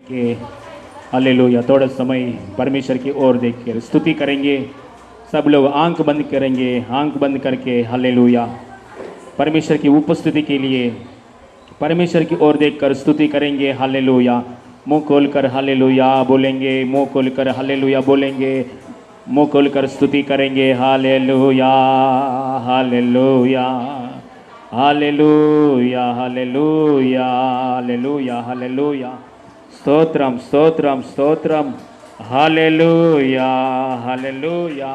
कि हालेलुया। थोड़ा समय परमेश्वर की ओर देखकर स्तुति करेंगे। सब लोग आंख बंद करेंगे, आंख बंद करके हालेलुया परमेश्वर की उपस्थिति के लिए परमेश्वर की ओर देखकर स्तुति करेंगे। हालेलुया। मुंह खोलकर हालेलुया बोलेंगे, मुंह खोलकर हालेलुया बोलेंगे, मुंह खोलकर स्तुति करेंगे। Hallelujah hallelujah hallelujah hallelujah hallelujah hallelujah. Stotram stotram stotram. Hallelujah hallelujah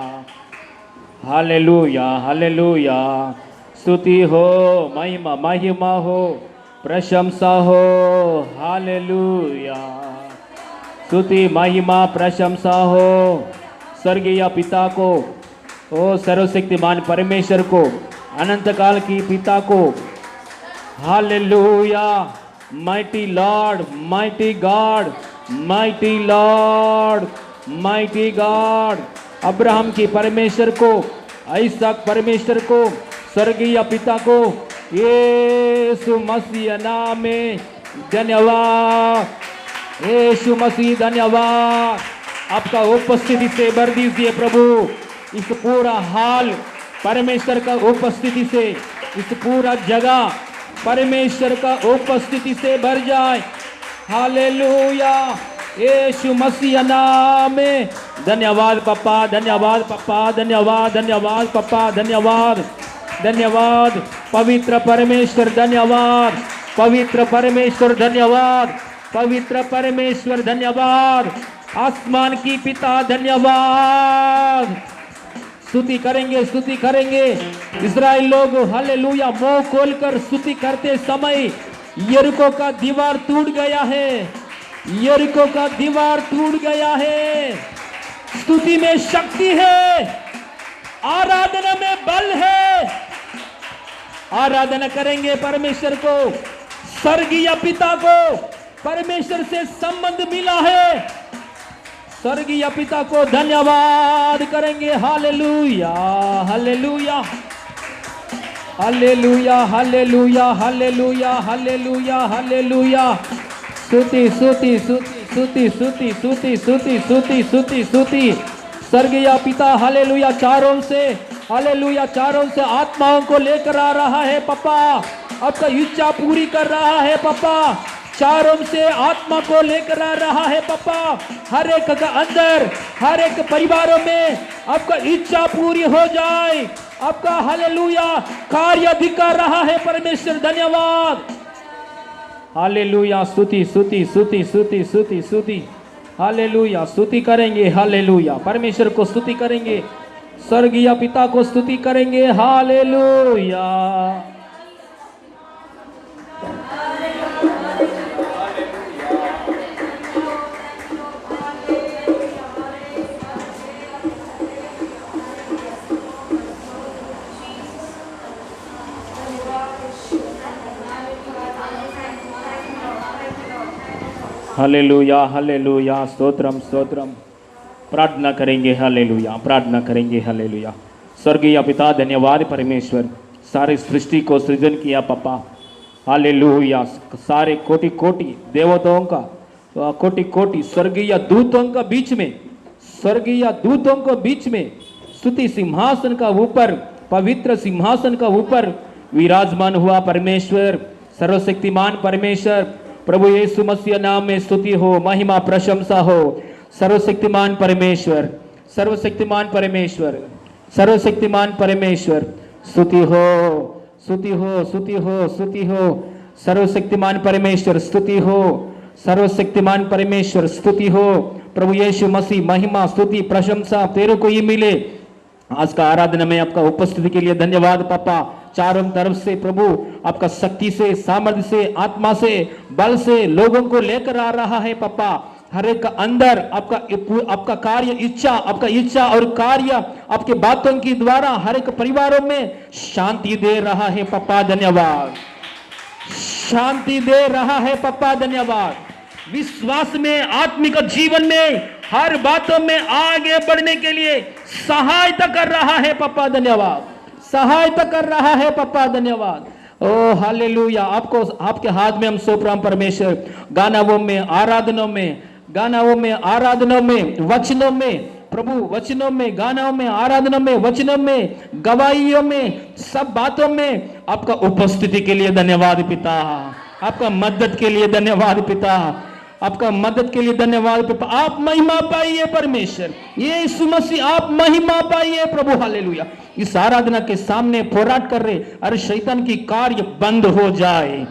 hallelujah hallelujah. स्तुति हो, महिमा महिमा हो, प्रशंसा हो। हालेलुया। स्तुति महिमा प्रशंसा हो स्वर्गीय पिता को, ओ सर्वशक्तिमान परमेश्वर को, अनंत काल की पिता को। Hallelujah. Mighty Lord, mighty God, mighty Lord, mighty God. Abraham की परमेश्वर को, इसहाक परमेश्वर को, स्वर्गीय पिता को यीशु मसीह नाम में धन्यवाद। यीशु मसीह धन्यवाद। आपका उपस्थिति से भर दीजिए प्रभु। इस पूरा हाल परमेश्वर का उपस्थिति से, इस पूरा जगह परमेश्वर का उपस्थिति से भर जाए। हालेलुया। यीशु मसीह नाम में धन्यवाद पापा, धन्यवाद पापा, धन्यवाद धन्यवाद पापा, धन्यवाद धन्यवाद पवित्र परमेश्वर, धन्यवाद पवित्र परमेश्वर, धन्यवाद पवित्र परमेश्वर, धन्यवाद आसमान की पिता, धन्यवाद। स्तुति करेंगे, स्तुति करेंगे। इस्राएल लोग हालेलुया मुंह खोलकर स्तुति करते समय यरीको का दीवार टूट गया है, यरीको का दीवार टूट गया है। स्तुति में शक्ति है, आराधना में बल है। आराधना करेंगे परमेश्वर को, स्वर्गीय पिता को। परमेश्वर से संबंध मिला है, स्वर्गीय पिता को धन्यवाद करेंगे। Hallelujah hallelujah hallelujah hallelujah hallelujah hallelujah hallelujah. स्तुति स्तुति स्तुति स्तुति स्तुति स्तुति स्तुति स्तुति स्तुति। स्वर्गीय पिता हालेलुया चारों से, हालेलुया चारों से आत्माओं को लेकर आ रहा है पापा। आपका इच्छा पूरी कर रहा है पापा। चारों से आत्मा को लेकर आ रहा है पापा। हर एक का अंदर, हर एक परिवारों में आपका इच्छा पूरी हो जाए। आपका हालेलुया कार्य दिखा रहा है परमेश्वर, धन्यवाद। हालेलुया। स्तुति स्तुति स्तुति स्तुति स्तुति स्तुति। हालेलुया। स्तुति करेंगे, हालेलुया परमेश्वर को स्तुति करेंगे, स्वर्गीय पिता को स्तुति करेंगे। Hallelujah. Hallelujah hallelujah. Stotram stotram. प्रार्थना करेंगे, हालेलुया प्रार्थना करेंगे। हालेलुया। स्वर्गीय पिता धन्यवाद परमेश्वर, सारे सृष्टि को सृजन किया पापा। हालेलुया। सारे कोटि कोटि देवताओं का, कोटि कोटि स्वर्गीय दूतों का बीच में, स्वर्गीय दूतों को बीच में स्तुति सिंहासन का ऊपर, पवित्र सिंहासन का ऊपर विराजमान हुआ परमेश्वर, सर्वशक्तिमान परमेश्वर प्रभु यीशु मसीह नाम में स्तुति हो, महिमा प्रशंसा हो। सर्वशक्तिमान परमेश्वर, सर्वशक्तिमान परमेश्वर, सर्वशक्तिमान परमेश्वर स्तुति हो, स्तुति हो, स्तुति हो, स्तुति हो। सर्वशक्तिमान परमेश्वर स्तुति हो, सर्वशक्तिमान परमेश्वर स्तुति हो। प्रभु यीशु मसीह महिमा स्तुति प्रशंसा तेरे को ही मिले। आज का आराधना में आपका उपस्थिति के लिए धन्यवाद पापा। चारों तरफ से प्रभु आपका शक्ति से, सामर्थ्य से, आत्मा से, बल से लोगों को लेकर आ रहा है पापा। हर एक अंदर आपका कार्य इच्छा, आपका इच्छा और कार्य आपके बातों की द्वारा हर एक परिवारों में शांति दे रहा है पापा, धन्यवाद। शांति दे रहा है पापा, धन्यवाद। विश्वास में, आत्मिक जीवन में हर बातों में आगे बढ़ने के लिए सहायता कर रहा है पप्पा, धन्यवाद। सहायता कर रहा है पप्पा, धन्यवाद। ओ हालेलुया। आपको आपके हाथ में हम सौंप रहे हैं परमेश्वर, गानाओं में, आराधनों में, गानाओं में, आराधनों में, वचनों में प्रभु, वचनों में, गानाओं में, आराधनों में, वचनों में, गवाहियों में, सब बातों में आपका उपस्थिति के लिए धन्यवाद पिता। आपका मदद के लिए धन्यवाद पिता। आपका मदद के लिए धन्यवाद पिता। आप महिमा पाइए परमेश्वर, ये यीशु मसीह आप महिमा पाइए प्रभु, हालेलुया। इस आराधना के सामने पोराट कर रहे अरे शैतान की कार्य बंद हो जाए।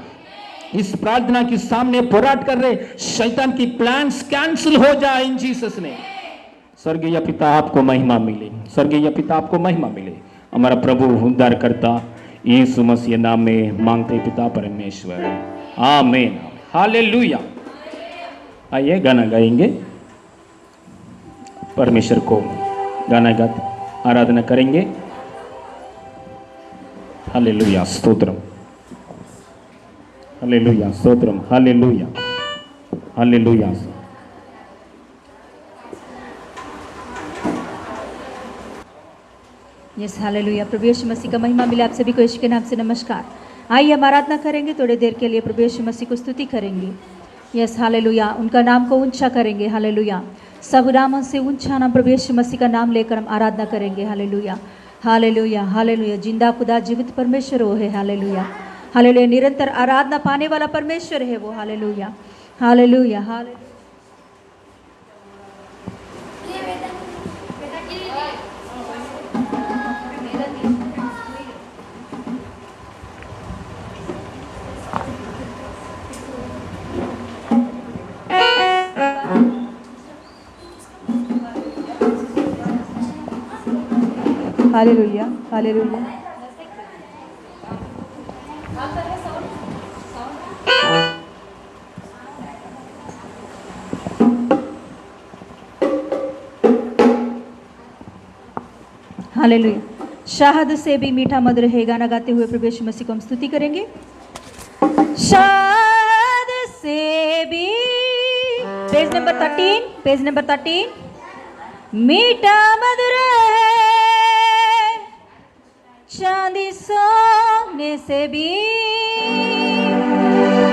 इस प्रार्थना के सामने पोराट कर रहे शैतान की प्लान्स कैंसिल हो जाए इन जीसस ने। स्वर्गीय पिता आपको महिमा मिले, स्वर्गीय पिता आपको महिमा मिले। हमारा प्रभु उद्धार करता यीशु मसीह नाम में मांगते पिता परमेश्वर, आमीन, हालेलुया। आइए गाना गाएंगे, परमेश्वर को गाना गाते आराधना करेंगे। हालेलुया, स्तोत्रम, हालेलुया, स्तोत्रम, हालेलुया, हालेलुया। Yes hallelujah. प्रभु यीशु मसीह का महिमा मिले। आप सभी को यीशु के नाम से नमस्कार। आइए हम आराधना करेंगे, थोड़ी देर के लिए प्रभु यीशु मसीह को स्तुति करेंगे। यस हालेलुया, उनका नाम को ऊंचा करेंगे। हालेलुया, सब नामों से ऊंचा नाम प्रभु यीशु मसीह का नाम लेकर हम आराधना करेंगे। Hallelujah, hallelujah, hallelujah. जिंदा खुदा जीवित परमेश्वर वो है। Hallelujah, hallelujah. निरंतर आराधना पाने वाला परमेश्वर है वो। Hallelujah, hallelujah, hallelujah. Hallelujah, hallelujah. Hallelujah. शहद से भी मीठा मधुर है गाना गाते हुए प्रभु यीशु मसीह को हम स्तुति करेंगे। शहद से भी, पेज नंबर 13, पेज नंबर 13, मीठा मधुर है चांदी सोने से भी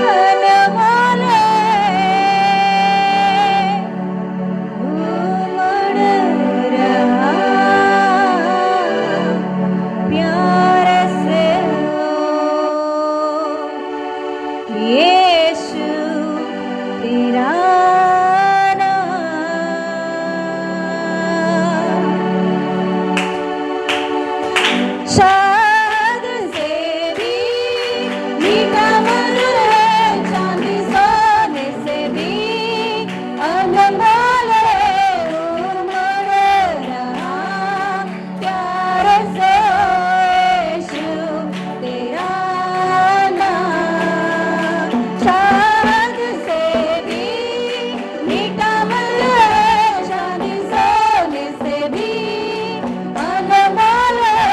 अनमोल है, उमड़ रहा प्यार से यीशु तेरा शहद से भी मीठा मधुर है चांदी सोने से भी अनमोल है, उमड़ रहा प्यार से यीशु तेरा नाम। शहद से भी मीठा मधुर है चांदी सोने से भी अनमोल है,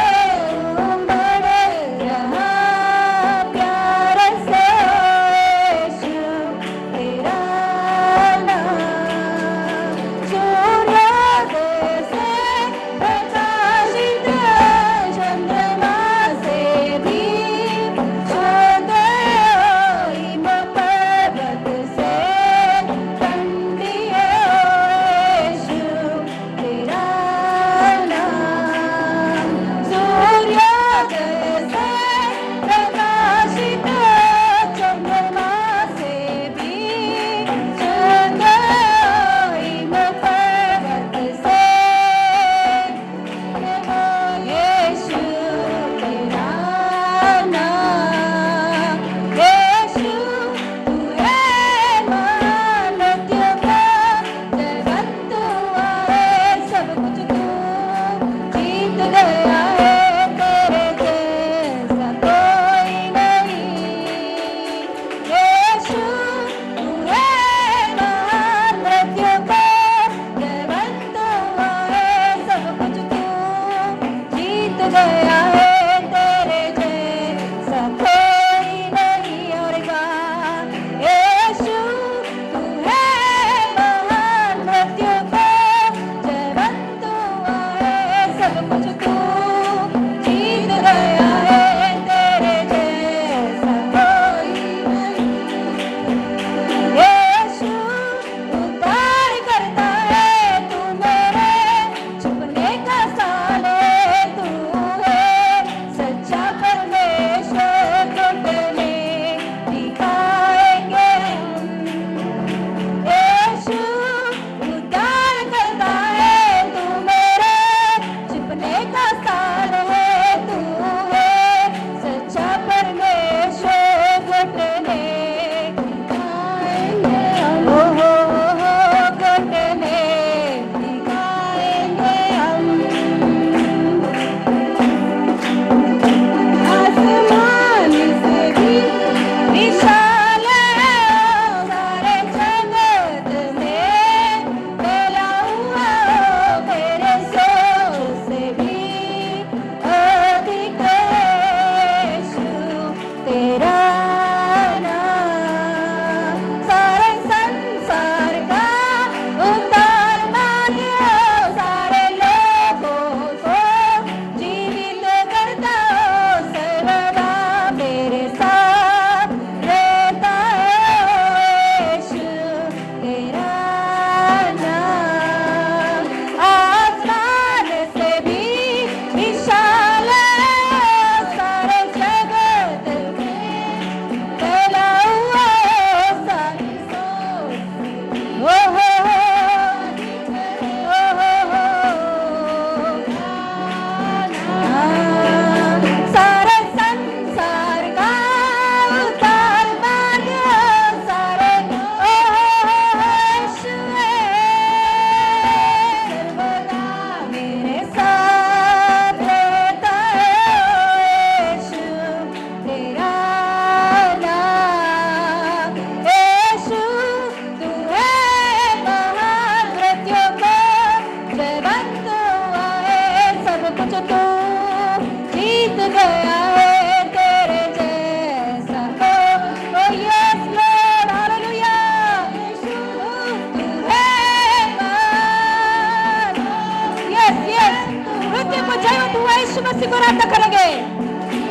मसीह को आराधना करेंगे।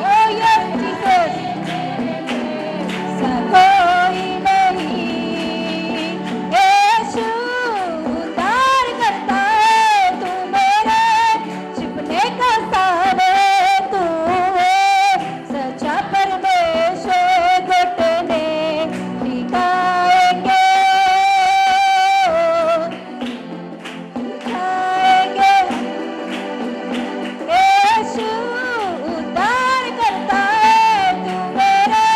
Oh yes Jesus. कोई नहीं यीशु उद्धार करता है, तू मेरे छिपने का स्थान है, तू है सच्चा परमेश्वर, घुटने दिखाएंगे यीशु उद्धार करता है, तू मेरे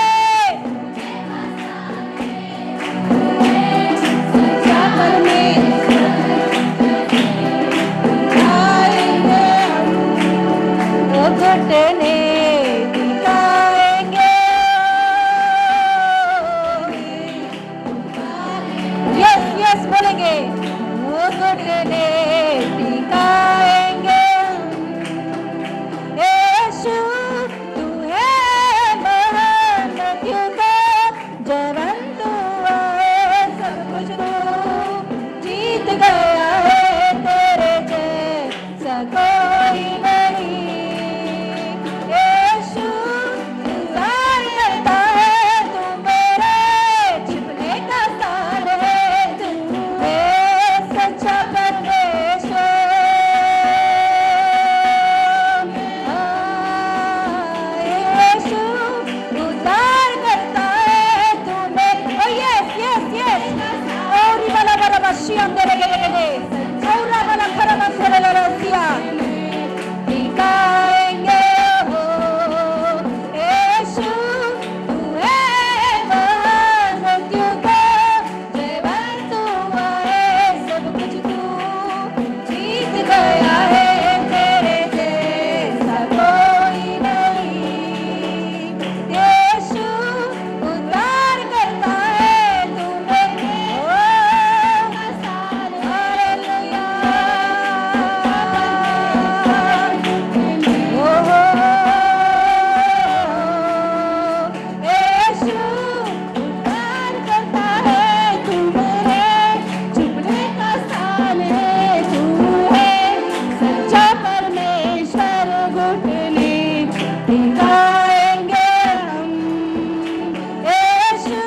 सच्चा परमेश्वर, दिखाएंगे वो घुटने दिखाएंगे। यस यस बोलेंगे वो घुटने दिखाएंगे। यीशु तू है महान मृत्यु का जवन, तू है सब कुछ तू जीत गया है, तेरे जैसा कोई नहीं। यीशु उद्धार करता है, तू मेरे छिपने का स्थान है, तू है सच्चा परमेश्वर। यीशु उद्धार करता है, तू मेरे ओह यस यस यस और वाला वाला बशियम दे लगे और वाला खरा मंदिर ले रसिया दिखाएंगे हो। यीशु तू है महान मृत्यु का जीवन, तू है सब कुछ तू जीत गया है, तेरे जैसा कोई नहीं। यीशु उद्धार करता है, तू मेरे हालेलुया। यीशु उद्धार करता है, तू मेरे छुपने का स्थान है, तू है सच्चा परमेश्वर, घुटने दिखाएंगे हम। यीशु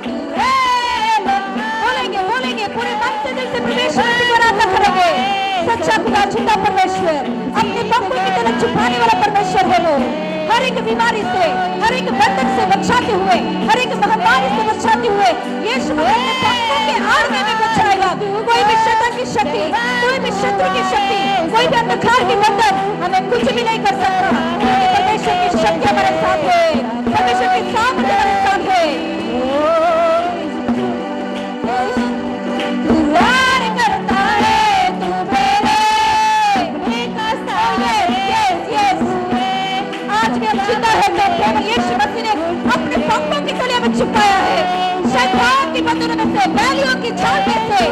तू है बोलेंगे बोलेंगे पूरे मन से दिल से परमेश्वर की आराधना करेंगे। सच्चा खुदा झूठा परमेश्वर, अपने पंखों की तरह छुपाने वाला परमेश्वर है वो। हर एक बीमारी से, हर एक बंधन से बचाते हुए, हर एक महामारी से बचाते हुए यीशु अपने पंखों के आड़े में बचाएगा। कोई भी शैतान की शक्ति, कोई भी शत्रु की शक्ति, कोई भी अंधकार की बंधन हमें कुछ भी नहीं कर सकता, क्योंकि परमेश्वर की शक्ति हमारे साथ है, परमेश्वर की सामर्थ हमारे साथ है। उद्धार करता है, तू मेरे का स्थान है। यस यस आज भी हम जिंदा है तो केवल यीशु मसीह ने अपने पंखों के तले हमें छुपाया है। शैतान की बंधनों में से, बैरियों की जाल में से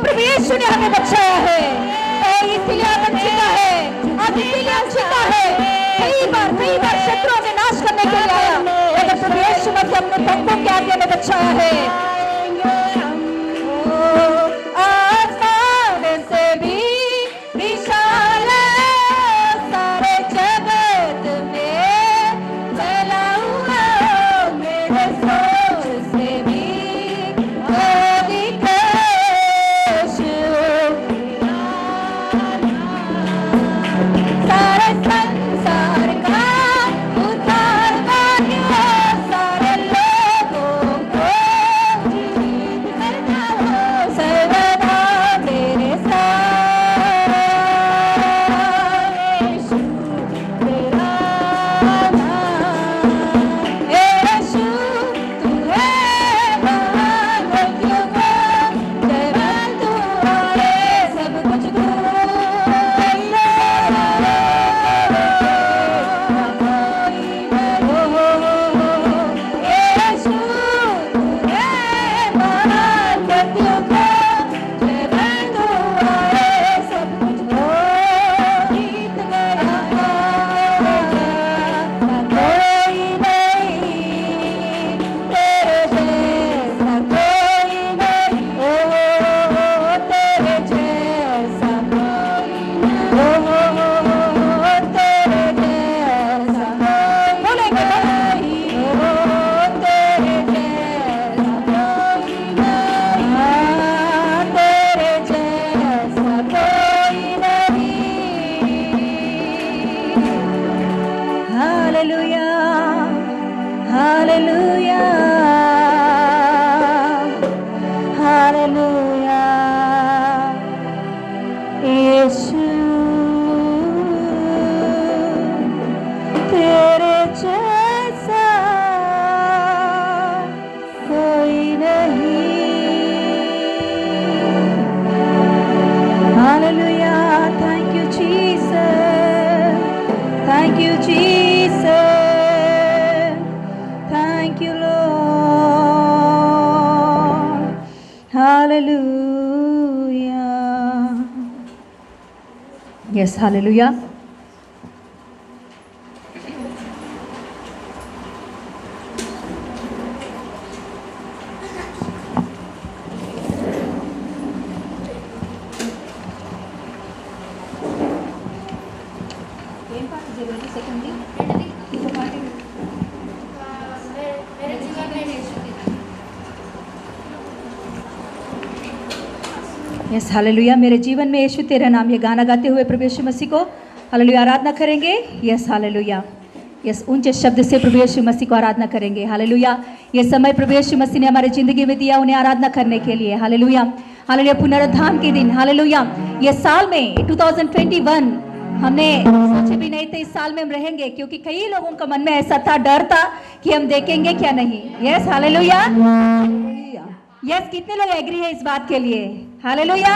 प्रभु यीशु ने हमें बचाया है। इसीलिए हम जिंदा है, आज इसीलिए हम जिंदा है। कई बार शत्रु हमें नाश करने के लिए आया, लेकिन प्रभु यीशु मसीह अपने पंखों के आगे हमें बचाया है। आसमान से भी विशाल सारे जगत में फैला हुआ, मेरे सोच से भी अधिक सारे संसार का उद्धार करने, सारे लोगों को जीत करता हो, सर्वदा मेरे साथ। Yes hallelujah. Yes hallelujah. मेरे जीवन में यीशु तेरा नाम, ये गाना गाते हुए प्रभु यीशु मसीह को हालेलुया आराधना करेंगे। Yes hallelujah. यस ऊंचे शब्द से प्रभु यीशु मसीह को आराधना करेंगे। हालेलुया। ये समय प्रभु यीशु मसीह ने हमारी जिंदगी में दिया उन्हें आराधना करने के लिए। हालेलुया। हालेलुया। पुनरुत्थान के दिन हालेलुया। ये साल में 2021 हमने सोचे भी नहीं थे इस साल में हम रहेंगे, क्योंकि कई लोगों का मन में ऐसा था, डर था कि हम देखेंगे क्या नहीं। Yes hallelujah. यस कितने लोग एग्री है इस बात के लिए? हालेलुया।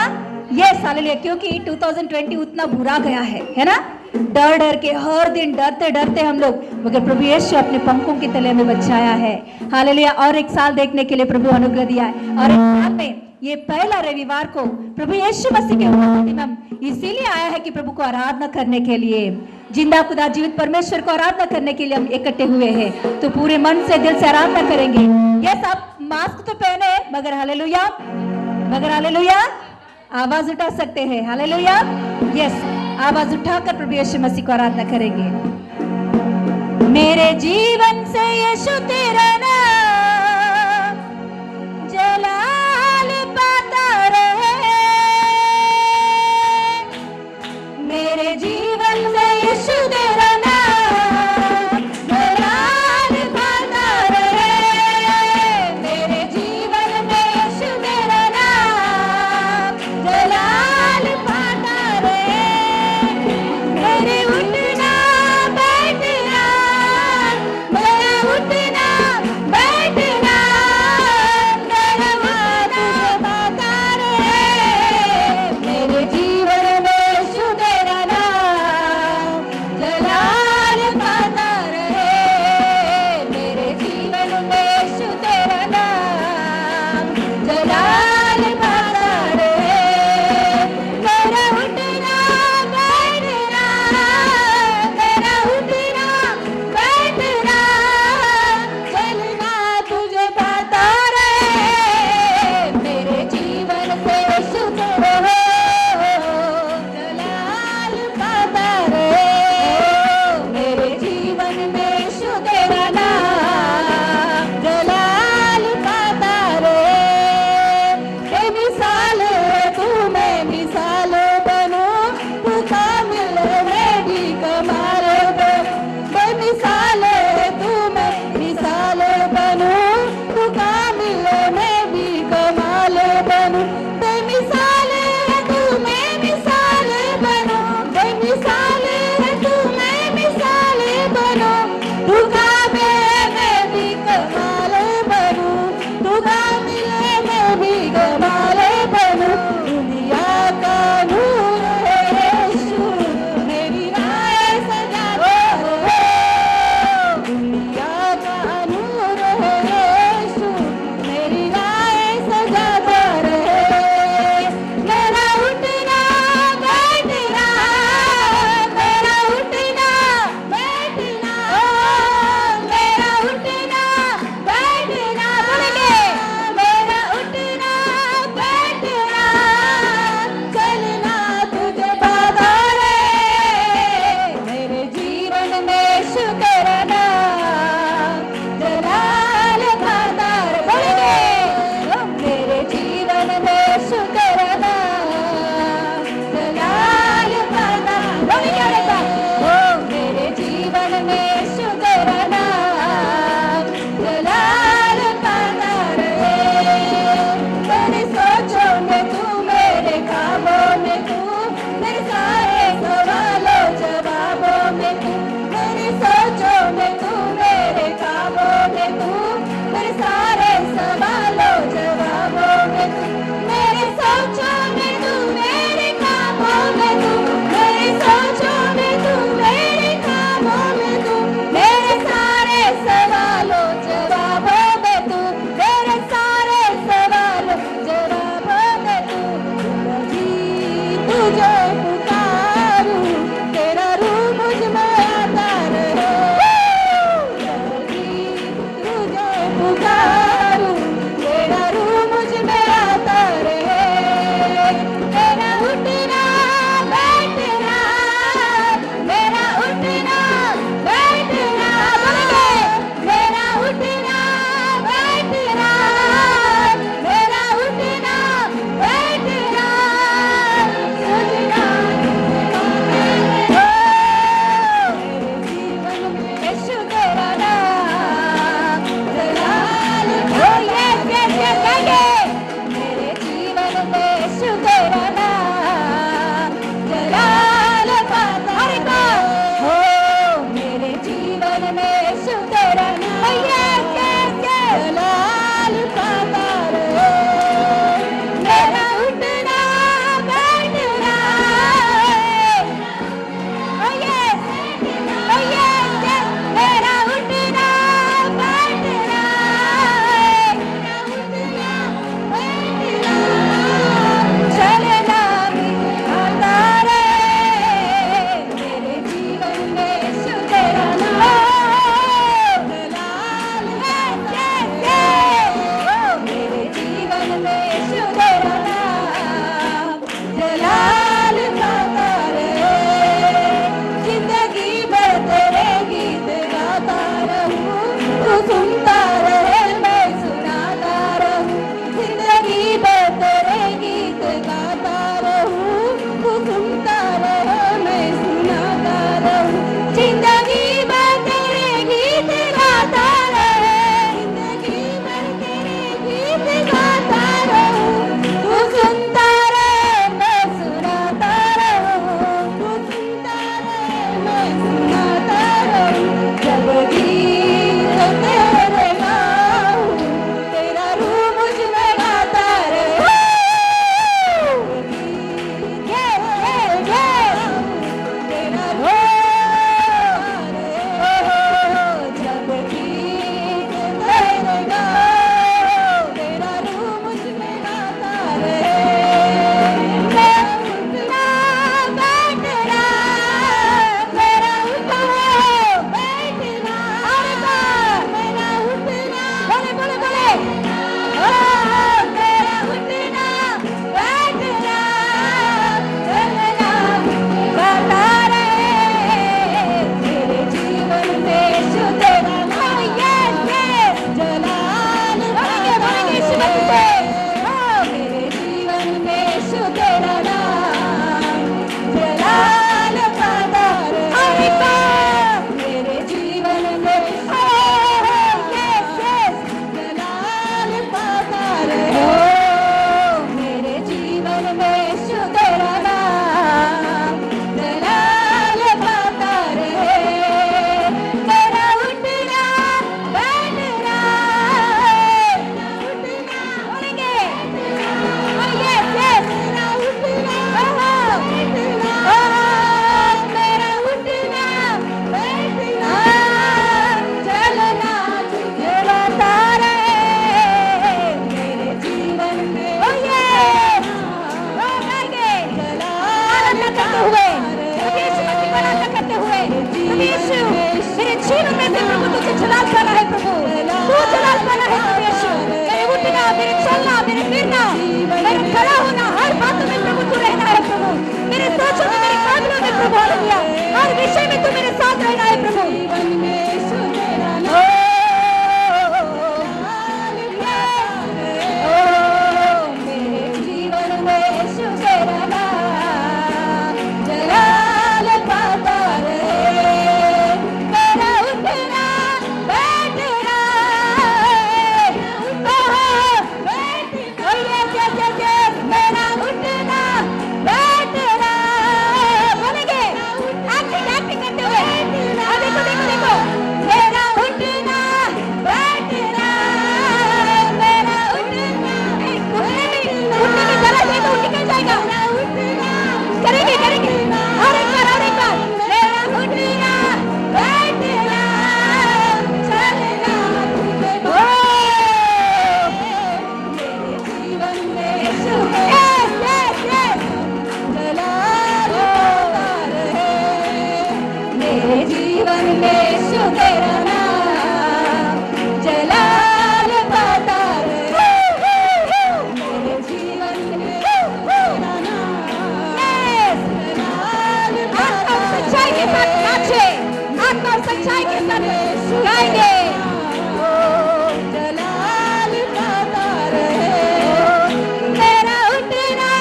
Yes hallelujah. क्योंकि 2020 उतना बुरा गया है ना, डर डर के हर दिन डरते डरते हम लोग, मगर प्रभु यीशु अपने पंखों के तले में बचाया है। हालेलुया। और एक साल देखने के लिए प्रभु अनुग्रह दिया है। और एक साल में ये पहला रविवार को प्रभु यीशु मसीह के उपस्थिति में हम इसीलिए आया है कि प्रभु को आराधना करने के लिए, जिंदा खुदा जीवित परमेश्वर को आराधना करने के लिए हम इकट्ठे हुए हैं। तो पूरे मन से दिल से आराधना करेंगे। यस आप मास्क तो पहने मगर हालेलुया, मगर हालेलुया आवाज उठा सकते हैं। हालेलुया। यस आवाज उठाकर प्रभु यीशु मसीह को आराधना करेंगे। मेरे जीवन से यीशु तेरा नाम जलाल पाता रहे, मेरे जीवन से यीशु तेरा नाम जलाल पाता रहे, मेरे जीवन में यीशु तेरा नाम जलाल पाता रहे, मेरे उठना बैठना, मेरा उठना करते हुए, प्रभु यीशु मसीह को आराधना करते हुए, प्रभु यीशु मेरे जीवन में से प्रभु तुझे जलाल पाना है प्रभु, तू जलाल पाना है प्रभु यीशु, मेरे उठना, मेरे चलना, मेरे फिरना, मेरे खड़ा होना, हर बातों में प्रभु तू रहना है प्रभु, मेरे सोचों में, मेरे कामों में प्रभु हालेलुया, हर विषय में तू मेरे साथ रहना है प्रभु। करेंगे करेंगे और एक बार मेरा उठना बैठना चलना ओ मेरे जीवन में यीशु जलाल होता रहे, मेरे जीवन में यीशु तेरा नाम जलाल पाता रहे, मेरे जीवन में सच्चाई के साथ नाचे, आत्मा और सच्चाई के साथ गाएंगे। जलाल पाता रहे, मेरा उठना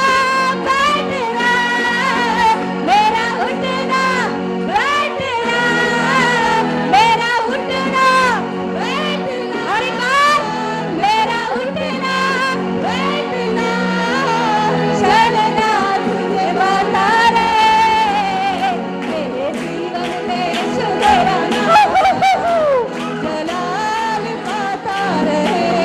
बैठना, मेरा उठना बैठना, मेरा उठना बैठना, और एक बार मेरा उठना बैठना चलना तुझे बता रहे, मेरे जीवन में यीशु तेरा नाम जलाल पाता रहे,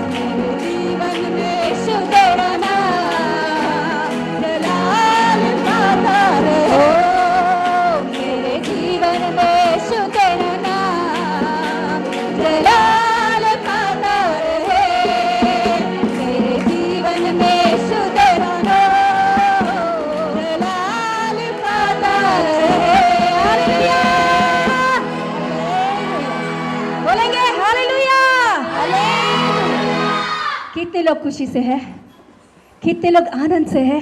मेरे जीवन में यीशु तेरा नाम जलाल पाता रहे, मेरे जीवन में यीशु तेरा नाम जलाल पाता रहे, मेरे जीवन में यीशु तेरा नाम जलाल पाता रहे। हालेलुया, बोलेंगे हालेलुया। कितने लोग खुशी से है, कितने लोग आनंद से है,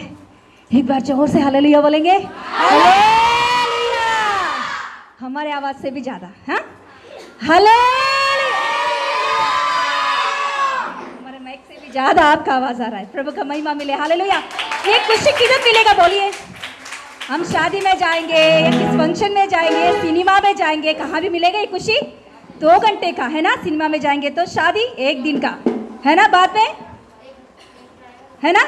एक बार जोर से हालेलुया बोलेंगे। हालेलुया, हमारे आवाज से भी ज्यादा, हाँ हालेलुया, हमारे माइक से भी ज्यादा आपका आवाज आ रहा है, प्रभु का महिमा मिले। हालेलुया, ये खुशी किधर मिलेगा बोलिए? हम शादी में जाएंगे या किस फंक्शन में जाएंगे, सिनेमा में जाएंगे, कहाँ भी मिलेगा ये खुशी? 2 घंटे का है ना, सिनेमा में जाएंगे तो शादी 1 दिन का है ना, बाद में है ना,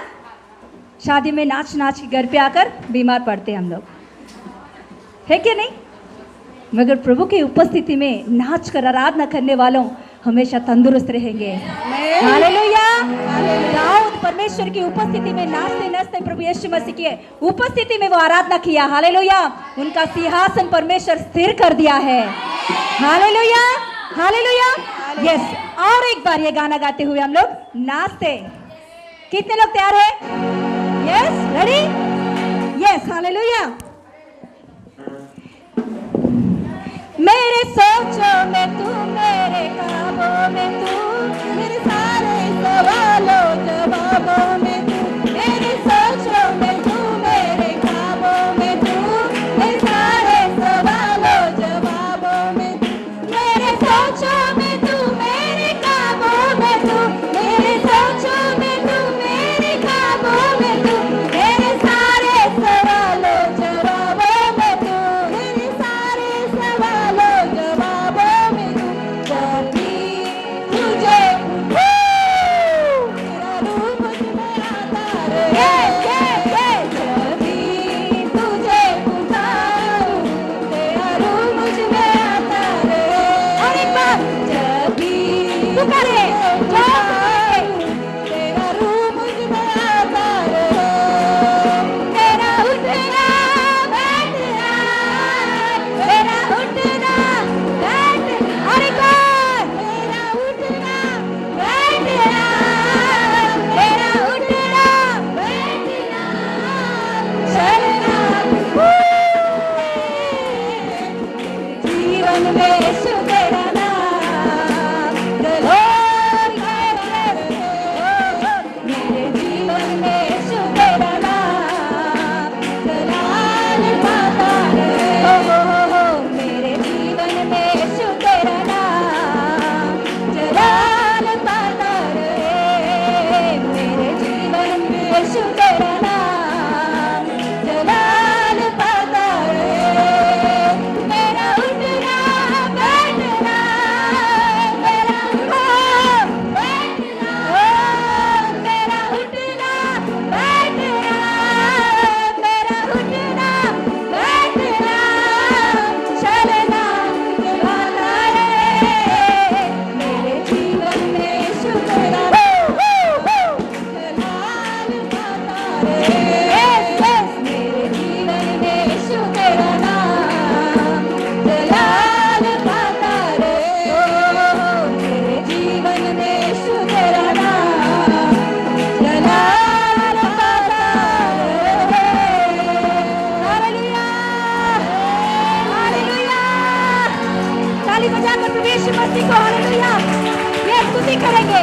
शादी में नाच नाच के घर पे आकर बीमार पड़ते हैं हम लोग, है कि नहीं? मगर प्रभु की उपस्थिति में नाच कर आराधना करने वालों हमेशा तंदुरुस्त रहेंगे। हालेलुया, दाऊद परमेश्वर की उपस्थिति में नाचते नाचते प्रभु यीशु मसीह की उपस्थिति में वो आराधना किया। हालेलुया, उनका सिंहासन परमेश्वर स्थिर कर दिया है। Hallelujah, hallelujah, yes. और एक बार ये गाना गाते हुए हम लोग नाचते, कितने लोग तैयार हैं? Yes, ready, yes, hallelujah. मेरे सोचों में तू, मेरे कामों में तू, मेरे सारे सवालों जवाबों में तू, मेरे सोचों में तू, मेरे कामों में तू, मेरे सारे सवालों जवाबों में तू, मेरे सोचों में तू, मेरे कामों में तू, मेरे सोचों में तू, मेरे कामों में तू, मेरे सारे सवालों जवाबों में तू, मेरे सारे सवालों जवाबों में तू, जब भी तुझे मेरा रूप यीशु मसीह को हालेलुया। ये स्तुति करेंगे,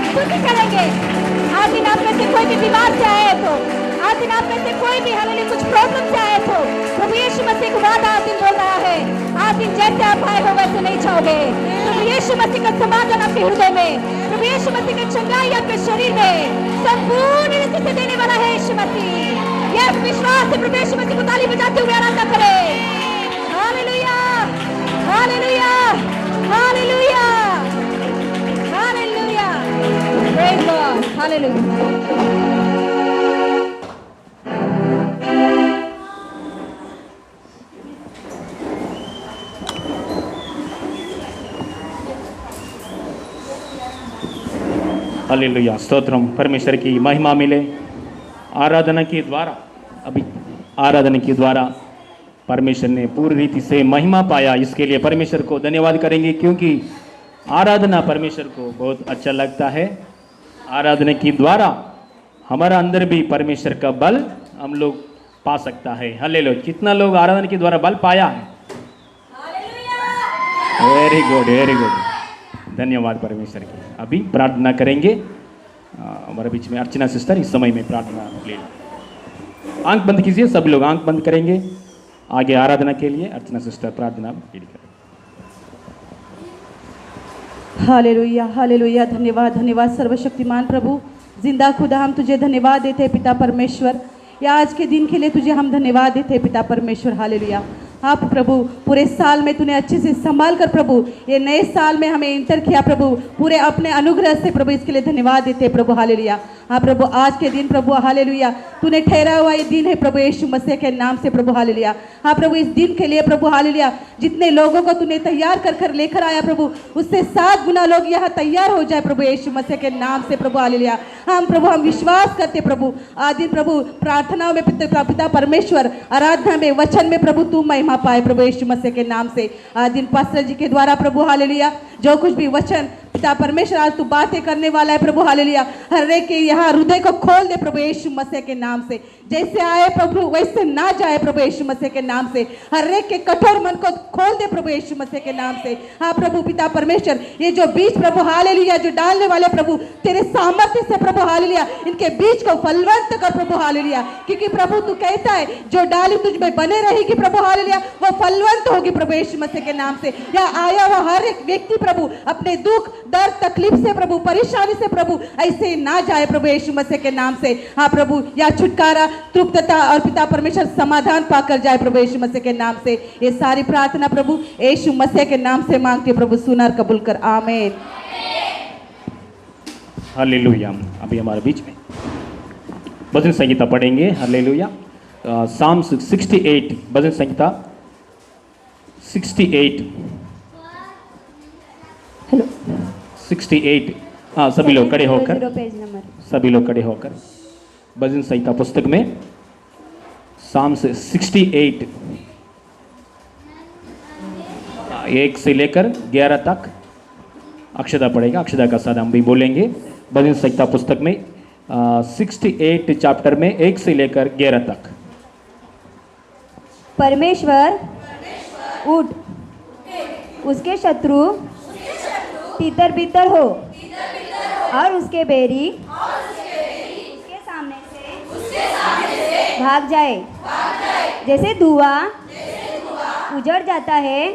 स्तुति करेंगे। आज दिन आप में से कोई भी बीमार से आए तो, आज दिन आप में से कोई भी हालेलुया कुछ प्रॉब्लम से आए तो, प्रभु यीशु मसीह का वादा आज दिन बोल रहा है, आज दिन जैसे आप आए हो वैसे नहीं जाओगे। प्रभु यीशु मसीह का समाधान आपके हृदय में, प्रभु यीशु मसीह की चंगाई आपके शरीर में संपूर्ण रीति से देने वाला है यीशु मसीह। यह विश्वास से प्रभु यीशु मसीह को ताली बजाते हुए आराधना करें। Hallelujah, hallelujah, hallelujah, hallelujah. Praise God, hallelujah. Hallelujah, stotram. परमेश्वर की महिमा मिले। आराधना के द्वारा, अभी आराधना के द्वारा परमेश्वर ने पूरी रीति से महिमा पाया, इसके लिए परमेश्वर को धन्यवाद करेंगे, क्योंकि आराधना परमेश्वर को बहुत अच्छा लगता है। आराधना के द्वारा हमारा अंदर भी परमेश्वर का बल हम लोग पा सकता है। हालेलुया। कितना लोग आराधना के द्वारा बल पाया है? Very good, very good. धन्यवाद परमेश्वर की। अभी प्रार्थना करेंगे। हमारे बीच में अर्चना सिस्टर इस समय में प्रार्थना ले। आंख बंद कीजिए, सब लोग आंख बंद करेंगे। आगे आराधना के लिए अर्चना सिस्टर प्रार्थना करें। Hallelujah, hallelujah. धन्यवाद, धन्यवाद सर्वशक्तिमान प्रभु, जिंदा खुदा, हम तुझे धन्यवाद देते हैं पिता परमेश्वर। या आज के दिन के लिए तुझे हम धन्यवाद देते हैं पिता परमेश्वर। हालेलुया। आप प्रभु पूरे साल में तूने अच्छे से संभाल कर प्रभु ये नए साल में हमें इंटर किया प्रभु, पूरे अपने अनुग्रह से प्रभु, इसके लिए धन्यवाद देते हैं प्रभु। हालेलुया। हाँ प्रभु, आज के दिन प्रभु हालेलुया तूने ठहरा हुआ ये दिन है प्रभु यीशु मसीह के नाम से प्रभु। हालेलुया। हाँ प्रभु, इस दिन के लिए प्रभु हालेलुया जितने लोगों को तूने तैयार कर कर लेकर आया प्रभु, उससे 7 गुना लोग यहाँ तैयार हो जाए प्रभु यीशु मसीह के नाम से प्रभु। हालेलुया। हम प्रभु हम विश्वास करते प्रभु, आज दिन प्रभु प्रार्थनाओं में पिता परमेश्वर, आराधना में, वचन में प्रभु तू महिमा पाए प्रभु यीशु मसीह के नाम से। आज दिन पास्टर जी के द्वारा प्रभु हालेलुया जो कुछ भी वचन पिता परमेश्वर आज तू बातें करने वाला है प्रभु। हालेलुया। हर एक के यहाँ हृदय को खोल दे प्रभु यीशु मसीह के नाम से। जैसे आए प्रभु वैसे ना जाए प्रभु यीशु मसीह के नाम से। हर एक के कठोर मन को खोल दे प्रभु यीशु मसीह के नाम से। हाँ प्रभु पिता परमेश्वर, ये जो बीज प्रभु हालेलुया जो डालने वाले प्रभु तेरे सामर्थ्य से प्रभु हालेलुया इनके बीज को फलवंत कर प्रभु। हालेलुया। क्योंकि प्रभु तू कहता है जो डाली तुझ में बने रहेगी प्रभु हालेलुया वो फलवंत होगी प्रभु यीशु मसीह के नाम से। या आया हुआ हर एक व्यक्ति प्रभु अपने दुख दर्द तकलीफ से प्रभु, परेशानी से प्रभु ऐसे ना जाए प्रभु यीशु मसीह के नाम से। हाँ प्रभु, या छुटकारा, तृप्तता और पिता परमेश्वर समाधान पाकर जाए प्रभु यीशु मसीह के नाम से। ये सारी प्रार्थना प्रभु यीशु मसीह के नाम से मांगते प्रभु, सुन और कबूल कर। आमीन। हालेलुया। अभी हमारे बीच में भजन संगीता पढ़ेंगे। हालेलुया। साम 68, भजन संगीता 68। हेलो 68। हाँ, सभी लोग खड़े होकर, पेज नंबर, सभी लोग खड़े होकर भजन संहिता पुस्तक में साम 68 1 से लेकर 11 तक अक्षता पढ़ेगा। अक्षता का साथ हम भी बोलेंगे। भजन संहिता पुस्तक में 68 चैप्टर में 1 से लेकर 11 तक। परमेश्वर उठ, उसके शत्रु तितर बितर हो और उसके बैरी उसके सामने से भाग जाए। जैसे धुआं उजड़ जाता है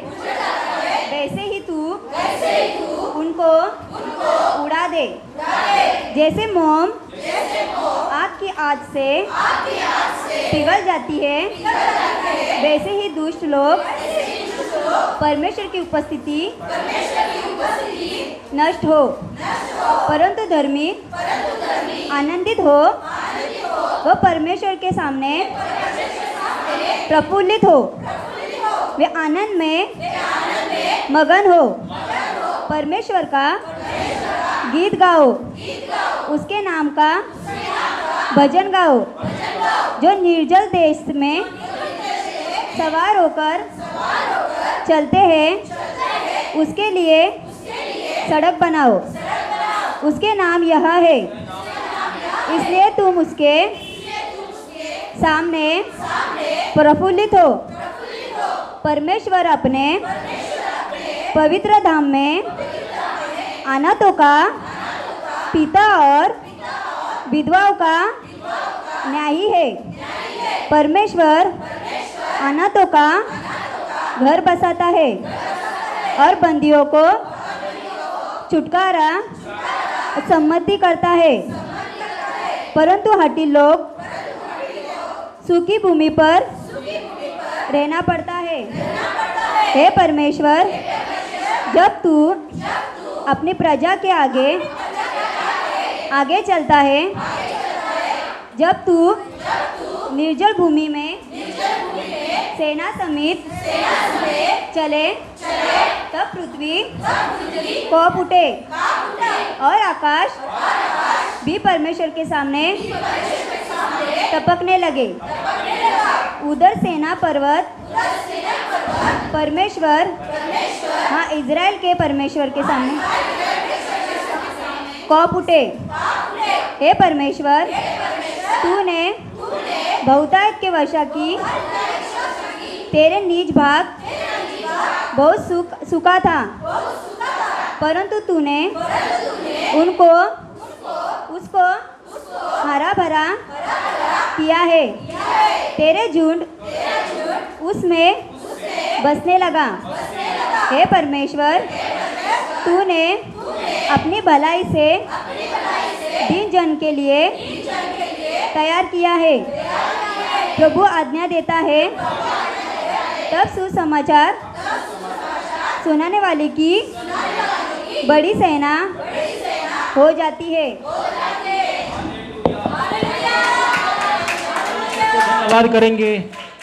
वैसे ही तू उनको उड़ा दे। जैसे मोम आग की आग से पिघल जाती है वैसे ही दुष्ट लोग परमेश्वर की उपस्थिति नष्ट हो, परंतु धर्मी आनंदित हो, वह परमेश्वर के सामने प्रफुल्लित हो, वे आनंद में मगन हो। परमेश्वर का गीत गाओ, उसके नाम का भजन गाओ। जो निर्जल देश में सवार होकर चलते हैं उसके लिए सड़क बनाओ। उसके नाम यह है, इसलिए तुम उसके सामने प्रफुल्लित हो। परमेश्वर अपने पवित्र धाम में अनाथों का पिता और विधवाओं का न्यायी है। परमेश्वर अनाथों का घर बसाता है और बंदियों को छुटकारा सम्मति करता है, परंतु हठी लोग सूखी भूमि पर रहना पड़ता है। हे परमेश्वर, जब तू अपनी प्रजा के आगे चलता है, जब तू निर्जल भूमि में सेना समेत चले, तब पृथ्वी कौप उठे और आकाश भी परमेश्वर के सामने टपकने लगे। उधर सेना पर्वत परमेश्वर, हाँ, इज़राइल के परमेश्वर के सामने कौप उठे। हे परमेश्वर, तूने बहुतायत के वशा की, तेरे निज भाग बहुत सूखा था, परंतु तूने उसको हरा भरा किया है। तेरे झुंड उसमें बसने लगा। हे परमेश्वर, तूने अपनी भलाई से दीन जन के लिए तैयार किया है। प्रभु आज्ञा देता है, तब सुसमाचार सुनाने वाले की बड़ी सेना हो जाती है। धन्यवाद करेंगे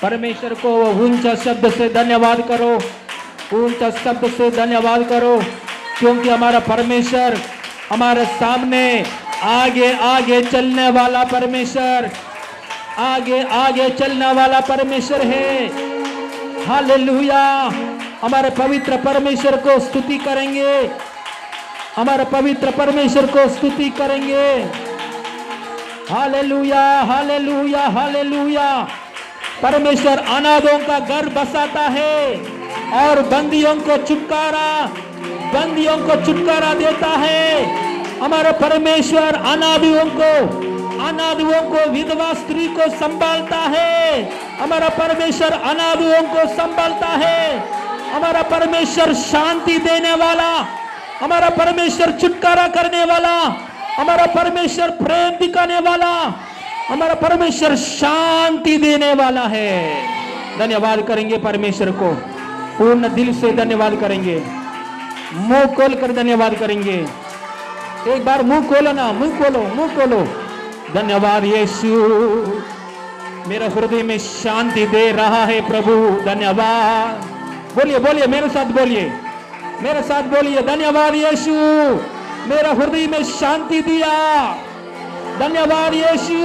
परमेश्वर को। ऊंचा शब्द से धन्यवाद करो, ऊंचा शब्द से धन्यवाद करो, क्योंकि हमारा परमेश्वर हमारे सामने आगे आगे चलने वाला परमेश्वर, आगे आगे चलने वाला परमेश्वर है। हालेलुया। हमारे पवित्र परमेश्वर को स्तुति करेंगे, हमारे पवित्र परमेश्वर को स्तुति करेंगे। Hallelujah, hallelujah, hallelujah. परमेश्वर अनाथों का घर बसाता है और बंदियों को छुटकारा देता है। हमारा परमेश्वर अनाथियों को विधवा स्त्री को संभालता है। हमारा परमेश्वर अनाथियों को संभालता है। हमारा परमेश्वर शांति देने वाला, हमारा परमेश्वर छुटकारा करने वाला, हमारा परमेश्वर प्रेम दिखाने वाला, हमारा परमेश्वर शांति देने वाला है। धन्यवाद करेंगे परमेश्वर को, पूर्ण दिल से धन्यवाद करेंगे, मुंह खोल कर धन्यवाद करेंगे। एक बार मुंह खोलो ना, मुंह खोलो। धन्यवाद यीशु, मेरा हृदय में शांति दे रहा है प्रभु। धन्यवाद। बोलिए मेरे साथ बोलिए, धन्यवाद यीशु, मेरा हृदय में शांति दिया। धन्यवाद यीशु,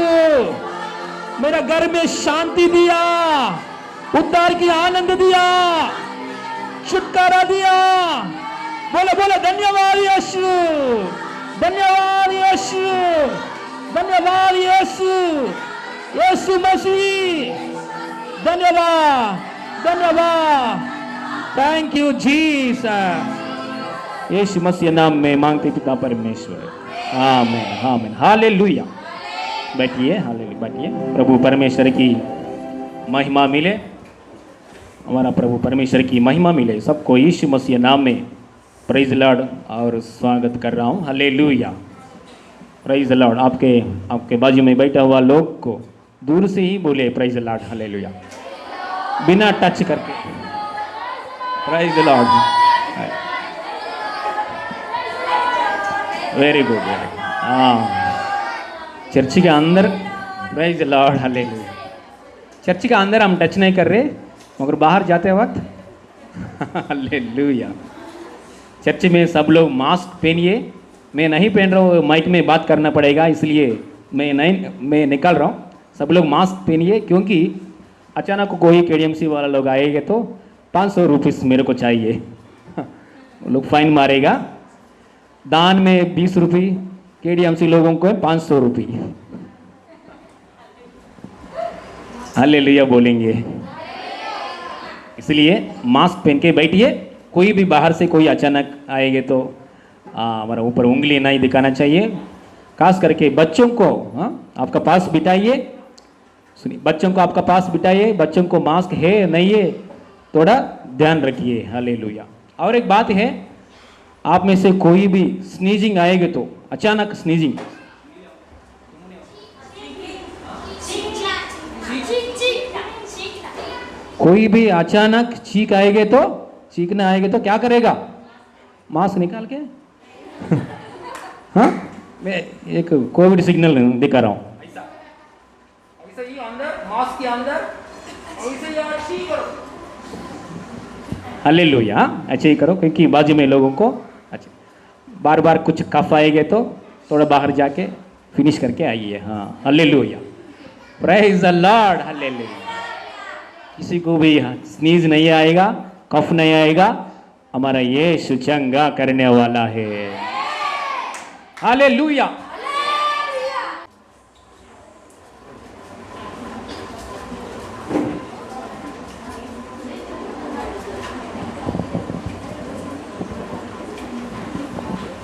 मेरा घर में शांति दिया, उद्धार की आनंद दिया, छुटकारा दिया। बोले धन्यवाद यीशु, धन्यवाद यीशु, धन्यवाद यीशु, यीशु मसीह। धन्यवाद। Thank you Jesus. Yeshu Masih नाम में मांगते पिता परमेश्वर, आमीन। हालेलुया। बैठिए, हालेलुया, बैठिए। प्रभु परमेश्वर की महिमा मिले, हमारा प्रभु परमेश्वर की महिमा मिले सबको। यीशु मसीह नाम में प्रेज लॉर्ड और स्वागत कर रहा हूँ। Hallelujah, praise Lord. आपके बाजू में बैठा हुआ लोग को दूर से ही बोले प्रेज लॉर्ड, हालेलुया, बिना टच करके। Praise Lord. Very good. हाँ, चर्च के अंदर प्रेज लॉर्ड, हालेलुया। चर्च के अंदर हम टच नहीं कर रहे, मगर बाहर जाते वक्त हालेलुया। चर्च में सब लोग मास्क पहनिए। मैं नहीं पहन रहा हूँ, माइक में बात करना पड़ेगा, इसलिए मैं निकल रहा हूँ। सब लोग मास्क पहनिए, क्योंकि अचानक कोई KDMC वाला लोग आएंगे तो 500 रुपीस मेरे को चाहिए। वो लोग फाइन मारेगा। दान में 20 रुपये, KDMC लोगों को 500 रुपये। हालेलुया बोलेंगे, इसलिए मास्क पहन के बैठिए। कोई भी बाहर से कोई अचानक आएंगे तो हमारा ऊपर उंगली नहीं दिखाना चाहिए। खास करके बच्चों को आपका पास बिठाइए। सुनिए, बच्चों को आपका पास बिठाइए। बच्चों को मास्क है नहीं है थोड़ा ध्यान रखिए। हालेलुया। और एक बात है, आप में से कोई भी स्नीजिंग आएगी तो अचानक स्नीजिंग, कोई भी अचानक चीख आएगे तो चीखना आएगे तो क्या करेगा? मास्क निकाल के हाँ, मैं एक कोविड सिग्नल दिखा रहा हूँ। ऐसा ही अंदर मास्क के अंदर ऐसे ही अच्छी करो। हालेलुया, अच्छे ही करो, क्योंकि बाजू में लोगों को अच्छा बार बार कुछ कफ आएंगे तो थोड़ा बाहर जाके फिनिश करके आइए। हाँ, hallelujah, praise the Lord, hallelujah. किसी को भी स्नीज नहीं आएगा, कफ नहीं आएगा, हमारा यीशु चंगा करने वाला है। हालेलुया।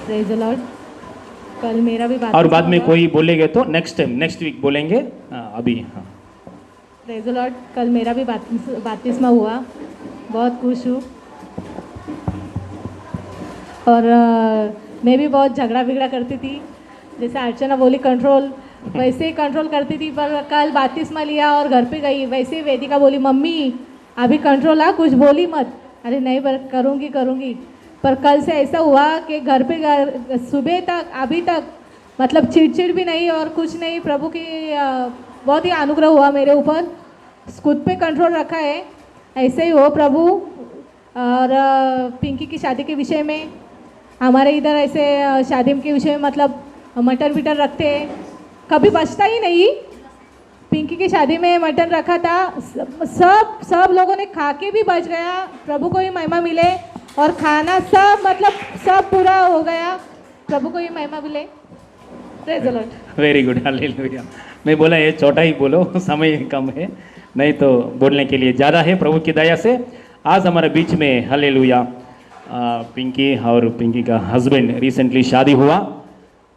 Praise the Lord. कल मेरा भी और बाद में कोई बोलेंगे तो नेक्स्ट टाइम नेक्स्ट वीक बोलेंगे। अभी हाँ, प्रेज द लॉर्ड। कल मेरा भी बपतिस्मा हुआ, बहुत खुश हूँ। और मैं भी बहुत झगड़ा बिगड़ा करती थी, जैसे अर्चना बोली कंट्रोल, वैसे ही कंट्रोल करती थी। पर कल बपतिस्मा लिया और घर पे गई, वैसे ही वेदिका बोली मम्मी अभी कंट्रोल आ, कुछ बोली मत। अरे नहीं, पर करूँगी। पर कल से ऐसा हुआ कि घर पे सुबह तक अभी तक मतलब चिड़चिड़ भी नहीं और कुछ नहीं। प्रभु की बहुत ही अनुग्रह हुआ मेरे ऊपर, खुद पे कंट्रोल रखा है। ऐसे ही हो प्रभु। और पिंकी की शादी के विषय में, हमारे इधर ऐसे शादी के विषय में मतलब मटन विटन रखते हैं, कभी बचता ही नहीं। पिंकी की शादी में मटन रखा था, सब लोगों ने खा के भी बच गया। प्रभु को ही महिमा मिले। और खाना सब मतलब सब पूरा हो गया, प्रभु को ही महिमा मिले। Praise the Lord. Very good, hallelujah. मैं बोला ये छोटा ही बोलो, समय कम है, नहीं तो बोलने के लिए ज़्यादा है। प्रभु की दया से आज हमारे बीच में हालेलुया पिंकी और पिंकी का हस्बैंड रिसेंटली शादी हुआ।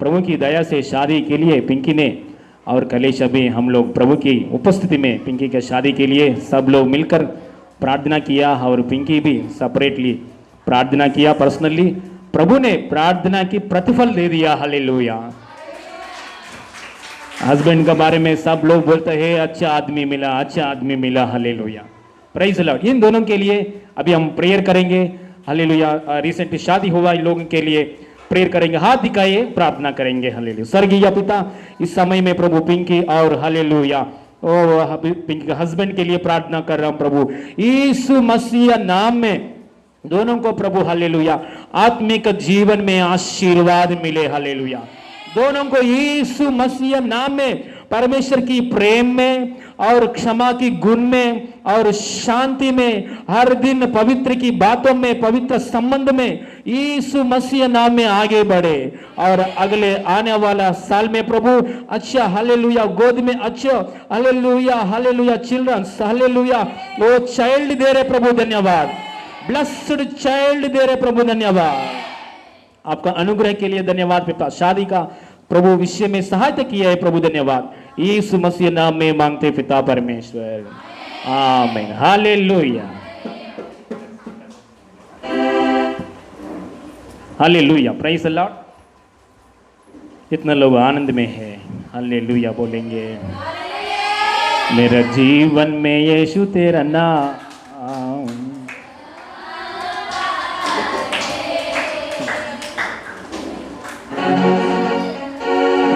प्रभु की दया से शादी के लिए पिंकी ने और कलेश अभी हम लोग प्रभु की उपस्थिति में पिंकी के शादी के लिए सब लोग मिलकर प्रार्थना किया और पिंकी भी सेपरेटली प्रार्थना किया पर्सनली। प्रभु ने प्रार्थना की प्रतिफल दे दिया। हालेलुया। हस्बैंड के बारे में सब लोग बोलते हैं अच्छा आदमी मिला, अच्छा आदमी मिला। Hallelujah, praise the Lord. इन दोनों के लिए अभी हम प्रेयर करेंगे। हालेलुया। रिसेंटली शादी हुआ इन लोगों के लिए प्रेयर करेंगे। हाथ दिखाइए, प्रार्थना करेंगे। हालेलुया। स्वर्गीय पिता, इस समय में प्रभु पिंकी और हालेलुया पिंकी के हस्बैंड के लिए प्रार्थना कर रहा हूं प्रभु यीशु मसीह नाम में। दोनों को प्रभु हालेलुया आत्मिक जीवन में आशीर्वाद मिले। हालेलुया। दोनों को यीशु मसीह नाम में परमेश्वर की प्रेम में और क्षमा की गुण में और शांति में, हर दिन पवित्र की बातों में, पवित्र संबंध में यीशु मसीह नाम में आगे बढ़े। और अगले आने वाला साल में प्रभु अच्छा हालेलुया गोद में अच्छा हालेलुया हालेलुया चिल्ड्रंस हालेलुया वो चाइल्ड दे रहे प्रभु, धन्यवाद। ब्लेस्ड चाइल्ड दे रहे प्रभु, धन्यवाद। आपका अनुग्रह के लिए धन्यवाद पिता। शादी का प्रभु विषय में सहायता किया है प्रभु, धन्यवाद। यीशु मसीह नाम में मांगते पिता परमेश्वर, आमीन। Hallelujah hallelujah, praise the Lord. कितना लोग आनंद में है, हालेलुया बोलेंगे। मेरा जीवन में यीशु तेरा नाम।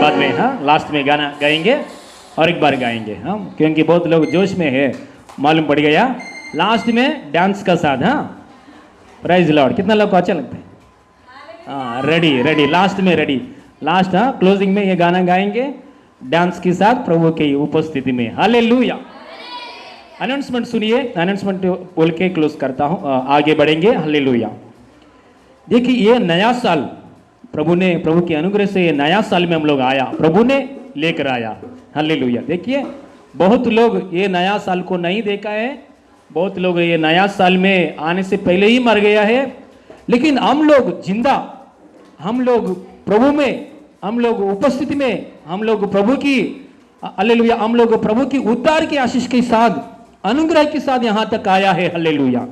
बाद में हाँ लास्ट में गाना गाएंगे और एक बार गाएंगे हम, क्योंकि बहुत लोग जोश में है मालूम पड़ गया। लास्ट में डांस का साथ। हाँ, प्राइज लॉर्ड। कितना लोग को अच्छा लगता है? हाँ, रेडी रेडी, लास्ट में रेडी, लास्ट हाँ क्लोजिंग में ये गाना गाएंगे डांस के साथ प्रभु की उपस्थिति में। हालेलुया। अनाउंसमेंट सुनिए, अनाउंसमेंट बोल के क्लोज करता हूँ, आगे बढ़ेंगे। हालेलुया। देखिए ये नया साल प्रभु के अनुग्रह से ये नया साल में हम लोग आया, प्रभु ने लेकर आया। हालेलुया। देखिए बहुत लोग ये नया साल को नहीं देखा है बहुत लोग ये नया साल में आने से पहले ही मर गया है, लेकिन हम लोग जिंदा, हम लोग प्रभु में, हम लोग उपस्थिति में, हम लोग प्रभु की हालेलुया, हम लोग प्रभु की उद्धार की आशीष के साथ, अनुग्रह के साथ यहां तक आया है। हालेलुया।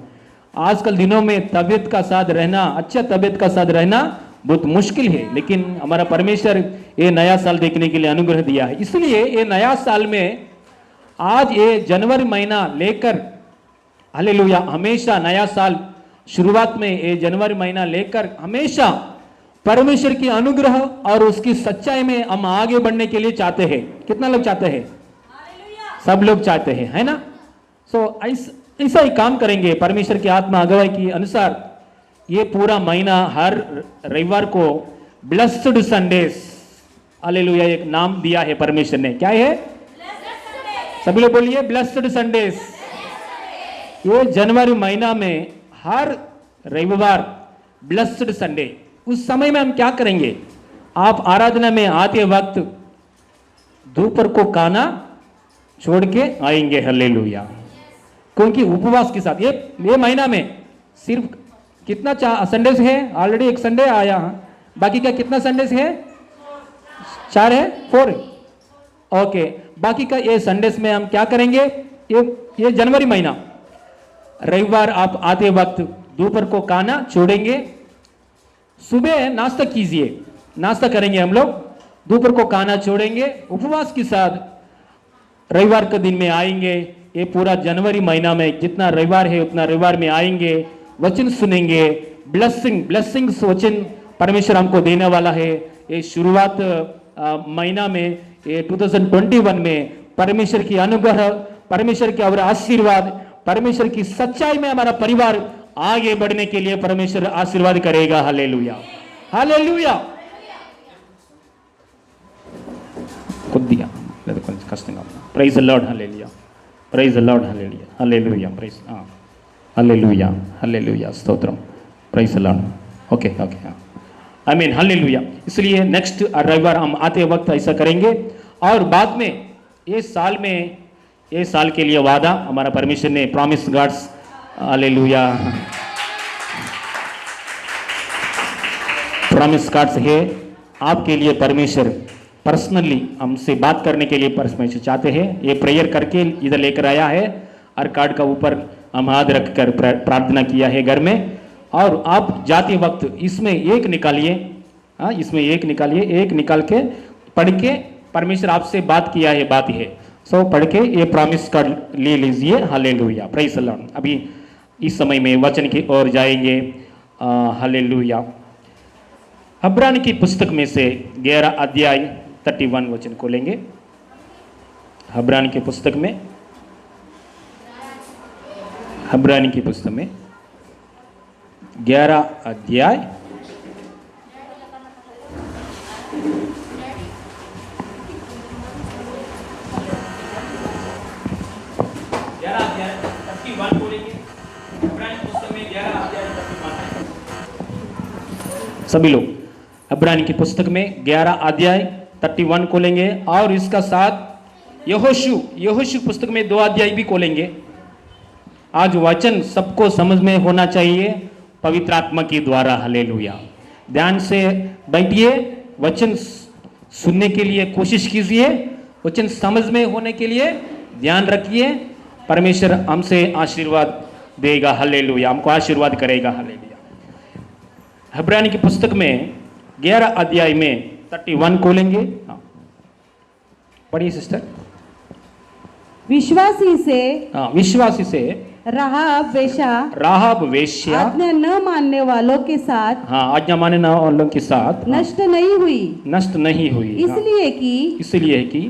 आजकल दिनों में तबीयत का साथ रहना, अच्छा तबीयत का साथ रहना बहुत मुश्किल है, लेकिन हमारा परमेश्वर ये नया साल देखने के लिए अनुग्रह दिया है। इसलिए ये नया साल में आज ये जनवरी महीना लेकर हालेलुया, हमेशा नया साल शुरुआत में ये जनवरी महीना लेकर हमेशा परमेश्वर की अनुग्रह और उसकी सच्चाई में हम आगे बढ़ने के लिए चाहते हैं। कितना लोग चाहते हैं? सब लोग चाहते हैं, है ना? सो ऐसा ही काम करेंगे परमेश्वर की आत्मा अगुवाई के अनुसार। ये पूरा महीना हर रविवार को ब्लेस्ड संडेस, हालेलुया, एक नाम दिया है परमेश्वर ने। क्या है? सभी लोग बोलिए ब्लेस्ड संडेस। ये जनवरी महीना में हर रविवार ब्लेस्ड संडे, उस समय में हम क्या करेंगे? आप आराधना में आते वक्त दोपहर को खाना छोड़ के आएंगे। हालेलुया। क्योंकि उपवास के साथ ये महीना में सिर्फ कितना संडेस है? ऑलरेडी एक संडे आया, बाकी का कितना संडेस है? 4 है, 4 है। ओके, बाकी का ये संडेस में हम क्या करेंगे? ये जनवरी महीना रविवार आप आते वक्त दोपहर को खाना छोड़ेंगे, सुबह नाश्ता कीजिए, नाश्ता करेंगे हम लोग, दोपहर को खाना छोड़ेंगे, उपवास के साथ रविवार के दिन में आएंगे। ये पूरा जनवरी महीना में जितना रविवार है उतना रविवार में आएंगे, वचन सुनेंगे, ब्लेसिंग्स वचन परमेश्वर हमको देने वाला है। ये शुरुआत महीना में, ये 2021 में परमेश्वर की अनुग्रह, परमेश्वर की और आशीर्वाद, परमेश्वर की सच्चाई में हमारा परिवार आगे बढ़ने के लिए परमेश्वर आशीर्वाद करेगा। Hallelujah, hallelujah. కొద్దిగా లేదా కొంచెం కష్టంగా ఉంది. Praise the Lord, hallelujah, praise the Lord, hallelujah, hallelujah, praise hallelujah, hallelujah, స్తోత్రం, praise the Lord. Okay okay, I mean hallelujah. इसलिए नेक्स्ट रविवार हम आते वक्त ऐसा करेंगे। और बाद में ये साल के लिए वादा हमारा परमेश्वर ने promise God's, hallelujah, promise God's है आपके लिए। परमेश्वर पर्सनली हमसे बात करने के लिए परमेश्वर चाहते हैं। ये प्रेयर करके इधर लेकर आया है और कार्ड का ऊपर हम हाथ रखकर प्रार्थना किया है घर में। और आप जाते वक्त इसमें एक निकालिए, हाँ, इसमें एक निकालिए, एक निकाल के पढ़ के परमेश्वर आपसे बात किया है, बात है, सो पढ़ के ये प्रॉमिस कार्ड ले लीजिए। Hallelujah, praise the Lord. अभी इस समय में वचन की ओर जाएंगे। हालेलुया। अब्रानी की पुस्तक में से 11 अध्याय 31 वचन खोलेंगे। अब्रानी की पुस्तक में, अब्रानी की पुस्तक में 11 अध्याय 31 खोलेंगे। अब्रानी की पुस्तक में 11 अध्याय 31 है। सभी लोग अब्रानी की पुस्तक में 11 अध्याय 31 खोलेंगे और इसका साथ यहोशू पुस्तक में 2 अध्याय भी खोलेंगे। आज वचन सबको समझ में होना चाहिए पवित्र आत्मा के द्वारा। हालेलुया। ध्यान से बैठिए, वचन सुनने के लिए कोशिश कीजिए, वचन समझ में होने के लिए ध्यान रखिए। परमेश्वर हमसे आशीर्वाद देगा। हालेलुया, हमको आशीर्वाद करेगा। हालेलुया। इब्रानी की पुस्तक में 11 अध्याय में 31 खोलेंगे। हाँ, पढ़िए सिस्टर। विश्वासी से, हाँ, विश्वासी से राहाब वेश्या आज्ञा न मानने वालों के साथ, हाँ, आज्ञा मानने वालों के साथ नष्ट नहीं हुई, इसलिए कि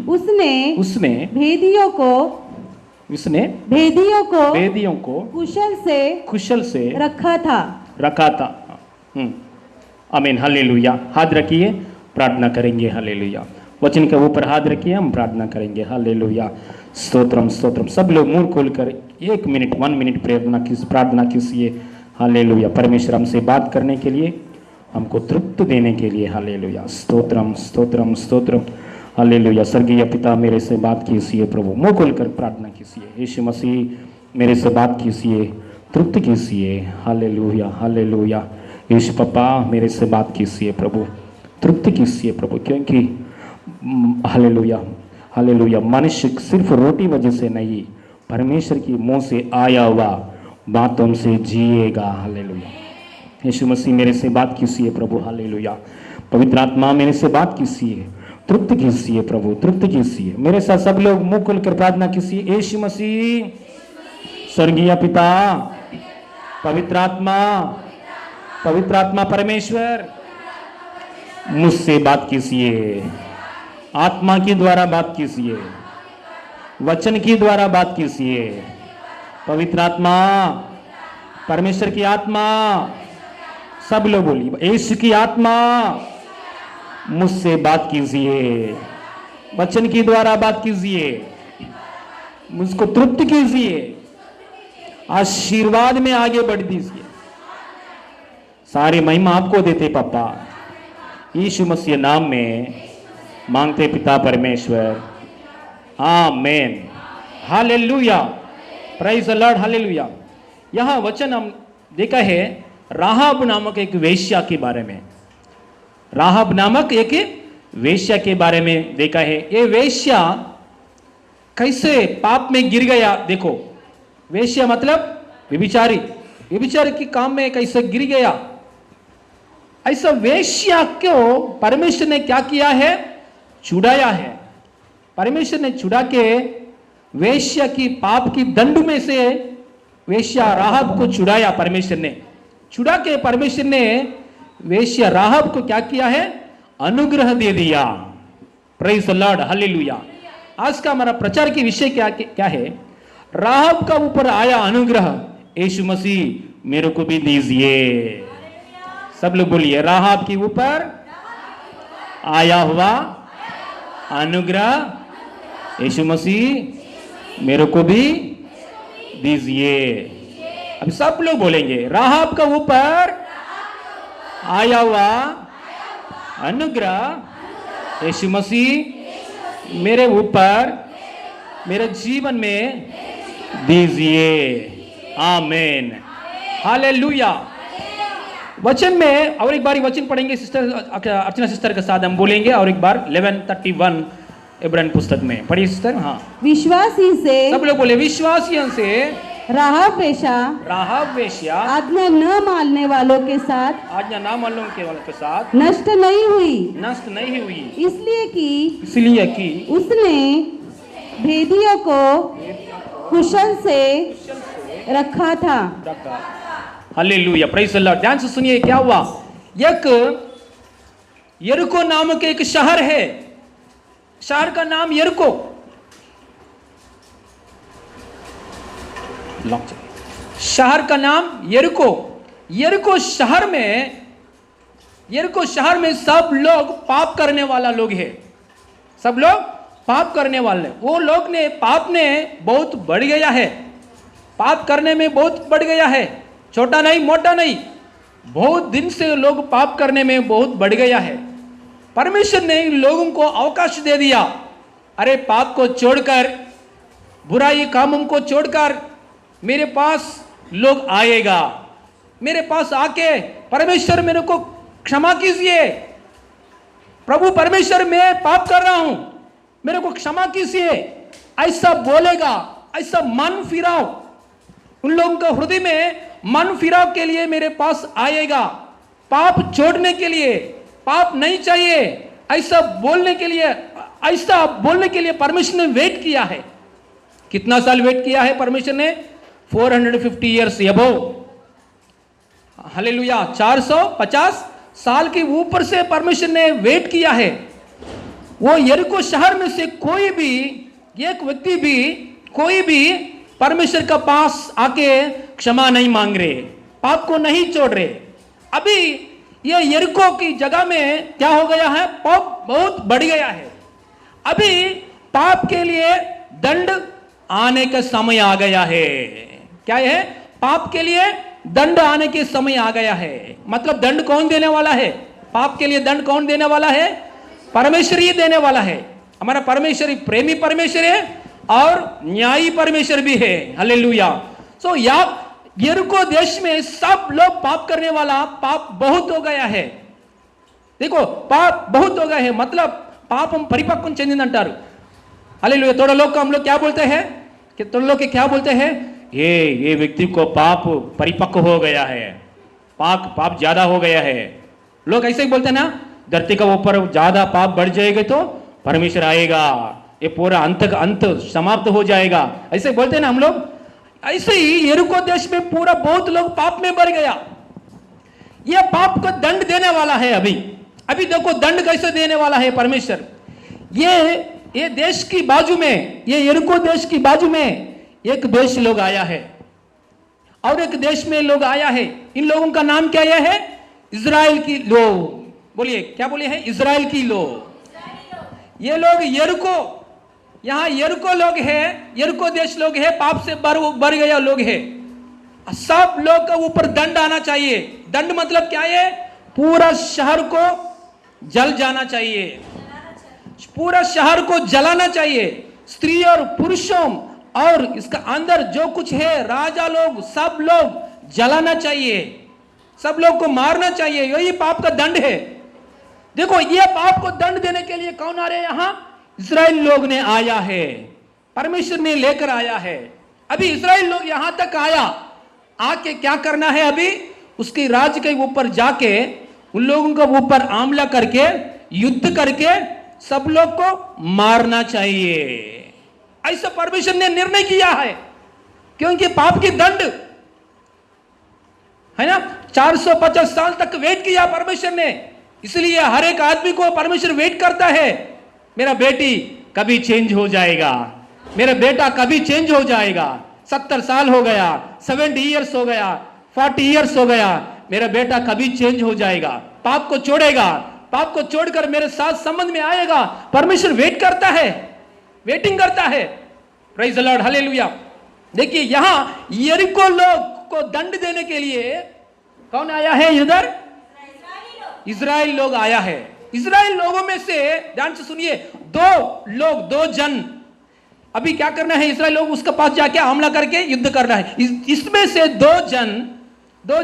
उसने भेदियों को कुशल से रखा था। आमीन, हालेलुया। हाथ रखिए, प्रार्थना करेंगे। हालेलुया। वचन के ऊपर हाथ रखिए, हम प्रार्थना करेंगे। हालेलुया, स्तोत्रम स्तोत्रम। सब लोग मुंह खोलकर 1 मिनट प्रार्थना कीजिए। हालेलुया। परमेश्वर हमसे बात करने के लिए, हमको तृप्त देने के लिए। हालेलुया, स्तोत्रम स्तोत्रम स्तोत्रम। हालेलुया। स्वर्गीय पिता, मेरे से बात कीजिए प्रभु, मुंह खोलकर प्रार्थना कीजिए। यीशु मसीह मेरे से बात कीजिए, तृप्त कीजिए। Hallelujah, hallelujah. यीशु पप्पा मेरे से बात कीजिए प्रभु, तृप्त कीजिए प्रभु, क्योंकि हालेलुया, हालेलुया, मनुष्य सिर्फ रोटी वजह से नहीं, परमेश्वर की मुंह से आया हुआ बातों से जिएगा। हालेलुया। यीशु मसीह मेरे से बात कीजिए प्रभु, हालेलुया। पवित्र आत्मा मेरे से बात कीजिए, तृप्त कीजिए प्रभु, तृप्त कीजिए। मेरे साथ सब लोग मुंह खोलकर प्रार्थना कीजिए। यीशु मसीह, स्वर्गीय पिता, पवित्र आत्मा परमेश्वर, मुझसे बात कीजिए, आत्मा के द्वारा बात कीजिए, वचन के द्वारा बात कीजिए। पवित्र आत्मा, परमेश्वर की आत्मा, सब लोग बोलिए, यीशु की आत्मा मुझसे बात कीजिए, वचन के द्वारा बात कीजिए, मुझको तृप्त कीजिए, आशीर्वाद में आगे बढ़ दीजिए। सारी महिमा आपको देते पापा, यीशु मसीह नाम में मांगते पिता परमेश्वर, amen. Hallelujah, praise the Lord, hallelujah. यहां वचन हम देखा है राहाब नामक एक वेश्या के बारे में, राहाब नामक एक वेश्या के बारे में देखा है। ये वेश्या कैसे पाप में गिर गया, देखो, वेश्या मतलब व्यभिचारी, व्यभिचारी के काम में कैसे गिर गया। ऐसा वेश्या को परमेश्वर ने क्या किया है, छुड़ाया है। परमेश्वर ने छुड़ा के वेश्या की पाप की दंड में से वेश्या राहाब को छुड़ाया। परमेश्वर ने छुड़ा के परमेश्वर ने वेश्या राहाब को क्या किया है, अनुग्रह दे दिया। Praise the Lord, hallelujah. आज का हमारा प्रचार की विषय क्या है, राहाब का ऊपर आया अनुग्रह, यीशु मसीह मेरे को भी दीजिए। सब लोग बोलिए, राहाब के ऊपर आया हुआ अनुग्रह यीशु मसीह मेरे को भी दीजिए। अब सब लोग बोलेंगे, राहाब का ऊपर आया हुआ अनुग्रह यीशु मसीह मेरे ऊपर, मेरे जीवन में दीजिए। आमेन, हालेलुया। वचन में और एक बार वचन पढ़ेंगे सिस्टर अर्चना सिस्टर के साथ हम बोलेंगे, और एक बार 11:31 इब्रान पुस्तक में पढ़िए सिस्टर। हाँ, विश्वासी से, सब लोग बोले, विश्वासियों से राहाब वेश्या आज्ञा न मानने वालों के साथ, आज्ञा ना मानने वालों के साथ नष्ट नहीं हुई, इसलिए कि उसने भेदियों को कुशल से रखा था। Hallelujah, praise the Lord. ध्यान से सुनिए क्या हुआ। एक यरीको नामक एक शहर है, शहर का नाम यरीको। शहर का नाम यरीको। यरीको शहर में सब लोग पाप करने वाला लोग है, सब लोग पाप करने वाले। वो लोग ने पाप ने बहुत बढ़ गया है, पाप करने में बहुत बढ़ गया है, छोटा नहीं मोटा नहीं, बहुत दिन से लोग पाप करने में बहुत बढ़ गया है। परमेश्वर ने इन लोगों को अवकाश दे दिया, अरे पाप को छोड़कर, बुराई कामों को छोड़कर मेरे पास लोग आएगा, मेरे पास आके परमेश्वर मेरे को क्षमा कीजिए, प्रभु परमेश्वर मैं पाप कर रहा हूं, मेरे को क्षमा कीजिए, ऐसा बोलेगा, ऐसा मन फिराव उन लोगों का हृदय में मन फिराव के लिए मेरे पास आएगा, पाप छोड़ने के लिए, पाप नहीं चाहिए, ऐसा बोलने के लिए परमेश्वर ने वेट किया है। कितना साल वेट किया है परमेश्वर ने? 450 ईयर्स अबव, हालेलुया। 450 साल के ऊपर से परमेश्वर ने वेट किया है। वो यरीको शहर में से कोई भी एक व्यक्ति भी, कोई भी परमेश्वर का पास आके क्षमा नहीं मांग रहे, पाप को नहीं छोड़ रहे। अभी ये यरीको की जगह में क्या हो गया है, पाप बहुत बढ़ गया है। अभी पाप के लिए दंड आने का समय आ गया है। क्या है? पाप के लिए दंड आने के समय आ गया है। मतलब दंड कौन देने वाला है? पाप के लिए दंड कौन देने वाला है? परमेश्वर ही देने वाला है। हमारा परमेश्वर प्रेमी परमेश्वर है, और न्यायी परमेश्वर भी है। हालेलुया। सो यरीको देश में सब लोग पाप करने वाला, पाप बहुत हो गया है। देखो पाप बहुत हो गया है, मतलब पापम परिपक्व చెందిందంటారు। हालेलुया। थोड़ा लोग को हम लोग क्या बोलते हैं कि थोड़ा लोग के क्या बोलते हैं, ये व्यक्ति को पाप परिपक्व हो गया है, पाप ज्यादा हो गया है। लोग ऐसे ही बोलते हैं ना, धरती का ऊपर ज्यादा पाप बढ़ जाएगा तो परमेश्वर आएगा, ये पूरा अंत समाप्त हो जाएगा, ऐसे बोलते हैं ना हम लोग। ऐसे ही यरीको देश में पूरा बहुत लोग पाप में बढ़ गया। ये पाप को दंड देने वाला है। अभी देखो दंड कैसे देने वाला है परमेश्वर। ये देश की बाजू में, ये यरीको देश की बाजू में एक देश लोग आया है और एक देश में लोग आया है। इन लोगों का नाम क्या है? इजराइल की लोग। बोलिए क्या बोले हैं? इजराइल की लोग। ये लोग यरीको, यहां यरीको लोग है, यरीको देश लोग है, पाप से बढ़ गया लोग है। सब लोग के ऊपर दंड आना चाहिए। दंड मतलब क्या है? पूरा शहर को जल जाना चाहिए, पूरा शहर को जलाना चाहिए। स्त्री और पुरुषों और इसका अंदर जो कुछ है, राजा लोग, सब लोग जलाना चाहिए, सब लोग को मारना चाहिए। यही पाप का दंड है। देखो ये पाप को दंड देने के लिए कौन आ रहे हैं? यहां इस्राएल लोग ने आया है, परमेश्वर ने लेकर आया है। अभी इस्राएल लोग यहां तक आके क्या करना है? अभी उसके राज्य के ऊपर जाके उन लोगों के ऊपर हमला करके, युद्ध करके सब लोग को मारना चाहिए। ऐसा परमेश्वर ने निर्णय किया है, क्योंकि पाप की दंड है ना। 450 साल तक वेट किया परमेश्वर ने, इसलिए हर एक आदमी को परमेश्वर वेट करता है। मेरा बेटी कभी चेंज हो जाएगा, मेरा बेटा कभी चेंज हो जाएगा। 70 साल हो गया, 70 ईयर्स हो गया, 40 ईयर्स हो गया, मेरा बेटा कभी चेंज हो जाएगा, पाप को छोड़ेगा, पाप को छोड़कर मेरे साथ संबंध में आएगा। परमेश्वर वेट करता है, वेटिंग करता है। Praise the Lord, hallelujah. देखिए यहां यरीको लोग को दंड देने के लिए कौन आया है? इधर इजराइल लोग आया है। इजराइल लोगों में से ध्यान से सुनिए, दो जन अभी क्या करना है? इजराइल लोग उसके पास जाके हमला करके युद्ध करना है। इसमें से दो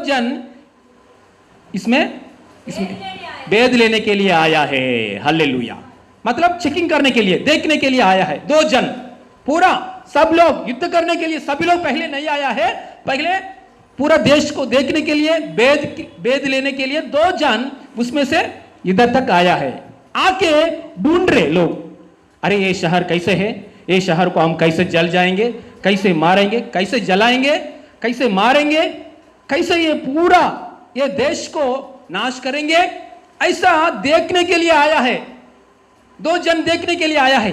जन इसमें वेद लेने के लिए आया है। हालेलुया। मतलब चेकिंग करने के लिए, देखने के लिए आया है। 2 जन, पूरा सब लोग युद्ध करने के लिए, सभी लोग पहले नहीं आया है, पहले पूरा देश को देखने के लिए, वेद लेने के लिए 2 जन उसमें से इधर तक आया है। आके ढूंढ रहे लोग, अरे ये शहर कैसे है, ये शहर को हम कैसे जल जाएंगे, कैसे मारेंगे, कैसे जलाएंगे, कैसे मारेंगे, कैसे ये पूरा ये देश को नाश करेंगे, ऐसा देखने के लिए आया है। 2 जन देखने के लिए आया है।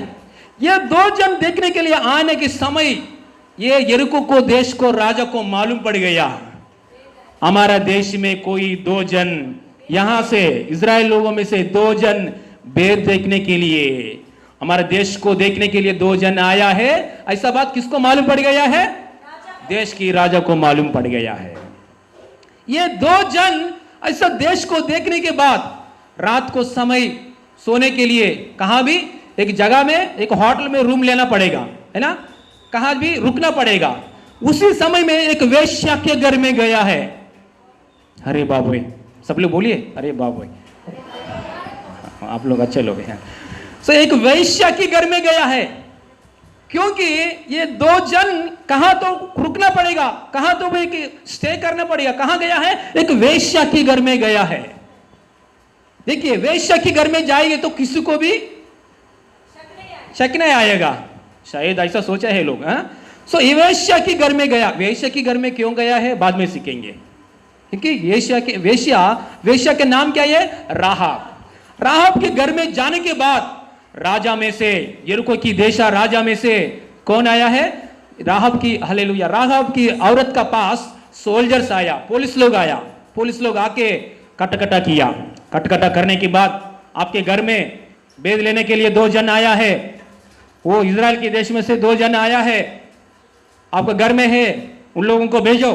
ये 2 जन देखने के लिए आने के समय ये यरीको को देश को राजा को मालूम पड़ गया, हमारा देश में कोई 2 जन, यहां से इजराइल लोगों में से 2 जन वेद देखने के लिए, हमारे देश को देखने के लिए 2 जन आया है। ऐसा बात किसको मालूम पड़ गया है? देश की राजा को मालूम पड़ गया है। ये 2 जन ऐसा देश को देखने के बाद रात को समय सोने के लिए कहां भी एक जगह में, एक होटल में रूम लेना पड़ेगा, है ना, कहां भी रुकना पड़ेगा। उसी समय में एक वेश्या के घर में गया है। अरे बाबू, सब लोग बोलिए अरे बाबू, आप लोग अच्छे लोग हैं। सो एक वेश्या के घर में गया है, क्योंकि ये 2 जन कहां तो रुकना पड़ेगा, कहां तो स्टे करना पड़ेगा। कहां गया है? एक वेश्या के घर में गया है। देखिए वेश्या के घर में जाएंगे तो किसी को भी शक नहीं आएगा, शायद ऐसा सोचा है लोग। सो ये वेश्या के घर में गया। वेश्या के घर में क्यों गया है बाद में सीखेंगे, क्योंकि वेश्या के नाम क्या है? राहाब। राहाब के घर में जाने के बाद राजा में से, यरीको की देशा राजा में से कौन आया है? राहाब की, हालेलुया, राहाब की औरत का पास सोल्जर्स आया, पुलिस लोग आया। पुलिस लोग आके कटकटा किया। कटकटा करने के बाद आपके घर में वेद लेने के लिए 2 जन आया है, वो इजराइल के देश में से 2 जन आया है, आपके घर में है, उन लोगों को भेजो,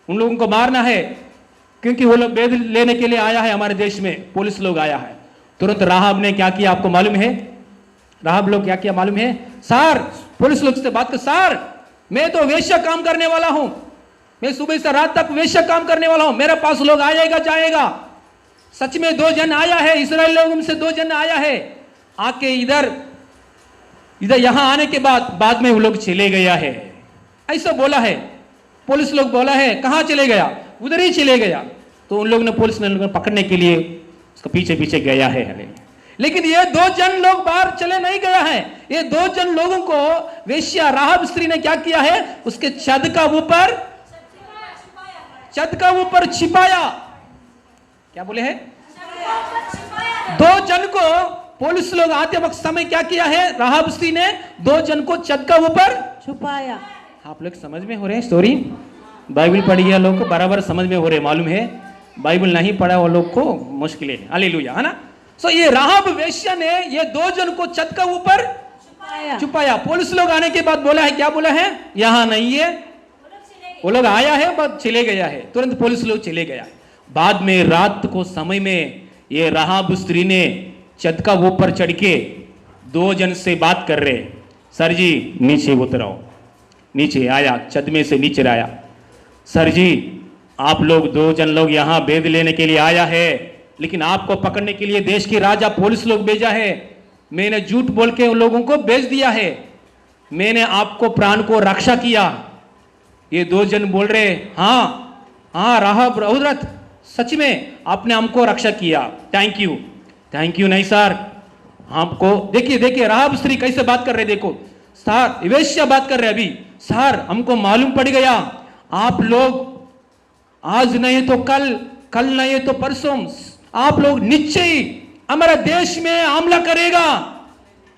उन लोगों को मारना है, क्योंकि वो लोग वेद लेने के लिए आया है हमारे देश में। पुलिस लोग आया है। तुरंत राहाब ने क्या किया आपको मालूम है? राहब लोग क्या किया मालूम है? सर, पुलिस लोग से बात कर, सर मैं तो वेश्या काम करने वाला हूं, मैं सुबह से रात तक वेश्या काम करने वाला हूं, मेरे पास लोग आएगा जाएगा। सच में 2 जन आया है, इस्राएल लोगों में से 2 जन आया है, आके इधर यहां आने के बाद में वो लोग चले गया है, ऐसा बोला है। पुलिस लोग बोला है कहां चले गया? उधर ही चले गया। तो उन लोग ने, पुलिस ने लोगों पकड़ने के लिए उसका पीछे पीछे गया है। लेकिन ये 2 जन लोग बाहर चले नहीं गया है। ये 2 जन लोगों को वेश्या राहब स्त्री ने क्या किया है? उसके छत का ऊपर छिपाया। क्या बोले हैं? 2 जन को पुलिस लोग आते वक्त समय क्या किया है? राहब स्त्री ने 2 जन को छत का ऊपर छुपाया। आप लोग समझ में हो रहे हैं स्टोरी? बाइबल पढ़ गया लोग को बराबर समझ में हो रहे, मालूम है? बाइबल नहीं पढ़ा वो लोग को मुश्किल है। हालेलुया, है ना? सो ये राहब वेश्या ने ये 2 जन को छत का ऊपर छुपाया। पुलिस लोग आने के बाद बोला है, क्या बोला है? यहां नहीं है, वो लोग आया है बस चले गया है। तुरंत पुलिस लोग चले गया। बाद में रात को समय में ये राहब स्त्री ने छत का ऊपर चढ़ के 2 जन से बात कर रहे, सर जी नीचे उतराओ। नीचे आया, छत में से नीचे आया। सर जी आप लोग 2 जन लोग यहाँ भेद लेने के लिए आया है, लेकिन आपको पकड़ने के लिए देश के राजा पुलिस लोग भेजा है। मैंने झूठ बोल के उन लोगों को भेज दिया है, मैंने आपको प्राण को रक्षा किया। ये 2 जन बोल रहे, हाँ राहब औरत, सच में आपने हमको रक्षा किया, थैंक यू नहीं सर, आपको देखिए राहब स्त्री कैसे बात कर रहे, देखो सर वेश्या बात कर रहे अभी। सर हमको मालूम पड़ गया आप लोग आज नहीं तो कल नहीं तो परसों आप लोग निश्चय ही हमारा देश में हमला करेगा,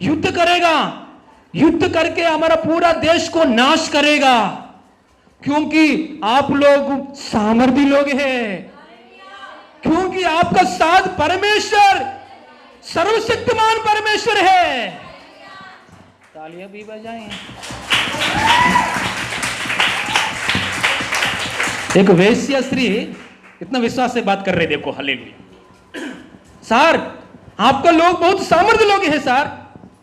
युद्ध करेगा, युद्ध करके हमारा पूरा देश को नाश करेगा, क्योंकि आप लोग सामर्थी लोग हैं, क्योंकि आपका साथ परमेश्वर सर्वशक्तिमान परमेश्वर है। तालियां भी बजाएं। एक वेश्या स्त्री इतना विश्वास से बात कर रहे, देखो हालेलुया। सर आपका लोग बहुत सामर्थ्य लोग हैं सर,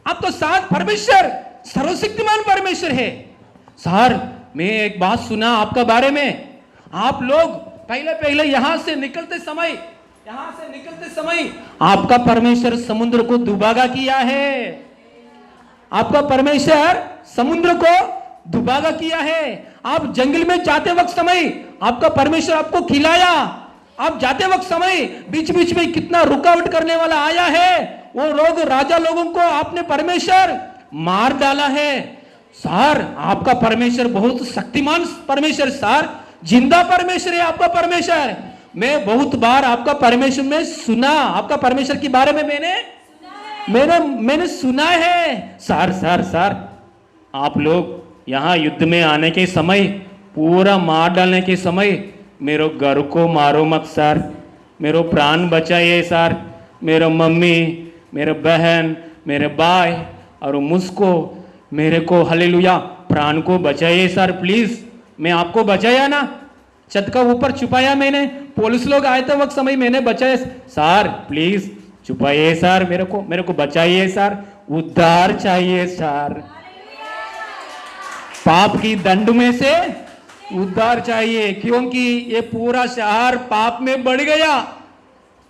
आपका साथ परमेश्वर सर्वशक्तिमान परमेश्वर है। सर मैं एक बात सुना आपका बारे में, आप लोग पहले यहां से निकलते समय आपका परमेश्वर समुद्र को दुभागा किया है, आपका परमेश्वर समुद्र को दुभागा किया है। आप जंगल में जाते वक्त समय आपका परमेश्वर आपको खिलाया, आप जाते वक्त समय बीच बीच में कितना रुकावट करने वाला आया है, वो लोग राजा लोगों को आपने परमेश्वर मार डाला है। सर आपका परमेश्वर बहुत शक्तिमान परमेश्वर, सर जिंदा परमेश्वर है आपका परमेश्वर। मैं बहुत बार आपका परमेश्वर में सुना, आपका परमेश्वर के बारे में मैंने सुना है। सर आप लोग यहाँ युद्ध में आने के समय, पूरा मार डालने के समय मेरे घर को मारो मत सर, मेरे प्राण बचाइए सर, मेरे मम्मी, मेरे बहन, मेरे भाई और मुझको, मेरे को हालेलुया प्राण को बचाइए सर प्लीज। मैं आपको बचाया ना, छत का ऊपर छुपाया मैंने, पुलिस लोग आए थे वक्त समय मैंने बचाया सर, प्लीज छुपाइए सर, मेरे को बचाइए सर, उद्धार चाहिए सर, पाप की दंड में से उद्धार चाहिए, क्योंकि ये पूरा शहर पाप में बढ़ गया,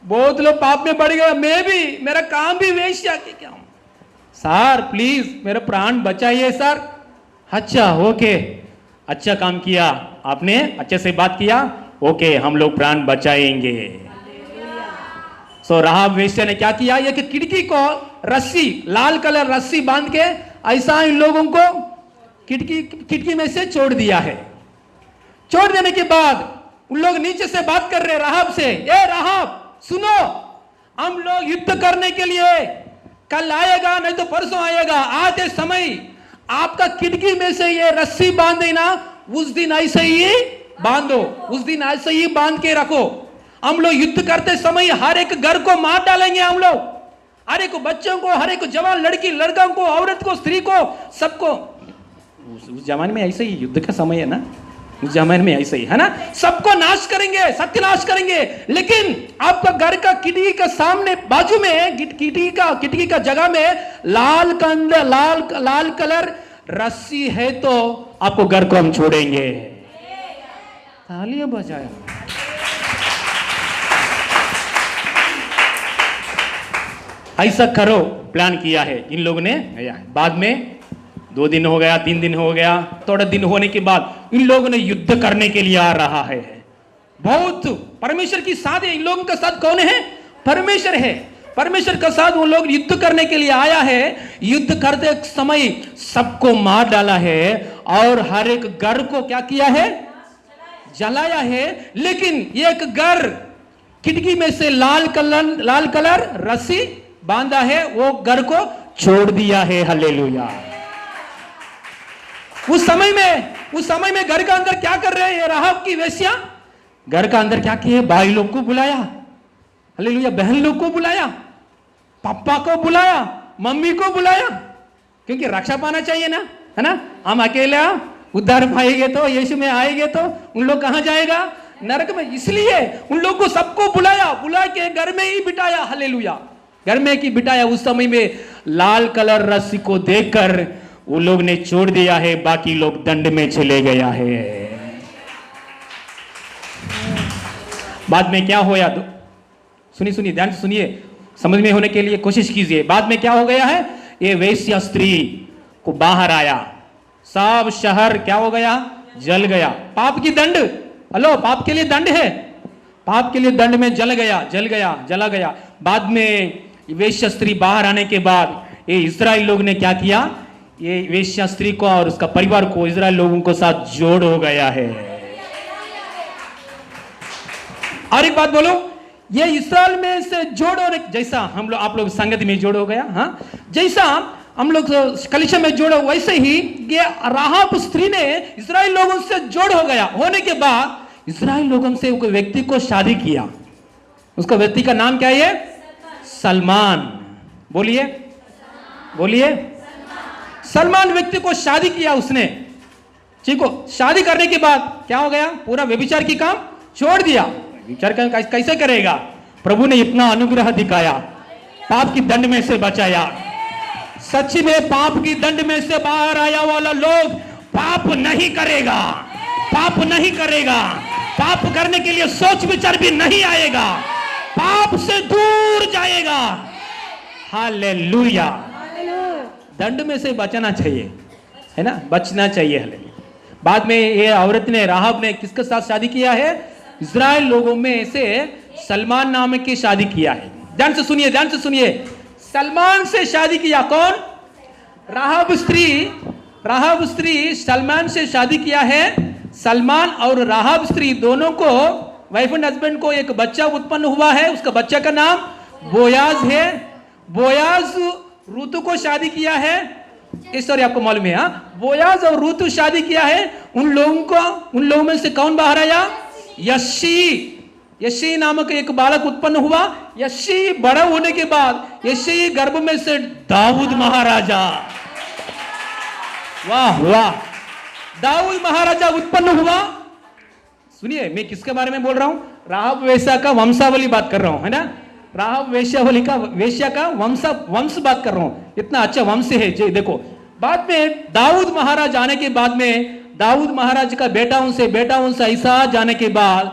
बहुत लोग पाप में बढ़ गया, मैं भी, मेरा काम भी वेश्या के क्या, सर प्लीज मेरा प्राण बचाइए सर। अच्छा ओके, अच्छा काम किया आपने, अच्छे से बात किया, ओके हम लोग प्राण बचाएंगे। सो राहब वेश्या ने क्या किया, ये कि खिड़की को रस्सी, लाल कलर रस्सी बांध के ऐसा इन लोगों को खिड़की में से छोड़ दिया है। छोड़ देने के बाद उन लोग नीचे से बात कर रहे राहब से, ए राहब सुनो, हम लोग युद्ध करने के लिए कल आएगा नहीं तो परसों आएगा, आते समय आपका खिड़की में से ये रस्सी बांध देना, उस दिन ऐसे ही बांधो, उस दिन ऐसे ही बांध के रखो। हम लोग युद्ध करते समय हर एक घर को मार डालेंगे हम लोग, हर एक बच्चों को, हर एक जवान लड़की लड़का को, औरत को, स्त्री को, सबको। उस जमाने में ऐसे ही युद्ध का समय है ना, जमन में ऐसे ही है ना, सबको नाश करेंगे, सत्यानाश करेंगे। लेकिन आपका घर का खिड़की का सामने बाजू में खिड़की का जगह में लाल कलर रस्सी है तो आपको घर को हम छोड़ेंगे। तालियां बजाया। ऐसा करो प्लान किया है इन लोगों ने। बाद में 2 दिन हो गया, 3 दिन हो गया, थोड़ा दिन होने के बाद इन लोगों ने युद्ध करने के लिए आ रहा है। बहुत परमेश्वर की साथ है, इन लोगों का साथ कौन है? परमेश्वर है। परमेश्वर का साथ वो लोग युद्ध करने के लिए आया है। युद्ध करते समय सबको मार डाला है और हर एक घर को क्या किया है? जलाया है। लेकिन एक घर खिड़की में से लाल कलर रस्सी बांधा है, वो घर को छोड़ दिया है। हालेलुया। उस समय में घर का अंदर क्या कर रहे हैं? राहाब की वेश्या घर का अंदर क्या किए? भाई लोग को बुलाया, हालेलुया, बहन लोग को बुलाया, पापा को बुलाया, मम्मी को बुलाया, क्योंकि रक्षा पाना चाहिए ना, है ना। हम अकेले उद्धार पाएंगे तो, यीशु में आएंगे तो उन लोग कहां जाएगा? नरक में। इसलिए उन लोग को सबको बुला के घर में ही बिठाया। हालेलुया, घर में की बिठाया। उस समय में लाल कलर रस्सी को देखकर वो लोग ने छोड़ दिया है, बाकी लोग दंड में चले गया है। बाद में क्या होया? सुनिए, ध्यान से सुनिए, समझ में होने के लिए कोशिश कीजिए। बाद में क्या हो गया है? ये वेश्या स्त्री को बाहर आया, सब शहर क्या हो गया? जल गया। पाप की दंड, हेलो, पाप के लिए दंड है, पाप के लिए दंड में जला गया। बाद में वेश्या स्त्री बाहर आने के बाद ये इस्राएल लोग ने क्या किया? ये वेश्या स्त्री को और उसका परिवार को इस्राएल लोगों के साथ जोड़ हो गया है। और एक बात बोलो, ये इस्राएल में से जोड़ होने जैसा हम लोग, आप लोग संगत में जोड़ हो गया, हाँ, जैसा हम लोग कलीसिया में जोड़ो, वैसे ही ये राहाब स्त्री ने इस्राएल लोगों से जोड़ हो गया। होने के बाद इस्राएल लोगों से कोई व्यक्ति को शादी किया। उसका व्यक्ति का नाम क्या है? सलमान। बोलिए सलमान व्यक्ति को शादी किया उसने, ठीक हो। शादी करने के बाद क्या हो गया? पूरा व्यभिचार की काम छोड़ दिया। व्यभिचार कैसे करेगा? प्रभु ने इतना अनुग्रह दिखाया, पाप की दंड में से बचाया। सच्ची में पाप की दंड में से बाहर आया वाला लोग पाप नहीं करेगा, पाप करने के लिए सोच विचार भी नहीं आएगा, पाप से दूर जाएगा। हालेलुया। दंड में से बचना चाहिए, है ना, बचना चाहिए। हालेलुया। बाद में ये औरत ने, राहाब ने किसके साथ शादी किया है? इस्राएल लोगों में से सलमान नाम की शादी किया है। ध्यान से सुनिए, सलमान से शादी किया। कौन? राहाब स्त्री सलमान से शादी किया है। सलमान और राहाब स्त्री दोनों को, वाइफ एंड हस्बैंड को एक बच्चा उत्पन्न हुआ है। उसका बच्चा का नाम बोयाज है। बोयाज रूतु को शादी किया है। इस स्टोरी आपको मालूम है, हाँ। बोयाज और रूतु शादी किया है। उन लोगों में से कौन बाहर आया? यशी नामक एक बालक उत्पन्न हुआ। यशी बड़ा होने के बाद यशी गर्भ में से दाऊद महाराजा, वाह, दाऊद महाराजा उत्पन्न हुआ। सुनिए, मैं किसके बारे में बोल रहा हूं? राहाब वेश्या का वंशावली बात कर रहा हूं, है ना। राहाब वेश्या का वंश बात कर रहा हूं। इतना अच्छा वंश है जी। देखो, बाद में दाऊद महाराज आने के बाद में, दाऊद महाराज का बेटाओं से ऐसा जाने के बाद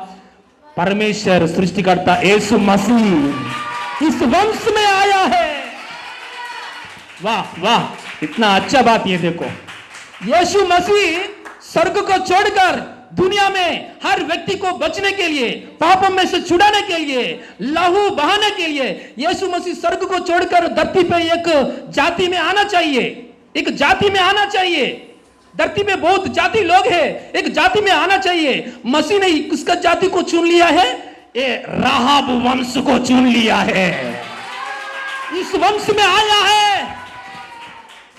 परमेश्वर सृष्टिकर्ता यीशु मसीह इस वंश में आया है। वाह, इतना अच्छा बात ये देखो, यीशु मसीह स्वर्ग को छोड़कर दुनिया में हर व्यक्ति को बचने के लिए, पापों में से छुड़ाने के लिए, लहू बहाने के लिए यीशु मसीह स्वर्ग को छोड़कर धरती पे एक जाति में आना चाहिए। धरती में बहुत जाति लोग हैं, एक जाति में आना चाहिए। मसीह ने किसका जाति को चुन लिया है? ये राहाब वंश को चुन लिया है। इस वंश में आया है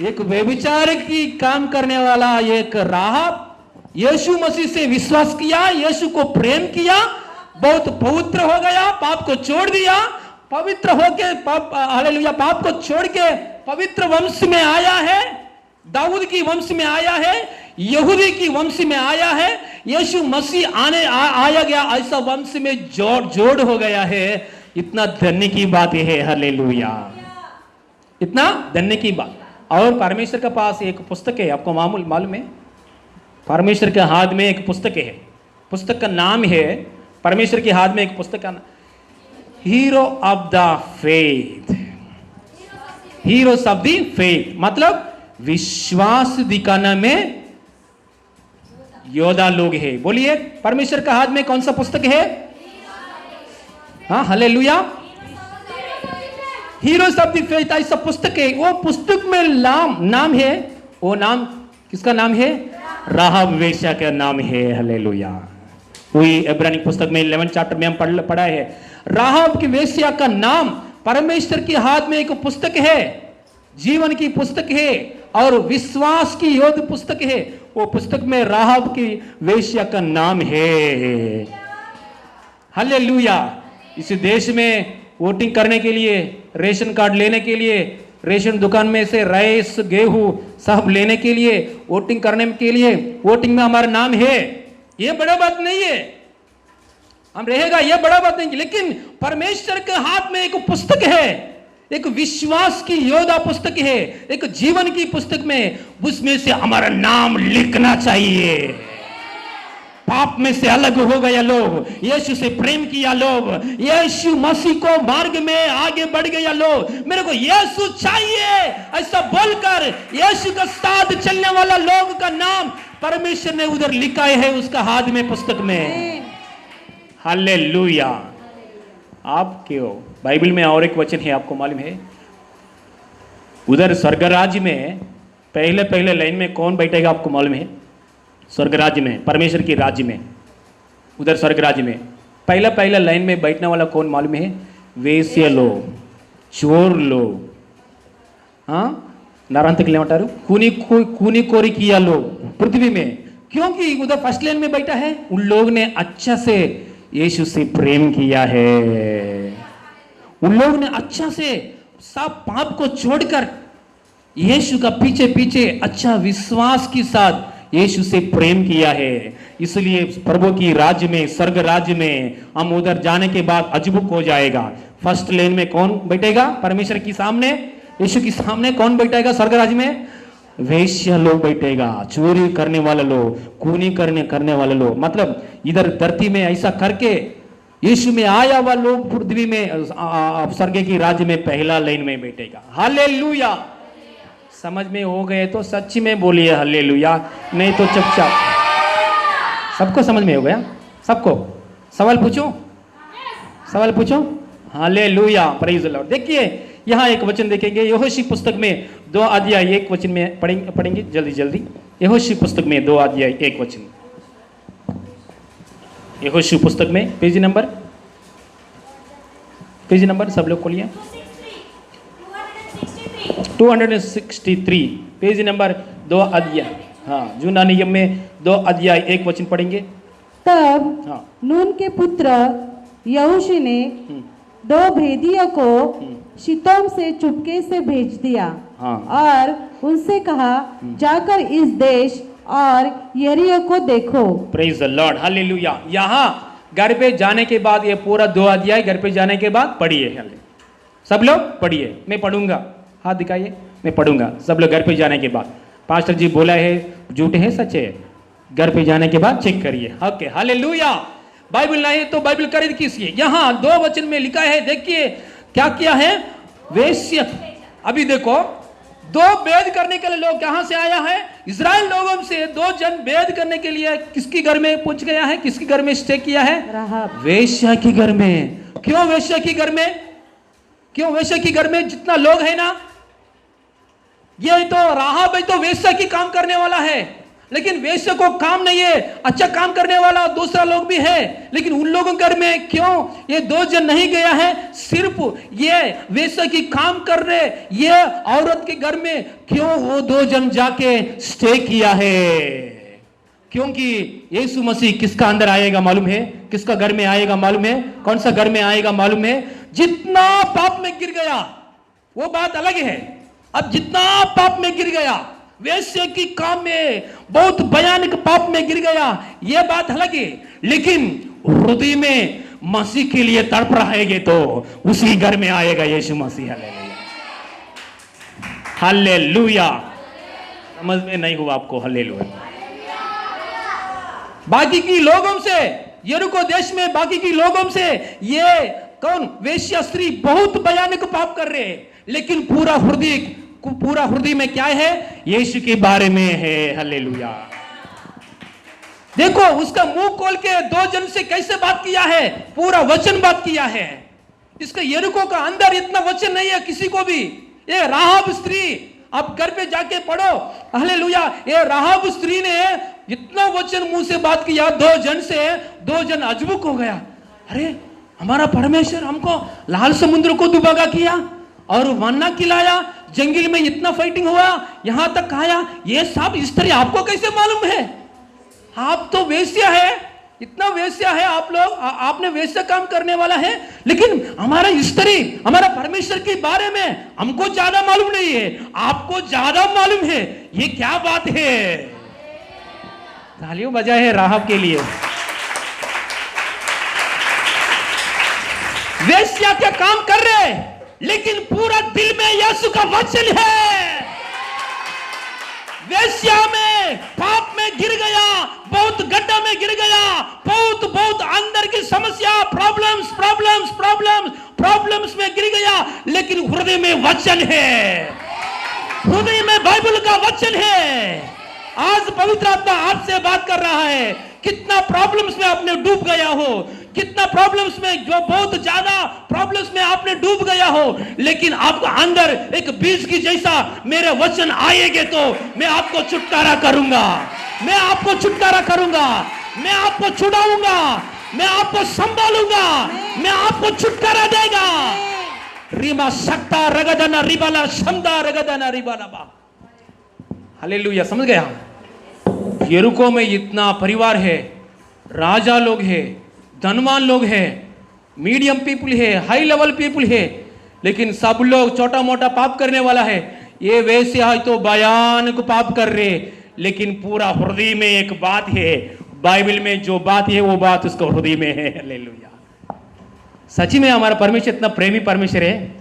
एक व्यभिचार की काम करने वाला एक राहाब। यीशु मसीह से विश्वास किया, यीशु को प्रेम किया, बहुत पवित्र हो गया, पाप को छोड़ दिया, पवित्र होके हालेलुया, पाप को छोड़ के पवित्र वंश में आया है, दाऊद की वंश में आया है। यहूदी की वंश में आया है, यीशु मसीह आया गया, ऐसा वंश में जोड़ हो गया है। इतना धन्य की बात है, हालेलुया, इतना धन्य की बात। और परमेश्वर के पास एक पुस्तक है, आपको मालूम है? परमेश्वर के हाथ में एक पुस्तक है, पुस्तक का नाम है, परमेश्वर के हाथ में एक पुस्तक का नाम, hero of the faith. Heroes of the faith मतलब विश्वास दिखाने में योद्धा लोग है। बोलिए, परमेश्वर का हाथ में कौन सा पुस्तक है? हाँ, hallelujah, heroes of the faith ऐसा पुस्तक है। वो पुस्तक में नाम है, वो नाम किसका नाम है? राहाब वेश्या का नाम है, हालेलुया। वही इब्रानी पुस्तक में 11 चैप्टर में हम पढ़ा है। राहाब की वेश्या का नाम परमेश्वर के हाथ में एक पुस्तक है, जीवन की पुस्तक है और विश्वास की योद्ध पुस्तक है। वो पुस्तक में राहाब की वेश्या का नाम है, हालेलुया। इस देश में वोटिंग करने के लिए, रेशन कार्ड लेने के लिए, रेशन दुकान में से राइस गेहूं सब लेने के लिए, वोटिंग करने के लिए, वोटिंग में हमारा नाम है, ये बड़ा बात नहीं है, हम रहेगा, ये बड़ा बात नहीं। लेकिन परमेश्वर के हाथ में एक पुस्तक है, एक विश्वास की योद्धा पुस्तक है, एक जीवन की पुस्तक में, उसमें से हमारा नाम लिखना चाहिए। पाप में से अलग हो गया लोग, यीशु से प्रेम किया लोग, यीशु मसीह को मार्ग में आगे बढ़ गया लोग, मेरे को यीशु चाहिए ऐसा बोलकर यीशु का साथ चलने वाला लोग का नाम परमेश्वर ने उधर लिखा है उसका हाथ में पुस्तक में, हालेलुया। आप क्यों बाइबल में और एक वचन है, आपको मालूम है? उधर स्वर्ग राज्य में पहले लाइन में कौन बैठेगा, आपको मालूम है? स्वर्ग राज्य में, परमेश्वर की राज्य में, उधर स्वर्ग राज्य में पहला लाइन में बैठने वाला कौन मालूम है? वेश्य लोग, चोर लोग, हाँ, नारांतकलेమంటారు खूनी कोरी किया लोग पृथ्वी में। क्योंकि उधर फर्स्ट लाइन में बैठा है, उन लोग ने अच्छा से यीशु से प्रेम किया है, उन लोग ने अच्छा से सब पाप को छोड़कर यीशु का पीछे अच्छा विश्वास के साथ यीशु से प्रेम किया है। इसलिए प्रभु की राज्य में, स्वर्ग राज्य में हम उधर जाने के बाद अजबुक हो जाएगा। फर्स्ट लेन में कौन बैठेगा? परमेश्वर के सामने, यीशु के सामने कौन बैठेगा स्वर्ग राज्य में? वेश्या लोग बैठेगा, चोरी करने वाले लोग, खूनी करने वाले लोग, मतलब इधर धरती में ऐसा करके यीशु में आया हुआ लोग पृथ्वी में स्वर्ग की राज्य में पहला लाइन में बैठेगा, हालेलुया। समझ में हो गए तो सच्ची में बोलिए हालेलुया, नहीं तो चुपचाप। सबको समझ में हो गया? सबको? सवाल पूछो, हालेलुया, प्रेज द लॉर्ड। देखिए यहाँ एक वचन देखेंगे, यहोशू पुस्तक में 2 अध्याय 1 वचन में पढ़ेंगे जल्दी। यहोशू पुस्तक में 2 अध्याय 1 वचन, यहोशू पुस्तक में पेज नंबर सब लोग खोलिए, 263 पेज नंबर 2 अध्याय, हाँ, जूना नियम में 2 अध्याय 1 वचन पढ़ेंगे। तब हाँ। नून के पुत्र यहोशू ने 2 भेदियों को शितोम से चुपके से भेज दिया, हाँ। और उनसे कहा, जाकर इस देश और यरीहो को देखो। Praise the Lord, hallelujah. यहाँ घर पे जाने के बाद ये पूरा 2 अध्याय घर पे जाने के बाद पढ़िए, सब लोग पढ़िए, मैं पढ़ूंगा, हाथ दिखाइए, मैं पढ़ूंगा, सब लोग घर पे जाने के बाद। पास्टर जी बोला है, झूठ है सच है, घर पे जाने के बाद चेक करिए, ओके, हालेलुया। बाइबल नहीं तो बाइबल खरीद कीजिए। यहाँ 2 वचन में लिखा है, देखिए क्या किया है, वेश्य। अभी देखो 2 भेद करने के लिए लोग कहां से आया है? इजराइल लोगों से 2 जन भेद करने के लिए किसकी घर में पहुंच गया है, किसकी घर में स्टे किया है? राहाब। वेश्या की घर में। क्यों वेश्या की घर में? क्यों वेश्या की घर में? जितना लोग है ना, ये तो राहाब है तो वेश्या की काम करने वाला है, लेकिन वेश्या को काम नहीं है, अच्छा काम करने वाला दूसरा लोग भी है, लेकिन उन लोगों के घर में क्यों ये 2 जन नहीं गया है? सिर्फ ये वेश्या की काम कर रहे ये औरत के घर में क्यों वो 2 जन जाके स्टे किया है? क्योंकि यीशु मसीह किसका अंदर आएगा मालूम है? किसका घर में आएगा मालूम है? कौन सा घर में आएगा मालूम है? जितना पाप में गिर गया वो बात अलग है। अब जितना पाप में गिर गया वैसे की काम में बहुत भयानक पाप में गिर गया, यह बात अलग है, लेकिन हृदय में मसीह के लिए तड़प रहेंगे तो उसी घर में आएगा यीशु मसीह। Hallelujah, hallelujah. समझ में नहीं हुआ आपको? हालेलुया। बाकी की लोगों से, यरीको देश में बाकी की लोगों से ये कौन वेश्या स्त्री बहुत भयानक पाप कर रहे हैं, लेकिन पूरा हृदय में क्या है? यीशु के बारे में है। हालेलुया। देखो उसका मुंह खोल के 2 जन से कैसे बात किया है, पूरा वचन बात किया है। इसका यरीको का अंदर इतना वचन नहीं है किसी को भी। ये राहाब स्त्री, आप घर पे जाके पढ़ो। हालेलुया। ये राहाब स्त्री ने इतना वचन मुंह से बात किया 2 जन से, 2 जन अजबुक हो गया। अरे हमारा परमेश्वर हमको लाल समुद्र को दुबागा किया और मन्ना खिलाया, जंगल में इतना फाइटिंग हुआ, यहां तक आया, ये सब स्त्री आपको कैसे मालूम है? आप तो वेश्या है, इतना वेश्या है आप लोग, आपने वेश्या काम करने वाला है, लेकिन हमारा स्त्री, हमारा परमेश्वर के बारे में हमको ज्यादा मालूम नहीं है, आपको ज्यादा मालूम है। ये क्या बात है? तालियों बजाए है राहब के लिए। वेश्या क्या काम कर रहे, लेकिन पूरा दिल में यीशु का वचन है। वेश्या में पाप में गिर गया, बहुत गड्ढा में गिर गया, बहुत अंदर की समस्या, प्रॉब्लम्स में गिर गया, लेकिन हृदय में वचन है, हृदय में बाइबल का वचन है। आज पवित्र आत्मा आपसे बात कर रहा है। कितना प्रॉब्लम्स में आपने डूब गया हो, कितना प्रॉब्लम्स में, जो बहुत ज्यादा प्रॉब्लम्स में आपने डूब गया हो, लेकिन आपको अंदर एक बीज की जैसा मेरे वचन आएंगे तो मैं आपको छुटकारा करूंगा, मैं आपको छुटकारा करूंगा, मैं आपको छुड़ाऊंगा, मैं आपको संभालूंगा, मैं आपको छुटकारा देगा। रीमा सकता रगदना रिबाला शमदा रगदना रिबाला बा। हालेलुया। समझ गया? यरीको में इतना परिवार है, राजा लोग है, धनवान लोग है, मीडियम पीपल है, हाई लेवल पीपल है, लेकिन सब लोग छोटा मोटा पाप करने वाला है। ये वैसे है तो भयानक पाप कर रहे, लेकिन पूरा हृदय में एक बात है, बाइबल में जो बात है वो बात उसको हृदय में है। हालेलुया। सच्ची में हमारा परमेश्वर इतना प्रेमी परमेश्वर है,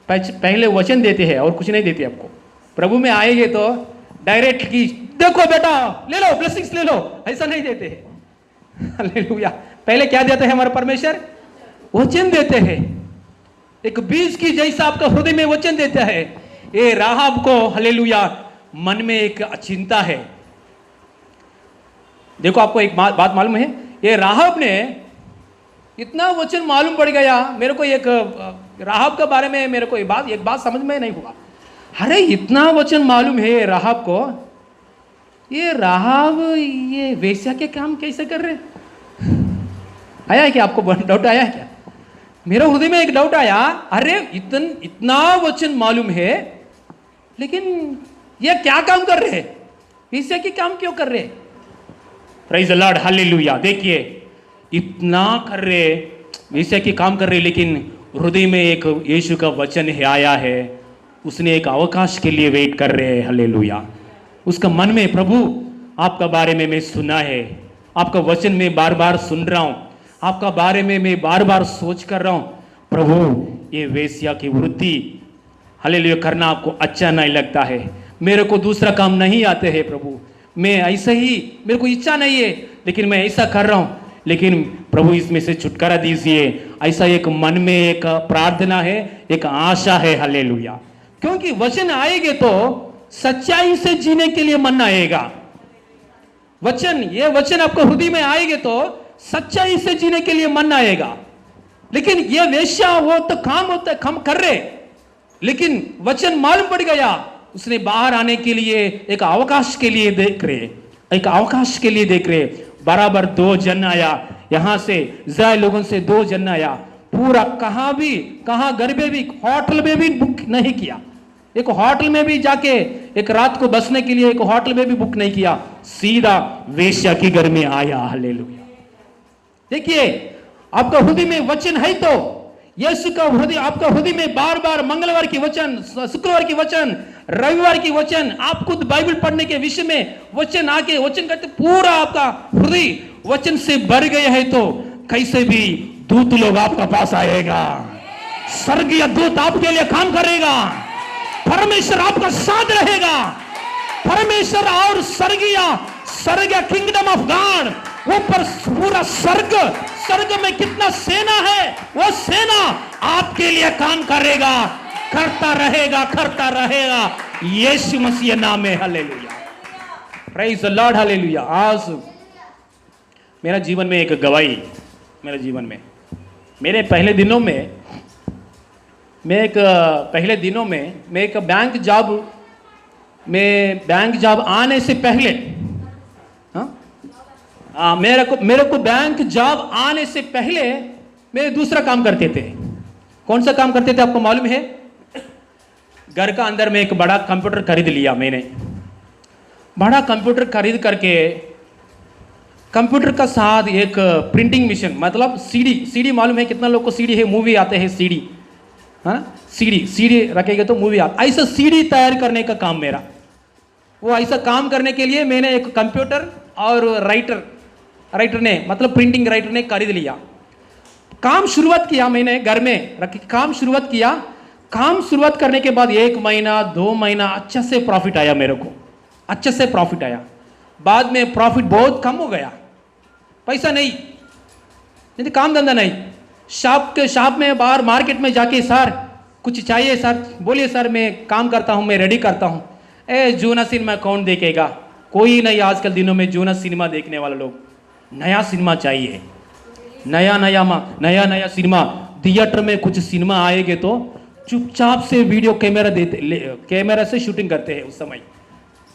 पहले वचन देते हैं और कुछ नहीं देते आपको। प्रभु में आएंगे तो डायरेक्ट की देखो बेटा ले लो, ब्लेसिंग्स ले लो, ऐसा नहीं देते हैं। हालेलुया। पहले क्या देते हैं हमारा परमेश्वर? वचन देते हैं। एक बीज की जैसा आपका हृदय में वचन देता है। ये राहाब को हालेलुया मन में एक चिंता है। देखो आपको एक बात मालूम है, ये राहाब ने इतना वचन मालूम पड़ गया मेरे को। एक राहाब के बारे में मेरे को एक बात समझ में नहीं हुआ। अरे इतना वचन मालूम है राहाब को, ये राहाब ये वेश्या के काम कैसे कर रहे? आया है क्या आपको डाउट आया है क्या? मेरे हृदय में एक डाउट आया। अरे इतना वचन मालूम है, लेकिन ये क्या काम कर रहे? वेश्या के काम क्यों कर रहे? Praise the Lord. हालेलुया। देखिए इतना कर रहे, वेश्या के काम कर रहे, लेकिन हृदय में एक यीशु का वचन है आया है, उसने एक अवकाश के लिए वेट कर रहे हैं। हालेलुया। उसका मन में प्रभु आपका बारे में मैं सुना है, आपका वचन में बार बार सुन रहा हूं, आपका बारे में मैं बार बार सोच कर रहा हूं। प्रभु ये वेश्या की वृत्ति हालेलुया करना आपको अच्छा नहीं लगता है, मेरे को दूसरा काम नहीं आते हैं प्रभु, मैं ऐसा ही, मेरे को इच्छा नहीं है, लेकिन मैं ऐसा कर रहा हूं, लेकिन प्रभु इसमें से छुटकारा दीजिए। ऐसा एक मन में एक प्रार्थना है, एक आशा है। हालेलुया। क्योंकि वचन आएंगे तो सच्चाई से जीने के लिए मन आएगा। ये वचन आपको हृदय में आएंगे तो सच्चाई से जीने के लिए मन आएगा। लेकिन ये वेश्या वो तो काम होता है, काम कर रहे, लेकिन वचन मालूम पड़ गया, उसने बाहर आने के लिए एक अवकाश के लिए देख रहे, एक अवकाश के लिए देख रहे। बराबर 2 जन आया, यहां से इस्राएल लोगों से 2 जन आया, पूरा कहां घर में भी, होटल में भी बुक नहीं किया, एक होटल में भी जाके एक रात को बसने के लिए एक होटल में भी बुक नहीं किया, सीधा वेश्या के घर में आया। हालेलुया। देखिए आपका हृदय में वचन है तो यीशु का हृदय आपका हृदय में बार बार मंगलवार की वचन, शुक्रवार की वचन, रविवार की वचन आप खुद बाइबल पढ़ने के विषय में वचन आके वचन करते पूरा आपका हृदय वचन से भर गया है तो कैसे भी दूत लोग आपका पास आएगा, स्वर्गीय दूत आपके लिए काम करेगा, परमेश्वर आपका साथ रहेगा। परमेश्वर और स्वर्ग किंगडम ऑफ गॉड ऊपर पूरा स्वर्ग में कितना सेना है, वो सेना आपके लिए काम करेगा, करता रहेगा। यीशु मसीह नाम में hallelujah, praise the Lord, hallelujah. आज मेरा जीवन में एक गवाही, मेरे जीवन में मेरे पहले दिनों में मैं एक बैंक जॉब आने से पहले, मेरे को बैंक जॉब आने से पहले मैं दूसरा काम करते थे। कौन सा काम करते थे आपको मालूम है? घर का अंदर में एक बड़ा कंप्यूटर खरीद लिया मैंने। बड़ा कंप्यूटर खरीद करके कंप्यूटर का साथ एक प्रिंटिंग मशीन, मतलब सीडी मालूम है कितना लोग को सीडी है? मूवी आते हैं सीडी, हाँ सीडी रखेगा तो मूवी आता, ऐसा सीडी तैयार करने का काम मेरा। वो ऐसा काम करने के लिए मैंने एक कंप्यूटर और राइटर ने, मतलब प्रिंटिंग राइटर ने खरीद लिया। काम शुरुआत किया मैंने, घर में रख काम शुरुआत किया। काम शुरुआत करने के बाद 1 महीना 2 महीना अच्छे से प्रॉफिट आया मेरे को, अच्छे से प्रॉफिट आया। बाद में प्रॉफिट बहुत कम हो गया, पैसा नहीं काम धंधा नहीं। शॉप में बाहर मार्केट में जाके सर कुछ चाहिए सर, बोलिए सर मैं काम करता हूँ, मैं रेडी करता हूँ। जूना सिनेमा कौन देखेगा? कोई नहीं, आजकल दिनों में जूना सिनेमा देखने वाले लोग, नया सिनेमा चाहिए, नया सिनेमा। थिएटर में कुछ सिनेमा आएंगे तो चुपचाप से वीडियो कैमरा से शूटिंग करते हैं। उस समय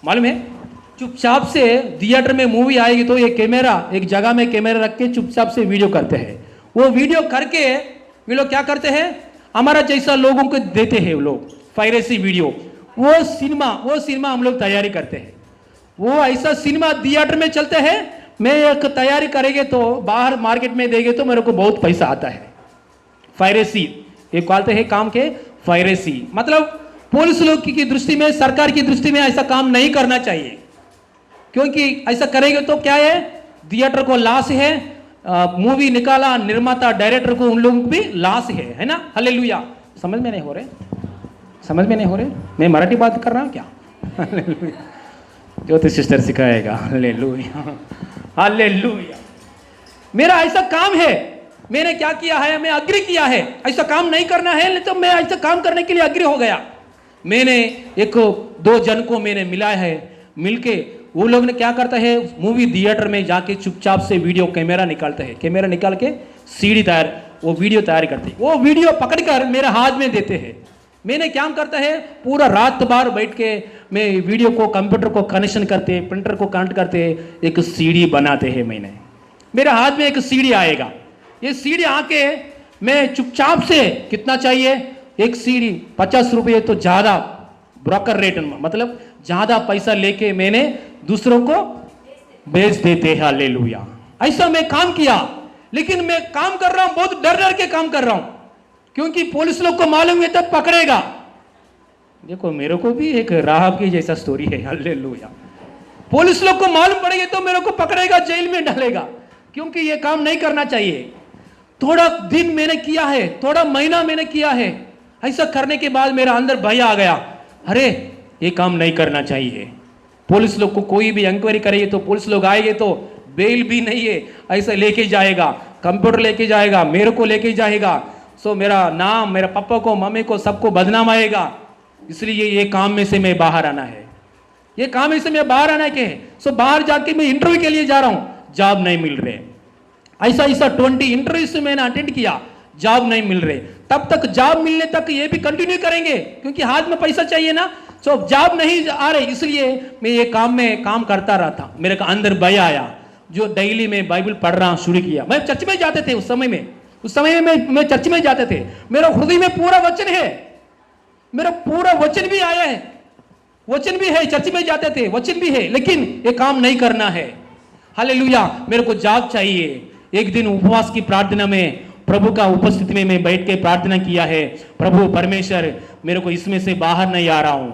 मालूम है, चुपचाप से थिएटर में मूवी आएगी तो ये कैमरा एक जगह में कैमरा रख के चुपचाप से वीडियो करते हैं। वो वीडियो करके वे लोग क्या करते हैं, हमारा जैसा लोगों को देते हैं वो लोग पायरेसी वीडियो। वो सिनेमा हम लोग तैयारी करते हैं। वो ऐसा सिनेमा थिएटर में चलते हैं, मैं एक तैयारी करेंगे तो बाहर मार्केट में देंगे तो मेरे को बहुत पैसा आता है। पायरेसी एक कहते हैं काम के पायरेसी, मतलब पुलिस लोग की दृष्टि में, सरकार की दृष्टि में ऐसा काम नहीं करना चाहिए, क्योंकि ऐसा करेंगे तो क्या है, थिएटर को लॉस है, मूवी निकाला निर्माता डायरेक्टर को उन लोगों को भी लॉस है ना। हालेलुया, समझ में नहीं हो रहे? मैं मराठी बात कर रहा हूं क्या? ज्योति सिस्टर सिखाएगा। हालेलुया। मेरा ऐसा काम है, मैंने क्या किया है, मैं अग्री किया है, ऐसा काम नहीं करना है, तो मैं ऐसा काम करने के लिए अग्री हो गया। मैंने 1-2 जन को मैंने मिला है, मिलके वो लोग ने क्या करता है, मूवी थिएटर में जाके चुपचाप से वीडियो कैमरा निकालते हैं, कैमरा निकाल के सीडी वो वीडियो तैयार करते हैं। वो वीडियो पकड़कर मेरे हाथ में देते हैं। मैंने क्या करता है, पूरा रात भर बैठ के मैं वीडियो को कंप्यूटर को कनेक्शन करते, प्रिंटर को कनेक्ट करते, एक सीडी बनाते हैं। मैंने मेरे हाथ में एक सीडी आएगा, ये सीडी आके मैं चुपचाप से, कितना चाहिए एक सीडी, 50 रुपये तो ज़्यादा ब्रोकर रेट, मतलब ज़्यादा पैसा लेके मैंने दूसरों को बेच देते हैं। हालेलुया। ऐसा मैं काम किया, लेकिन मैं काम कर रहा हूं, बहुत डर के काम कर रहा हूं, क्योंकि पुलिस लोग को मालूम है तब पकड़ेगा। देखो मेरे को भी एक राहब की जैसा स्टोरी है। हालेलुया। पुलिस लोग को मालूम पड़ेगा तो मेरे को पकड़ेगा, जेल में डालेगा, क्योंकि ये काम नहीं करना चाहिए। थोड़ा दिन मैंने किया है, थोड़ा महीना मैंने किया है, ऐसा करने के बाद मेरा अंदर भय आ गया, अरे ये काम नहीं करना चाहिए। पुलिस लोग को कोई भी इंक्वायरी करेगी तो पुलिस लोग आएंगे तो बेल भी नहीं है, ऐसा लेके जाएगा, कंप्यूटर लेके जाएगा, मेरे को लेके जाएगा, सो मेरा नाम, मेरा पापा को, मम्मी को, सबको बदनाम आएगा। इसलिए ये काम में से मैं बाहर आना है, ये काम में से मैं बाहर आना के है। सो बाहर जाके मैं इंटरव्यू के लिए जा रहा हूं, जॉब नहीं मिल रहे। ऐसा 20 इंटरव्यू से मैंने अटेंड किया, जॉब नहीं मिल रहे। तब तक जॉब मिलने तक ये भी कंटिन्यू करेंगे, क्योंकि हाथ में पैसा चाहिए ना। सो जॉब नहीं आ रही, इसलिए मैं ये काम में काम करता रहा था। मेरे का अंदर भय आया, जो डेली में बाइबल पढ़ रहा शुरू किया। मैं चर्च में जाते थे उस समय में मैं चर्च में जाते थे। मेरा हृदय में पूरा वचन है, मेरा पूरा वचन भी आया है, वचन भी है, चर्च में जाते थे, वचन भी है, लेकिन ये काम नहीं करना है। हालेलुया। मेरे को जॉब चाहिए। एक दिन उपवास की प्रार्थना में प्रभु का उपस्थिति में मैं बैठ के प्रार्थना किया है, प्रभु परमेश्वर मेरे को इसमें से बाहर नहीं आ रहा हूं,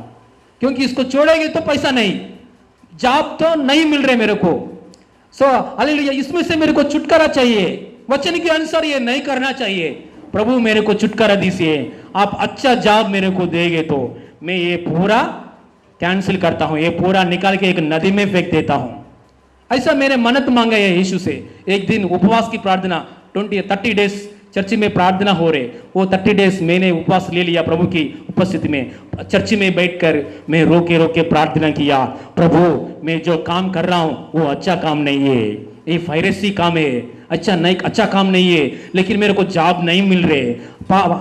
क्योंकि इसको छोड़ेंगे तो पैसा नहीं, जॉब तो नहीं मिल रहे मेरे को। सो हालेलुया, इसमें से मेरे को छुटकारा चाहिए, वचन के अनुसार ये नहीं करना चाहिए। प्रभु मेरे को छुटकारा दीजिए, आप अच्छा जॉब मेरे को देंगे तो मैं ये पूरा कैंसिल करता हूं, ये पूरा निकाल के एक नदी में फेंक देता हूं। ऐसा मैंने मन्नत मांगा है यीशु से। एक दिन उपवास की प्रार्थना 30 डेज चर्च में प्रार्थना हो रहे, वो 30 डेज मैंने उपवास ले लिया प्रभु की उपस्थिति में। चर्च में बैठकर मैं रोके रोके प्रार्थना किया, प्रभु मैं जो काम कर रहा हूं वो अच्छा काम नहीं है, ये फायरेसी काम है, अच्छा काम नहीं है, लेकिन मेरे को जॉब नहीं मिल रहे,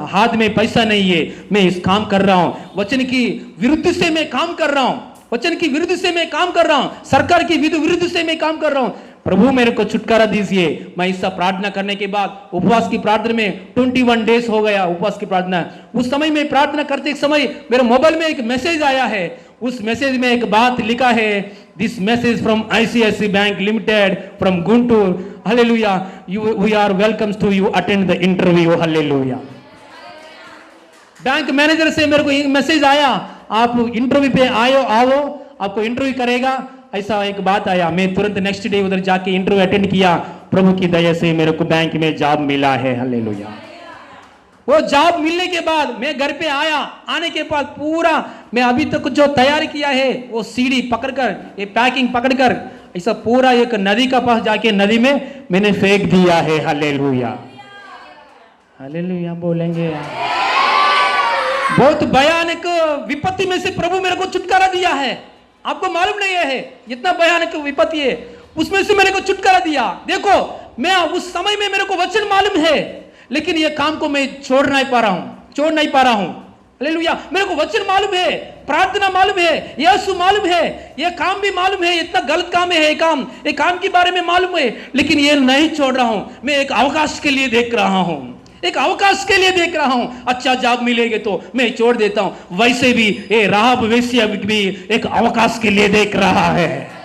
हाथ में पैसा नहीं है, मैं इस काम कर रहा हूं, वचन की विरुद्ध से मैं काम कर रहा हूं, वचन की विरुद्ध से मैं काम कर रहा हूं, सरकार की विरुद्ध से मैं काम कर रहा हूं, प्रभु मेरे को छुटकारा दीजिए। मैं इसका प्रार्थना करने के बाद उपवास की प्रार्थना में 21 डेज हो गया उपवास की प्रार्थना। उस समय में प्रार्थना करते समय मेरे मोबाइल में एक मैसेज आया है, उस मैसेज में एक बात लिखा है, this message from ICICI bank limited from Guntur, hallelujah, we are welcomes to you attend the interview, hallelujah. Bank manager से मेरे को मैसेज आया, आप इंटरव्यू पे आओ, आपको इंटरव्यू करेगा, ऐसा एक बात आया। मैं तुरंत नेक्स्ट डे उधर जाके इंटरव्यू अटेंड किया, प्रभु की दया से मेरे को बैंक में जॉब मिला है, हालेलुया। वो जॉब मिलने के बाद मैं घर पे आया, आने के बाद पूरा मैं अभी तक जो तैयार किया है वो सीढ़ी पकड़कर, ये पैकिंग पकड़कर ऐसा पूरा एक नदी का पास जाके नदी में मैंने फेंक दिया है, हालेलुया, हालेलुया बोलेंगे। बहुत भयानक विपत्ति में से प्रभु मेरे को छुटकारा दिया है, आपको मालूम नहीं है, इतना भयानक विपत्ति है, उसमें से मेरे को छुटकारा दिया। देखो मैं उस समय में मेरे को वचन मालूम है, लेकिन ये काम को मैं छोड़ नहीं पा रहा हूं, हालेलुया। मेरे को वचन मालूम है, प्रार्थना मालूम है, यीशु मालूम है, ये काम भी मालूम है, इतना गलत काम है ये काम के बारे में मालूम है, लेकिन ये नहीं छोड़ रहा हूं। मैं एक अवकाश के लिए देख रहा हूं, एक अवकाश के लिए देख रहा हूं, अच्छा जॉब मिलेगा तो मैं छोड़ देता हूं। वैसे भी ये राहब वेश्या भी एक अवकाश के लिए देख रहा है,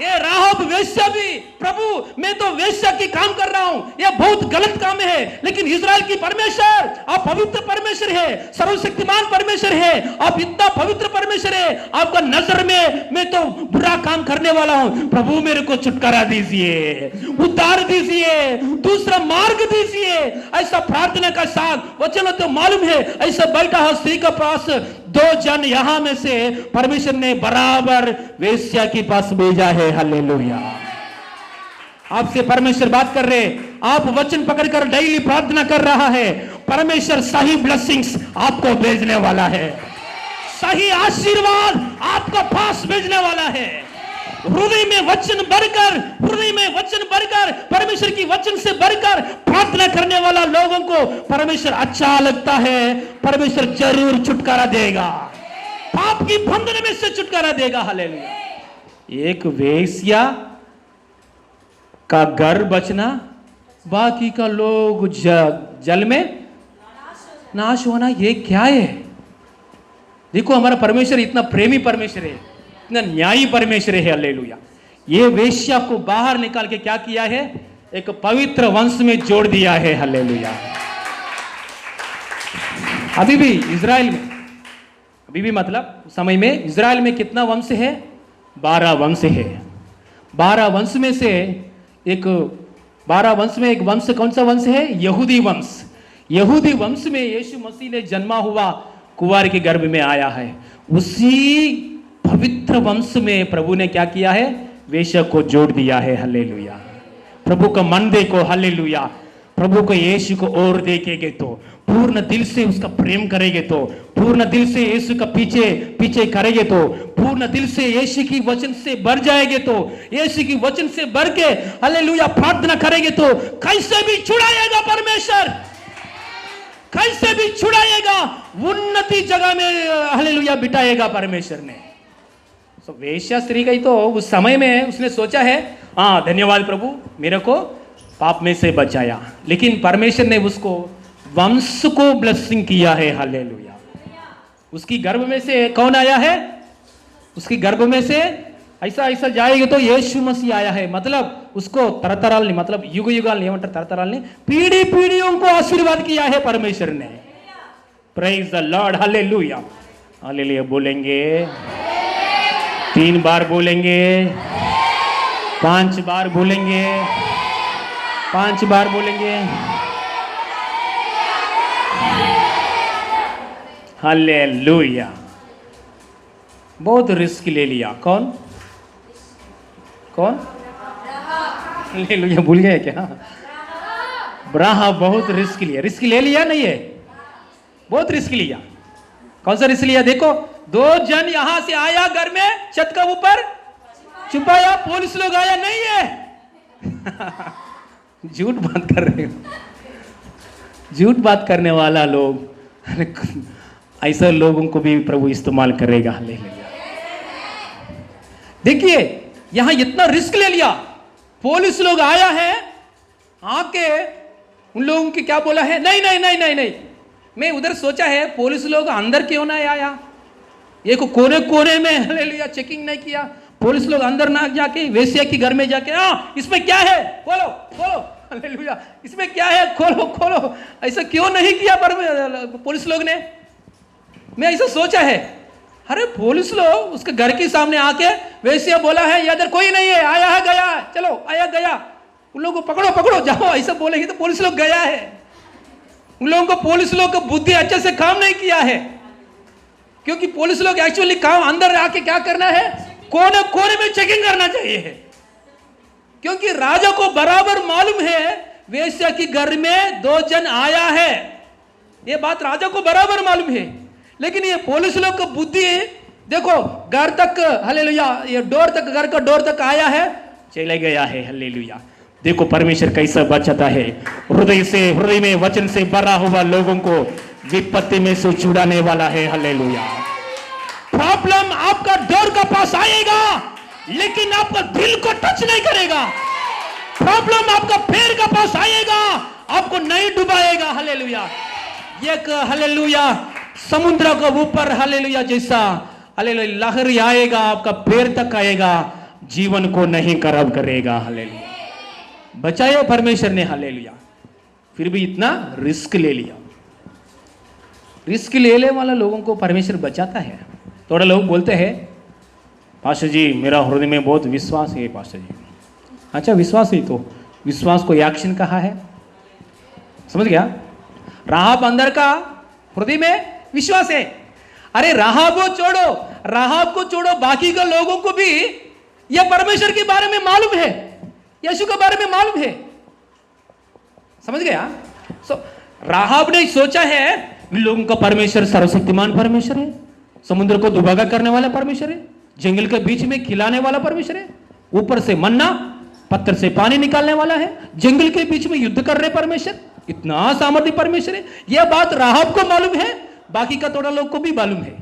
ये राहब वेश्या भी, प्रभु मैं तो वेश्या की काम कर रहा हूं, यह बहुत गलत काम है, लेकिन इजराइल की परमेश्वर, आप पवित्र परमेश्वर है, सर्वशक्तिमान परमेश्वर है, आप इतना पवित्र परमेश्वर है, आपका नजर में मैं तो बुरा काम करने वाला हूं, प्रभु मेरे को छुटकारा दीजिए, उद्धार दीजिए, दूसरा मार्ग दीजिए। ऐसा प्रार्थना का साथ वचन तो मालूम है, ऐसा बैठा हो स्त्री के पास 2 जन यहां में से परमेश्वर ने बराबर वेश्या के पास भेजा है, हालेलुया। आपसे परमेश्वर बात कर रहे, आप वचन पकड़कर डेली प्रार्थना कर रहा है, परमेश्वर सही ब्लेसिंग्स आपको भेजने वाला है, सही आशीर्वाद आपको पास भेजने वाला है। हृदय में वचन भरकर परमेश्वर की वचन से भरकर प्रार्थना करने वाला लोगों को परमेश्वर अच्छा लगता है, परमेश्वर जरूर छुटकारा देगा, पाप की बंधन में से छुटकारा देगा, हालेलुया। एक वेश्या का घर बचना, बाकी का लोग जल में नाश होना, ये क्या है? देखो हमारा परमेश्वर इतना प्रेमी परमेश्वर है, इतना न्यायी परमेश्वर है, हालेलुया। ये वेश्या को बाहर निकाल के क्या किया है, एक पवित्र वंश में जोड़ दिया है, हालेलुया। अभी भी इजराइल में, अभी भी मतलब समय में इजराइल में कितना वंश है? 12 वंश है। 12 वंश में से एक 12 वंश में एक वंश, कौन सा वंश है? यहूदी वंश। यहूदी वंश में यीशु मसीह ने जन्मा हुआ कुंवार के गर्भ में आया है। उसी पवित्र वंश में प्रभु ने क्या किया है? वेश्या को जोड़ दिया है, हालेलुया। प्रभु का मन देखो, हालेलुया। प्रभु को यीशु को और देखेंगे तो, पूर्ण दिल से उसका प्रेम करेंगे तो, पूर्ण दिल से यीशु का पीछे करेंगे तो, पूर्ण दिल से यीशु की वचन से भर जाएंगे तो, यीशु की वचन से भर के हालेलुया प्रार्थना करेंगे तो कैसे भी छुड़ाएगा परमेश्वर, कैसे भी छुड़ाएगा, उन्नति जगह में हालेलुया बिठाएगा परमेश्वर ने। तो वेश्या स्त्री गई तो उस समय में उसने सोचा है, हाँ धन्यवाद प्रभु मेरे को पाप में से बचाया, लेकिन परमेश्वर ने उसको वंश को ब्लेसिंग किया है, हालेलुया। उसकी गर्भ में से कौन आया है? उसकी गर्भ में से ऐसा जाएगा तो यीशु मसीह आया है। मतलब उसको तरतराल, मतलब युग युगाल नहीं, तरतराल नहीं, पीढ़ी पीढ़ियों को आशीर्वाद किया है परमेश्वर ने। Praise the Lord, hallelujah. Hallelujah बोलेंगे, 3 बार बोलेंगे, 5 बार बोलेंगे, 5 बार बोलेंगे। हालेलुया। बहुत रिस्क ले लिया। कौन कौन? हालेलुया भूल गए क्या? राहाब बहुत रिस्क लिया। रिस्क ले लिया नहीं है, बहुत रिस्क लिया। कौन सा रिस्क लिया? देखो, 2 जन यहां से आया, घर में छत का ऊपर छुपाया, पुलिस लोग आया नहीं है। झूठ बात कर रहे हो, झूठ बात करने वाला लोग, ऐसे लोगों को भी प्रभु इस्तेमाल करेगा। हालेलुया। देखिए यहां इतना रिस्क ले लिया, पुलिस लोग आया है, आके उन लोगों की क्या बोला है? नहीं नहीं नहीं नहीं नहीं। मैं उधर सोचा है पुलिस लोग अंदर क्यों ना आया, ये को कोने कोने में हालेलुया चेकिंग नहीं किया, पुलिस लोग अंदर ना जाके वेश्या के घर में जाके इसमें क्या है खोलो खोलो, हालेलुया इसमें क्या है खोलो खोलो, ऐसा क्यों नहीं किया पर पुलिस लोग ने? मैं ऐसा सोचा है, अरे पुलिस लोग उसके घर के सामने आके वेश्या बोला है इधर कोई नहीं है, आया है गया है, चलो आया गया, उन लोगों को पकड़ो पकड़ो जाओ, ऐसा बोलेंगे तो पुलिस लोग गया है। उन लोगों को पुलिस लोग का बुद्धि अच्छे से काम नहीं किया है, क्योंकि पुलिस लोग एक्चुअली काम अंदर आके क्या करना है? कोने कोने में चेकिंग करना चाहिए है, क्योंकि राजा को बराबर मालूम है वेश्या की घर में 2 जन आया है, ये बात राजा को बराबर मालूम है। लेकिन ये पुलिस लोग का बुद्धि देखो, घर तक हालेलुया, ये डोर तक, घर का डोर तक आया है, चले गया है। हालेलुया। देखो परमेश्वर कैसा बचाता है, हृदय में वचन से भरा हुआ लोगों को विपत्ति में से छुड़ाने वाला है। हालेलुया। प्रॉब्लम आपका डोर का पास आएगा, लेकिन आपका दिल को टच नहीं करेगा। प्रॉब्लम आपका पैर का पास आएगा, आपको नहीं डुबाएगा। हालेलुया। एक हालेलुया समुद्र के ऊपर हालेलुया जैसा हालेलुया लहर आएगा, आपका पैर तक आएगा, जीवन को नहीं खराब करेगा। हालेलुया। बचाया परमेश्वर ने। हालेलुया। फिर भी इतना रिस्क ले लिया। रिस्क लेने वाला लोगों को परमेश्वर बचाता है। थोड़ा लोग बोलते हैं पास्टर जी मेरा हृदय में बहुत विश्वास है। पास्टर जी अच्छा विश्वास है, तो विश्वास को एक्शन कहा है, समझ गया? राहाब अंदर का हृदय में विश्वास है। अरे राहाब को छोड़ो, बाकी के लोगों को भी यह परमेश्वर के बारे में मालूम है, यीशु के बारे में मालूम है, समझ गया? राहाब ने सोचा है इन लोगों का परमेश्वर सर्वशक्तिमान परमेश्वर है, समुद्र को दुभागा करने वाला परमेश्वर है, जंगल के बीच में खिलाने वाला परमेश्वर है, ऊपर से मन्ना पत्थर से पानी निकालने वाला है, जंगल के बीच में युद्ध कर रहे परमेश्वर, इतना सामर्थ्य परमेश्वर है। यह बात राहाब को मालूम है, बाकी का थोड़ा लोग को भी मालूम है,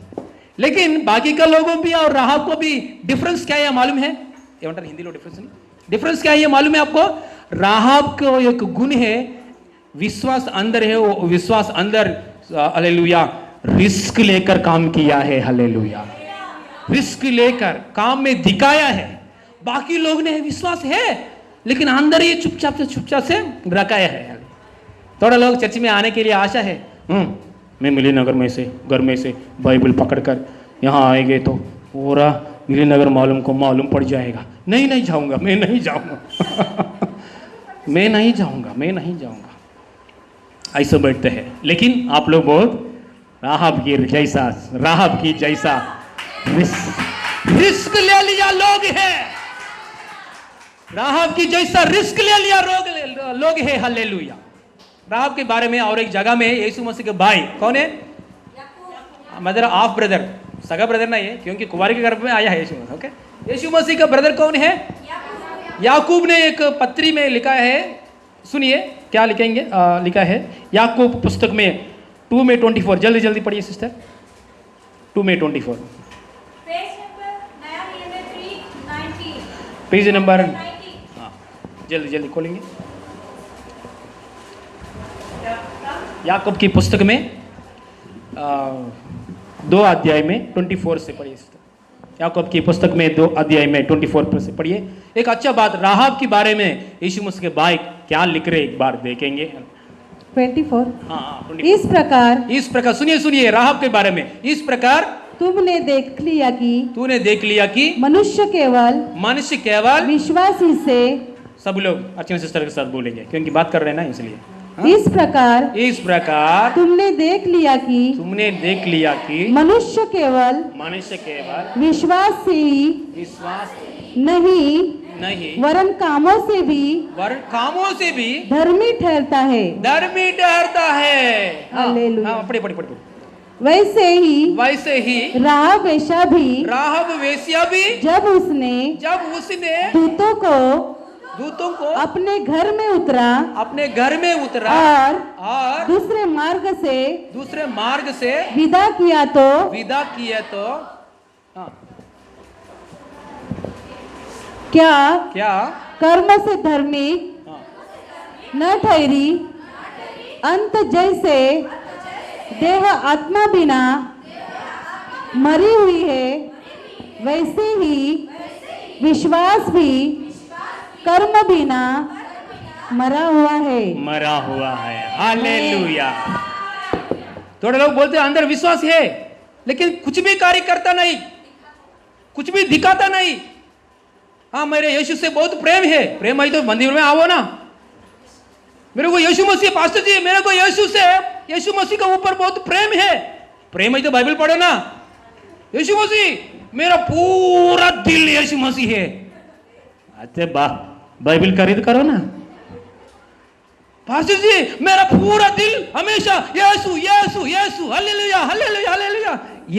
लेकिन बाकी का लोगों भी और राहाब को भी डिफरेंस क्या है मालूम है? हिंदी लो डिफरेंस नहीं, डिफरेंस क्या है ये मालूम है आपको? राहाब को एक गुण है, विश्वास अंदर है, वो विश्वास अंदर हालेलुया रिस्क लेकर काम किया है। हालेलुया। रिस्क लेकर काम में दिखाया है। बाकी लोग ने विश्वास है, लेकिन अंदर ये चुपचाप से रखाया है। थोड़ा लोग चर्च में आने के लिए आशा है, मैं मिलीनगर में से घर में से बाइबल पकड़कर यहाँ आएंगे तो पूरा मिलीनगर मालूम पड़ जाएगा। नहीं जाऊंगा, मैं नहीं जाऊंगा मैं नहीं जाऊंगा ऐसे बैठते हैं। लेकिन आप लोग बहुत राहाब की जैसा रिस्क ले लिया लोग है, राहाब की जैसा रिस्क ले लिया लोग है। हालेलुया। राहाब के बारे में और एक जगह में यीशु मसीह के भाई कौन है? मदर ऑफ ब्रदर, सगा ब्रदर नहीं है, क्योंकि कुंवारी के गर्भ में आया है यीशु मसीह। ओके, यीशु मसीह का ब्रदर कौन है? याकूब ने एक पत्री में लिखा है, सुनिए क्या लिखेंगे। लिखा है याकूब पुस्तक में 2:24, जल्दी पढ़िए सिस्टर। 2:24 पेज नंबर, हाँ जल्दी खोलेंगे। याकूब की पुस्तक में 2 अध्याय में 24 से पढ़िए। याकूब की पुस्तक में 2 अध्याय में 24 से पढ़िए। एक अच्छा बात राहाब के बारे में यीशु मसीह के भाई क्या लिख रहे एक बार देखेंगे। 24 हाँ 24। इस प्रकार सुनिए राहाब के बारे में। इस प्रकार तुमने देख लिया कि तूने देख लिया कि मनुष्य केवल विश्वास ही से, सब लोग अर्चना सिस्टर के साथ बोलेंगे क्योंकि बात कर रहे हैं ना इसलिए। इस प्रकार तुमने देख लिया कि मनुष्य केवल विश्वास से ही नहीं वरन कामों से भी धर्मी ठहरता है। हालेलुया। हाँ, पढ़े। वैसे ही राहब वेश्या भी जब उसने दूतों को अपने घर में उतरा और दूसरे मार्ग से विदा किया तो हाँ, क्या कर्म से धर्मी हाँ, न ठहरी, अंत जैसे देह आत्मा बिना मरी हुई है, वैसे ही विश्वास भी कर्म बिना मरा हुआ है। हालेलुया। थोड़े लोग बोलते हैं अंदर विश्वास है लेकिन कुछ भी कार्य करता नहीं, कुछ भी दिखाता नहीं। हाँ, मेरे यीशु से बहुत प्रेम है, प्रेम है तो मंदिर में आओ ना। मेरे को यीशु मसीह पास्टर जी, मेरे को यीशु मसीह के ऊपर बहुत प्रेम है तो बाइबल पढ़ो ना। यीशु मसीह मेरा पूरा दिल यीशु मसीह है। अच्छा, बाइबल खरीद करो ना। पास्टर जी मेरा पूरा दिल हमेशा यीशु यीशु यीशु, हालेलुया हालेलुया हालेलुया।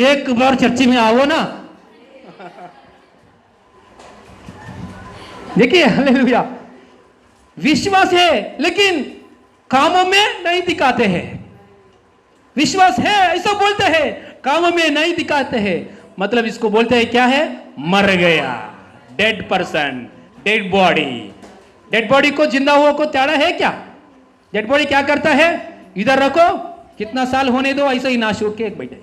एक बार चर्च में आओ ना। देखिए, हालेलुया। विश्वास है लेकिन कामों में नहीं दिखाते हैं। विश्वास है ऐसा बोलते हैं, कामों में नहीं दिखाते हैं। मतलब इसको बोलते हैं क्या है? मर गया, डेड पर्सन, डेड बॉडी को जिंदा हुआ को त्याड़ा है क्या? डेड बॉडी क्या करता है? इधर रखो, कितना साल होने दो, ऐसे ही नाश होके एक बैठे।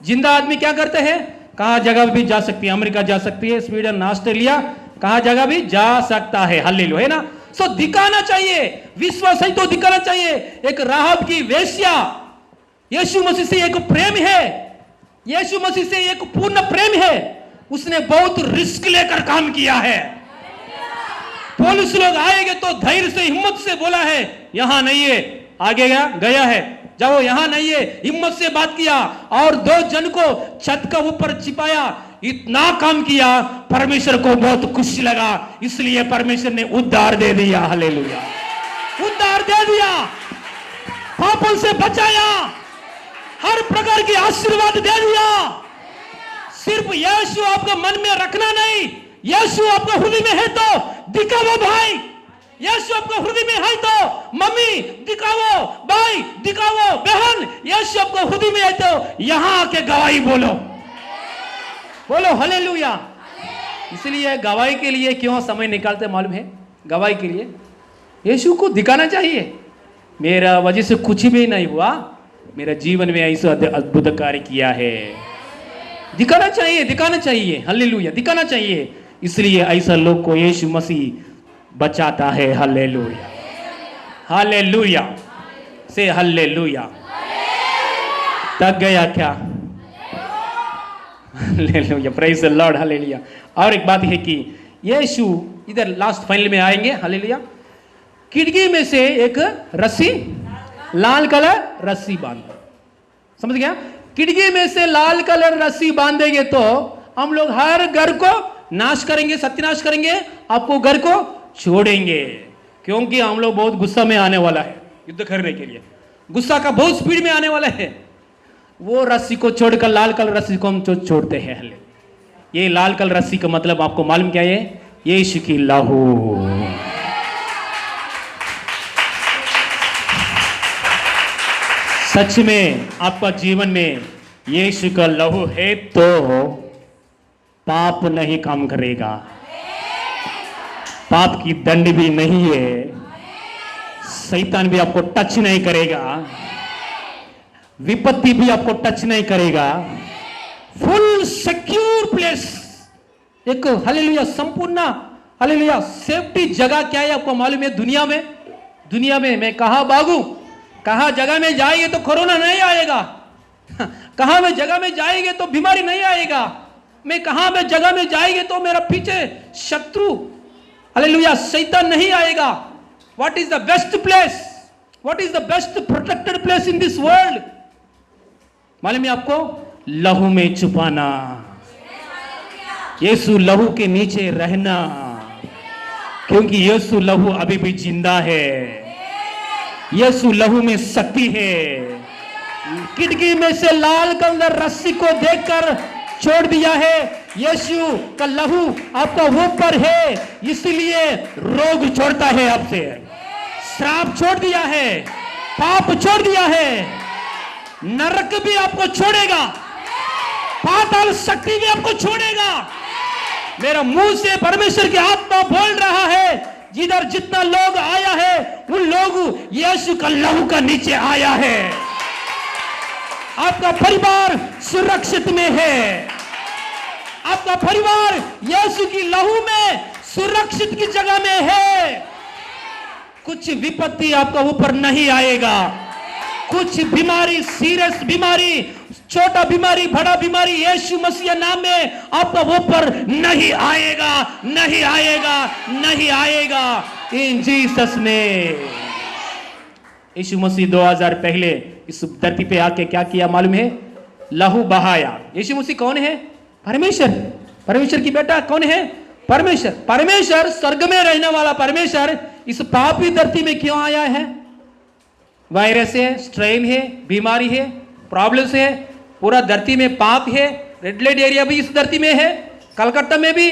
जिंदा आदमी क्या करते हैं? कहाँ जगह भी जा सकती है, अमेरिका जा सकती है, स्वीडन, ऑस्ट्रेलिया, कहाँ जगह भी जा सकता है। हालेलुया, है ना। सो दिखाना चाहिए, विश्वास है तो दिखाना चाहिए। एक राहब की वेश्या यीशु मसीह से एक प्रेम है, यीशु मसीह से एक पूर्ण प्रेम है। उसने बहुत रिस्क लेकर काम किया है। पुलिस लोग आएंगे तो धैर्य से, हिम्मत से बोला है यहां नहीं है, आगे गया है, जाओ यहां नहीं है, हिम्मत से बात किया और 2 जन को छत का ऊपर छिपाया। इतना काम किया, परमेश्वर को बहुत खुशी लगा, इसलिए परमेश्वर ने उद्धार दे दिया। हालेलुया, उद्धार दे दिया, पापों से बचाया, हर प्रकार के आशीर्वाद दे दिया। सिर्फ यीशु आपका मन में रखना नहीं, यीशु आपका हृदय में है तो दिखाओ भाई। यीशु आपका हृदय में है तो मम्मी दिखाओ, भाई दिखाओ, बहन यीशु आपका हृदय में है तो यहां आके गवाही बोलो हालेलुया। इसलिए गवाही के लिए क्यों समय निकालते मालूम है? गवाही के लिए यीशु को दिखाना चाहिए। मेरा वजह से कुछ भी नहीं हुआ, मेरा जीवन में ऐसा अद्भुत कार्य किया है, दिखाना चाहिए। हालेलुया, दिखाना चाहिए। इसलिए ऐसा लोग को यीशु मसीह बचाता है। हालेलुया, हालेलुया से हालेलुया। तक गया क्या? Hallelujah, praise the Lord, hallelujah. और एक बात है कि यीशु इधर लास्ट फाइनल में आएंगे। हालेलुया। खिड़की में से एक रस्सी, लाल कलर रस्सी बांध, समझ गया? खिड़की में से लाल कलर रस्सी बांधेंगे तो हम लोग हर घर को नाश करेंगे, सत्यानाश करेंगे, आपको घर को छोड़ेंगे। क्योंकि हम लोग बहुत गुस्सा में आने वाला है, युद्ध करने के लिए गुस्सा का बहुत स्पीड में आने वाला है। वो रस्सी को छोड़कर लाल कलर रस्सी को हम छोड़ते हैं। ये लाल कलर रस्सी का मतलब आपको मालूम क्या है? यीशु की लहू। सच में आपका जीवन में यीशु का लहू है तो पाप नहीं काम करेगा, पाप की दंड भी नहीं है, शैतान भी आपको टच नहीं करेगा, विपत्ति भी आपको टच नहीं करेगा। फुल सिक्योर प्लेस, एक हालेलुया संपूर्ण हालेलुया सेफ्टी जगह क्या है आपको मालूम है? दुनिया में मैं कहां भागूं, कहां जगह में जाइए तो कोरोना नहीं आएगा, कहां में जगह में जाएंगे तो बीमारी नहीं आएगा, मैं कहां में जगह में जाएंगे तो मेरा पीछे शत्रु हालेलुया शैतान नहीं आएगा। What is the best place, what is the best protected place in this world? मालूम है आपको? लहू में छुपाना, यीशु लहू के नीचे रहना, क्योंकि यीशु लहू अभी भी जिंदा है, यीशु लहू में शक्ति है। खिड़की में से लाल कलर रस्सी को देखकर छोड़ दिया है, यीशु का लहू आपका ऊपर है, इसलिए रोग छोड़ता है आपसे, श्राप छोड़ दिया है, पाप छोड़ दिया है, नरक भी आपको छोड़ेगा, पाताल शक्ति भी आपको छोड़ेगा। मेरा मुंह से परमेश्वर की आत्मा बोल रहा है, जिधर जितना लोग आया है उन लोग यीशु का लहू का नीचे आया है। आपका परिवार सुरक्षित में है, आपका परिवार यीशु की लहू में सुरक्षित की जगह में है। कुछ विपत्ति आपका ऊपर नहीं आएगा, कुछ बीमारी, सीरियस बीमारी, छोटा बीमारी, बड़ा बीमारी यीशु मसीह नाम में आपका ऊपर नहीं आएगा, नहीं आएगा, नहीं आएगा, इन जीसस नेम। यीशु मसीह 2000 पहले इस धरती पे आके क्या किया मालूम है? लहू बहाया। यीशु मसीह कौन है? परमेश्वर, परमेश्वर की बेटा कौन है? परमेश्वर। परमेश्वर स्वर्ग में रहने वाला परमेश्वर इस पापी धरती में क्यों आया है? वायरस है, स्ट्रेन है, बीमारी है, प्रॉब्लम्स है, पूरा धरती में पाप है। रेड लाइट एरिया भी इस धरती में है, कलकत्ता में भी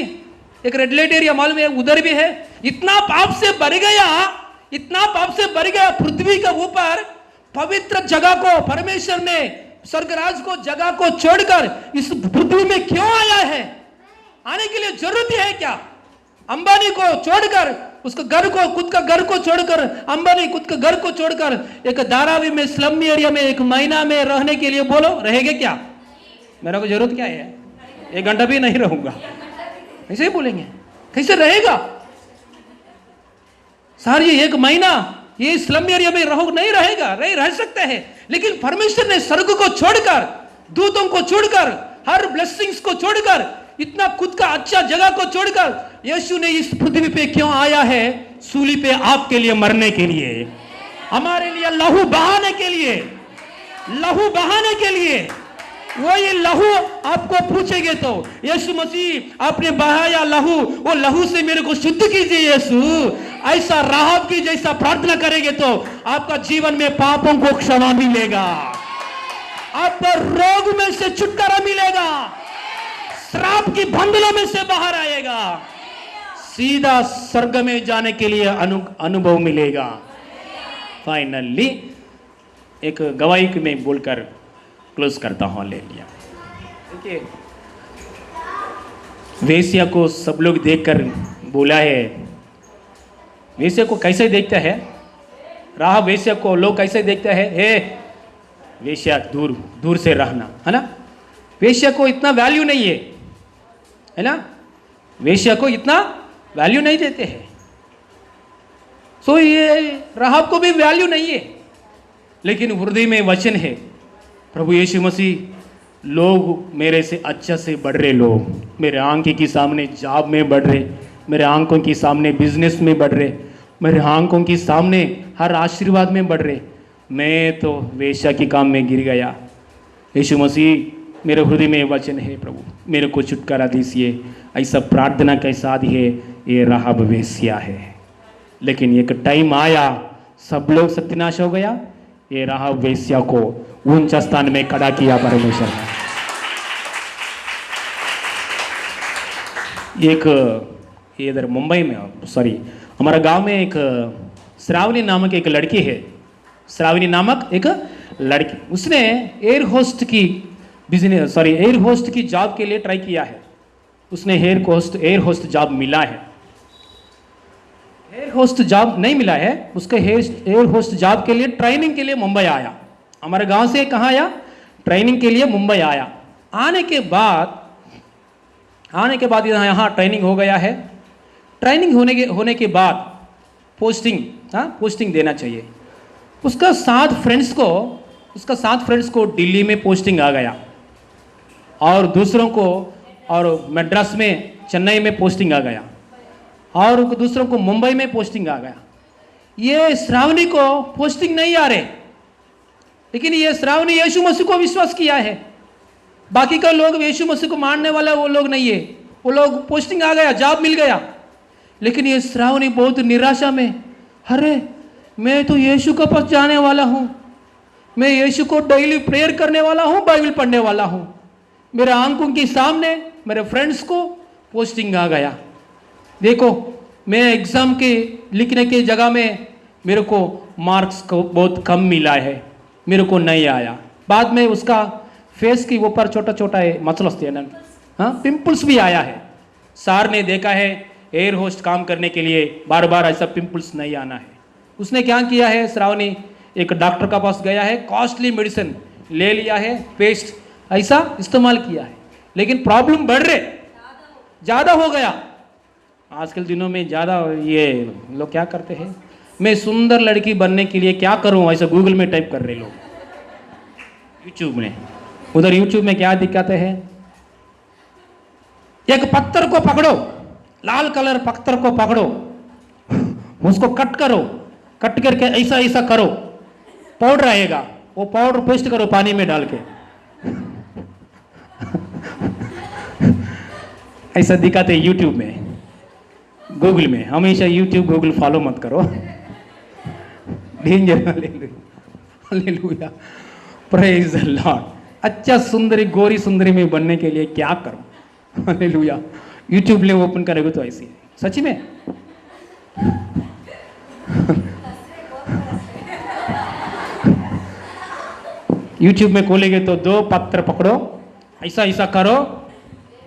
एक रेड लाइट एरिया मालूम है, उधर भी है। इतना पाप से भर गया, इतना पाप से भर गया पृथ्वी के ऊपर, पवित्र जगह को परमेश्वर ने, स्वर्गराज को, जगह को छोड़कर इस पृथ्वी में क्यों आया है? आने के लिए जरूरत है क्या? अंबानी को छोड़कर, उसका घर को, खुद का घर को छोड़कर, अंबानी खुद का घर को छोड़कर एक धारावी में, स्लम एरिया में 1 महीना में रहने के लिए बोलो, रहेंगे क्या? मेरा को जरूरत क्या है? 1 घंटा भी नहीं रहूंगा, ऐसे ही बोलेंगे, कैसे रहेगा? सर ये 1 महीना ये स्लम एरिया में रहो, नहीं रहेगा, नहीं रह सकते हैं। लेकिन परमेश्वर ने स्वर्ग को छोड़कर, दूतों को छोड़कर, हर ब्लेसिंग्स को छोड़कर, इतना खुद का अच्छा जगह को छोड़कर यीशु ने इस पृथ्वी पे क्यों आया है? सूली पे आपके लिए मरने के लिए, हमारे लिए लहू बहाने के लिए, लहू बहाने के लिए। वो ये लहू आपको पूछेंगे तो यीशु मसीह आपने बहाया लहू, वो लहू से मेरे को शुद्ध कीजिए यीशु, ऐसा राहब की जैसा प्रार्थना करेंगे तो आपका जीवन में पापों को क्षमा मिलेगा, आपको रोग में से छुटकारा मिलेगा, श्राप की बंधनों में से बाहर आएगा, सीधा स्वर्ग में जाने के लिए अनुभव मिलेगा। फाइनली एक गवाही में बोलकर क्लोज करता हूं, ले लिया। देखिए, वेश्या को सब लोग देखकर बोला है, वेश्या को कैसे देखता है? राह वेश्या को लोग कैसे देखते हैं? हे वेश्या, दूर दूर से रहना, है ना? वेश्या को इतना वैल्यू नहीं है ना? वेश्या को इतना वैल्यू नहीं देते हैं। सो ये राहब को भी वैल्यू नहीं है, लेकिन हृदय में वचन है, प्रभु यीशु मसीह, लोग मेरे से अच्छा से बढ़ रहे, लोग मेरे आंखों के सामने जॉब में बढ़ रहे, मेरे आंखों के सामने बिजनेस में बढ़ रहे, मेरे आंखों के सामने हर आशीर्वाद में बढ़ रहे, मैं तो वेश्या के काम में गिर गया। यीशु मसीह, मेरे हृदय में वचन है, प्रभु मेरे को छुटकारा दीजिए। ऐसा प्रार्थना के साथ है, ये राहब वेश्या है। लेकिन एक टाइम आया, सब लोग सत्यानाश हो गया, ये राहब वेश्या को ऊंचा स्थान में खड़ा किया परमेश्वर ने। एक इधर मुंबई में, सॉरी हमारा गांव में एक श्रावणी नामक एक लड़की है, श्रावणी नामक एक लड़की, उसने एयर होस्ट की बिजनेस, सॉरी एयर होस्ट की जॉब के लिए ट्राई किया है। उसने एयर होस्ट जॉब मिला है, एयर होस्ट जॉब नहीं मिला है, उसका एयर होस्ट जॉब के लिए ट्रेनिंग के लिए मुंबई आया। हमारे गांव से कहाँ आया? ट्रेनिंग के लिए मुंबई आया। आने के बाद यहाँ ट्रेनिंग हो गया है। ट्रेनिंग होने के बाद पोस्टिंग देना चाहिए। उसका 7 फ्रेंड्स को उसका 7 फ्रेंड्स को दिल्ली में पोस्टिंग आ गया और दूसरों को और मद्रास में, चेन्नई में पोस्टिंग आ गया और दूसरों को मुंबई में पोस्टिंग आ गया। ये श्रावणी को पोस्टिंग नहीं आ रहे, लेकिन ये श्रावणी यीशु मसीह को विश्वास किया है। बाकी का लोग यीशु मसीह को मानने वाला वो लोग नहीं है, वो लोग पोस्टिंग आ गया, जॉब मिल गया, लेकिन ये श्रावणी बहुत निराशा में, अरे मैं तो यीशु के पास जाने वाला हूँ, मैं यीशु को डेली प्रेयर करने वाला हूँ, बाइबल पढ़ने वाला हूँ, मेरे आंखों के सामने मेरे फ्रेंड्स को पोस्टिंग आ गया। देखो मैं एग्ज़ाम के लिखने की जगह में मेरे को मार्क्स को बहुत कम मिला है, मेरे को नहीं आया। बाद में उसका फेस के ऊपर छोटा छोटा मसलस थे ना, हाँ, पिंपल्स भी आया है। सर ने देखा है एयर होस्ट काम करने के लिए बार बार ऐसा पिंपल्स नहीं आना है। उसने क्या किया है, श्रावणी एक डॉक्टर का पास गया है, कॉस्टली मेडिसिन ले लिया है, पेस्ट ऐसा इस्तेमाल किया है, लेकिन प्रॉब्लम बढ़ रहे, ज़्यादा हो गया। आजकल दिनों में ज़्यादा ये लोग क्या करते हैं, मैं सुंदर लड़की बनने के लिए क्या करूं, ऐसा गूगल में टाइप कर रहे लोग, यूट्यूब में। उधर यूट्यूब में क्या दिखाते हैं, एक पत्थर को पकड़ो, लाल कलर पत्थर को पकड़ो, उसको कट करो, कट करके ऐसा ऐसा करो, पाउडर आएगा, वो पाउडर पेस्ट करो पानी में डाल के ऐसा दिखाते हैं यूट्यूब में, गूगल में। हमेशा यूट्यूब गूगल फॉलो मत करो, danger. Hallelujah, praise the Lord. अच्छा सुंदरी, गोरी सुंदरी में बनने के लिए क्या करो, हालेलुया। यूट्यूब ले ओपन करेगा तो ऐसी है, सच में। यूट्यूब में खोलेंगे तो 2 पत्थर पकड़ो, ऐसा ऐसा करो,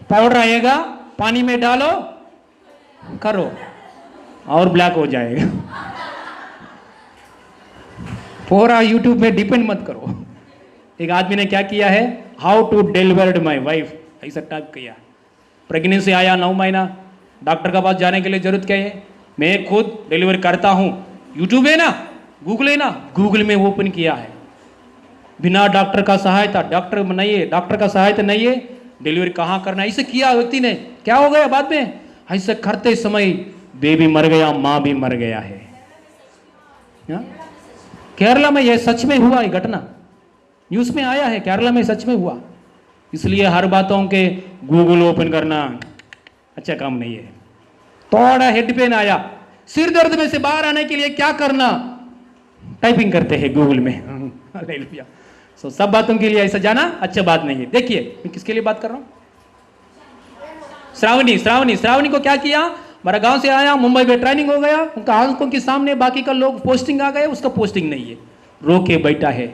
पाउडर आएगा, पानी में डालो, करो और ब्लैक हो जाएगा। पूरा यूट्यूब में डिपेंड मत करो। एक आदमी ने क्या किया है, how to delivered my wife, ऐसा टाइप किया। प्रेगनेंसी आया 9 महीना, डॉक्टर के पास जाने के लिए जरूरत क्या है, मैं खुद डिलीवर करता हूँ। यूट्यूब है ना, गूगल है ना, गूगल में ओपन किया है, बिना डॉक्टर का सहायता, डॉक्टर नहीं है, डॉक्टर का सहायता नहीं है, डिलीवरी कहाँ करना, ऐसे किया व्यक्ति ने। क्या हो गया बाद में, ऐसे करते समय बेबी मर गया, माँ भी मर गया है। केरला में यह सच में हुआ, ये घटना न्यूज़ में आया है, केरला में सच में हुआ। इसलिए हर बातों के गूगल ओपन करना अच्छा काम नहीं है। थोड़ा हेड पेन आया, सिर दर्द में से बाहर आने के लिए क्या करना, टाइपिंग करते हैं गूगल में। हालेलुया। सो सब बातों के लिए ऐसा जाना अच्छा बात नहीं है। देखिए मैं किसके लिए बात कर रहा हूं, श्रावणी। श्रावणी को क्या किया, हमारा गांव से आया, मुंबई में ट्रेनिंग हो गया, उनका आंखों के सामने बाकी का लोग पोस्टिंग आ गए, उसका पोस्टिंग नहीं है, रो के बैठा है।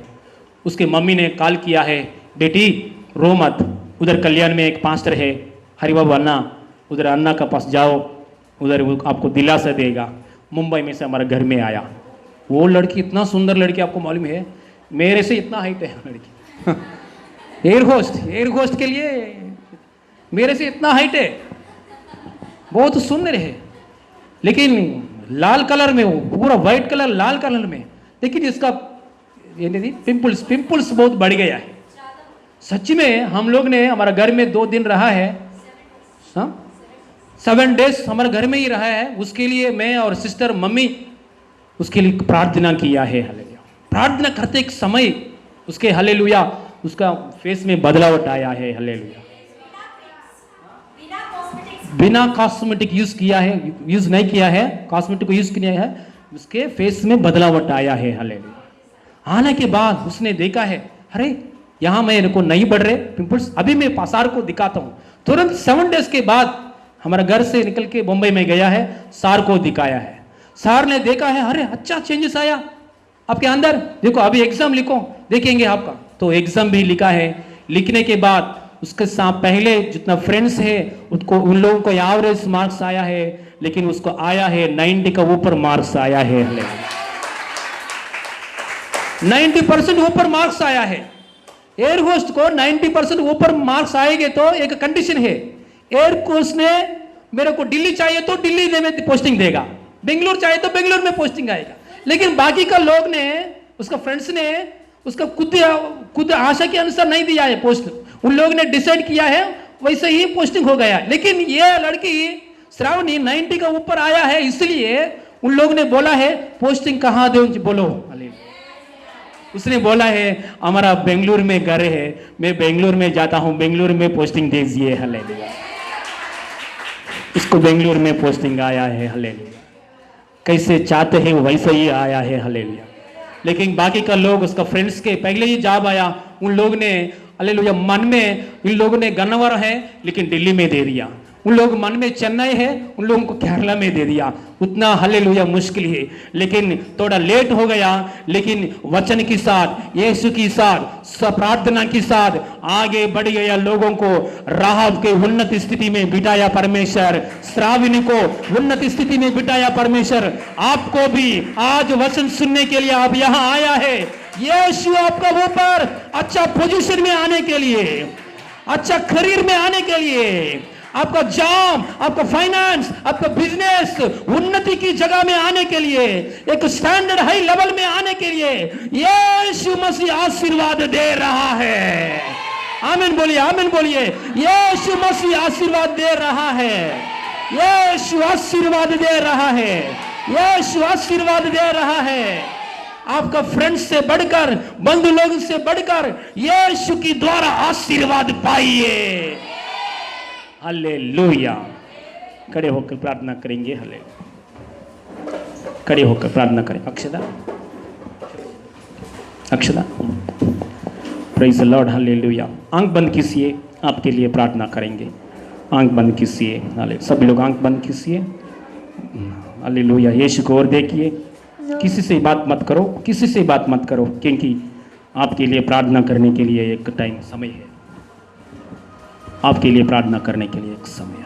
उसके मम्मी ने कॉल किया है, बेटी रो मत, उधर कल्याण में एक पास्टर है हरिबाबू अन्ना, उधर अन्ना का पास जाओ, उधर वो आपको दिलासा देगा। मुंबई में से हमारे घर में आया, वो लड़की इतना सुंदर लड़की, आपको मालूम है मेरे से इतना हाइट है लड़की। एयर होस्ट के लिए मेरे से इतना हाइट है, बहुत सुंदर है, लेकिन लाल कलर में, वो पूरा व्हाइट कलर लाल कलर में। लेकिन इसका ये पिंपल्स बहुत बढ़ गया है। सच में हम लोग ने, हमारा घर में 2 दिन रहा है, 7 डेज हमारे घर में ही रहा है। उसके लिए मैं और सिस्टर मम्मी उसके लिए प्रार्थना किया है। हालेलुया। प्रार्थना करते एक समय उसके हालेलुया उसका फेस में बदलावट आया है। हालेलुया। बिना कॉस्मेटिक यूज नहीं किया है, कॉस्मेटिक को यूज किया है, उसके फेस में बदलावट आया है। हालेलुया। आने के बाद उसने देखा है, अरे यहाँ मेरे को नहीं बढ़ रहे पिंपल्स, अभी मैं पासार को दिखाता हूँ। तुरंत 7 डेज के बाद हमारा घर से निकल के बम्बई में गया है, सार को दिखाया है। सार ने देखा है, अरे अच्छा चेंजेस आया आपके अंदर, देखो अभी एग्जाम लिखो देखेंगे आपका। तो एग्जाम भी लिखा है। लिखने के बाद उसके साथ पहले जितना फ्रेंड्स है उनको, उन लोगों को एवरेज मार्क्स आया है, लेकिन उसको आया है 90 का ऊपर मार्क्स आया है। 90% ऊपर मार्क्स आया है। एयर होस्ट को 90% ऊपर मार्क्स आएंगे तो एक कंडीशन है, एयर होस्ट ने मेरे को दिल्ली चाहिए तो दिल्ली में पोस्टिंग देगा, बेंगलोर चाहिए तो बेंगलोर में पोस्टिंग आएगा। लेकिन बाकी का लोग ने, उसका फ्रेंड्स ने उसका खुद आशा के अनुसार नहीं दिया है पोस्ट, उन लोगों ने डिसाइड किया है वैसे ही पोस्टिंग हो गया। लेकिन ये लड़की श्रावणी 90 का ऊपर आया है, इसलिए उन लोगों ने बोला है पोस्टिंग कहाँ दे बोलो। उसने बोला है हमारा बेंगलुरु में घर है, मैं बेंगलुरु में जाता हूँ, बेंगलुरु में पोस्टिंग दीजिए। हालेलुया। उसको बेंगलुरु में पोस्टिंग आया है। हालेलुया। कैसे चाहते हैं वैसे ही आया है। हालेलुया। लेकिन बाकी का लोग, उसका फ्रेंड्स के पहले ही जॉब आया, उन लोग ने हालेलुया मन में, इन लोगों ने गन्नवर है लेकिन दिल्ली में दे दिया, उन लोग मन में चेन्नई है, उन लोगों को केरला में दे दिया। उतना हालेलुया मुश्किल है, लेकिन थोड़ा लेट हो गया, लेकिन वचन के साथ, यीशु के साथ, प्रार्थना के साथ आगे बढ़ गया। लोगों को राहब के उन्नत स्थिति में बिठाया परमेश्वर, श्रावणी को उन्नत स्थिति में बिठाया परमेश्वर। आपको भी आज वचन सुनने के लिए आप यहां आया है। यीशु आपका ऊपर अच्छा पोजीशन में आने के लिए, अच्छा करियर में आने के लिए, आपका जॉब, आपका फाइनेंस, आपका बिजनेस उन्नति की जगह में आने के लिए, एक स्टैंडर्ड हाई लेवल में आने के लिए यीशु मसीह आशीर्वाद दे रहा है। आमीन बोलिए, आमीन बोलिए। यीशु मसीह आशीर्वाद दे रहा है, यीशु आशीर्वाद दे रहा है, यीशु आशीर्वाद दे रहा है। आपका फ्रेंड से बढ़कर, बंधु लोगों से बढ़कर यीशु की द्वारा आशीर्वाद पाइए। हालेलुया। खड़े होकर प्रार्थना करेंगे। हालेलुया। खड़े होकर प्रार्थना करें। Akshada, Akshada, praise the Lord. Hallelujah. आंख बंद कीजिए, आपके लिए प्रार्थना करेंगे। आंख बंद कीजिए। हालेलुया। सभी लोग आंख बंद कीजिए। हालेलुया। यीशु को और देखिए, किसी से बात मत करो, किसी से बात मत करो, क्योंकि आपके लिए प्रार्थना करने के लिए एक टाइम, समय है। आपके लिए प्रार्थना करने के लिए एक समय है,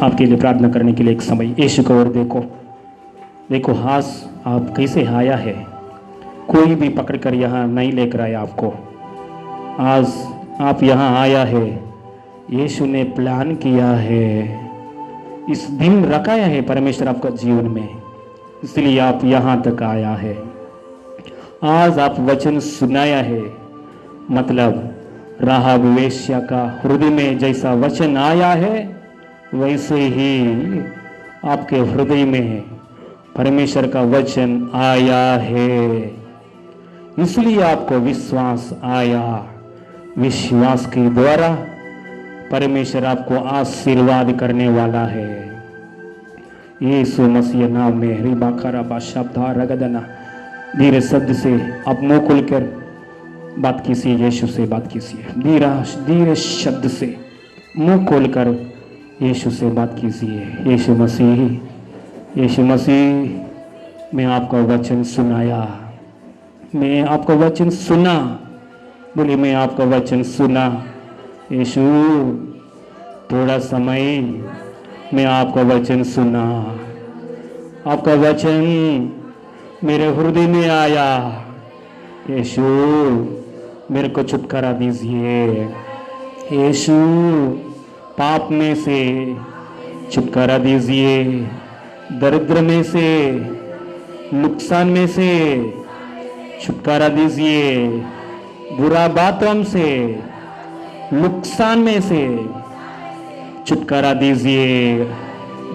आपके लिए प्रार्थना करने के लिए एक समय। यीशु को और देखो, देखो हाथ आप कैसे आया है। कोई भी पकड़ कर यहाँ नहीं लेकर आया आपको। आज आप यहाँ आया है, यीशु ने प्लान किया है, इस दिन रखाया है परमेश्वर आपका जीवन में, इसलिए आप यहाँ तक आया है। आज आप वचन सुनाया है, मतलब राहब वेश्या का हृदय में जैसा वचन आया है, वैसे ही आपके हृदय में परमेश्वर का वचन आया है। इसलिए आपको विश्वास आया। विश्वास के द्वारा परमेश्वर आपको आशीर्वाद करने वाला है। यीशु मसीह नाम में हरि बाखरा बाशाब्दा रगदना। धीरे शब्द से आप मुंह खुलकर बात कीजिए, यीशु से बात कीजिए। धीरे शब्द से मुंह खोलकर यीशु से बात कीजिए। यीशु मसीह, यीशु मसीह, मैं आपका वचन सुनाया, मैं आपका वचन सुना। बोले मैं आपका वचन सुना। यीशु थोड़ा समय मैं आपका वचन सुना, आपका वचन मेरे हृदय में आया। यीशु मेरे को छुटकारा दीजिए। यीशु पाप में से छुटकारा दीजिए, दरिद्र में से, नुकसान में से छुटकारा दीजिए, बुरा बातों से, नुकसान में से छुटकारा दीजिए,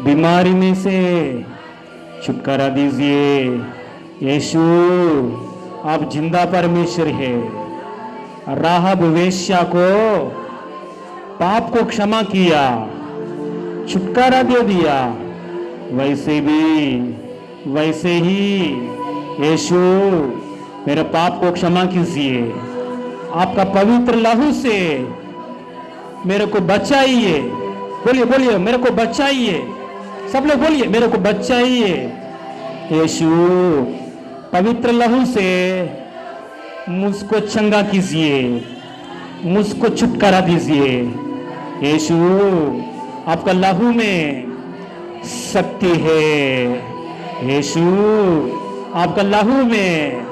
बीमारी में से छुटकारा दीजिए। यीशु आप जिंदा परमेश्वर है। राहब वेश्या को पाप को क्षमा किया, छुटकारा दे दिया, वैसे ही यीशु मेरे पाप को क्षमा कीजिए। आपका पवित्र लहू से मेरे को बचाइए। बोलिए बोलिए, मेरे को बचाइए। सब लोग बोलिए, मेरे को बचाइए। यीशु पवित्र लहू से मुझको चंगा कीजिए, मुझको छुटकारा दीजिए। यीशु आपका लहू में शक्ति है। यीशु आपका लहू में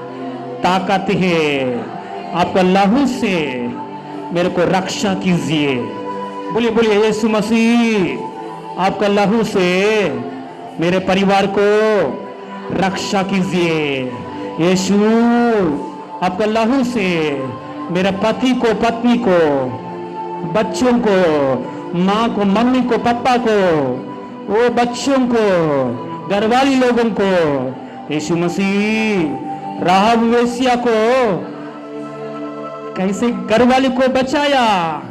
ताकत है। आपका लहू से मेरे को रक्षा कीजिए। बोलिए बोलिए, यीशु मसीह आपका लहू से मेरे परिवार को रक्षा कीजिए। यीशु आपका लहू से मेरे पति को, पत्नी को, बच्चों को, माँ को, मम्मी को, पापा को, वो बच्चों को, घरवाली लोगों को, यीशु मसीह राहब वेश्या को कैसे घरवाली को बचाया,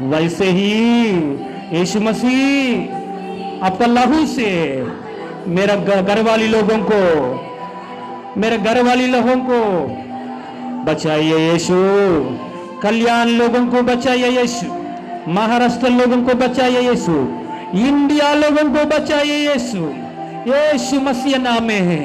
वैसे ही यीशु मसीह आपका लहू से मेरा घरवाली लोगों को, मेरे घरवाली लोगों को बचाइए यीशु। कल्याण लोगों को बचाइए यीशु। महाराष्ट्र लोगों को बचाइए यीशु। इंडिया लोगों को बचाइए यीशु। यीशु मसीह नाम में है।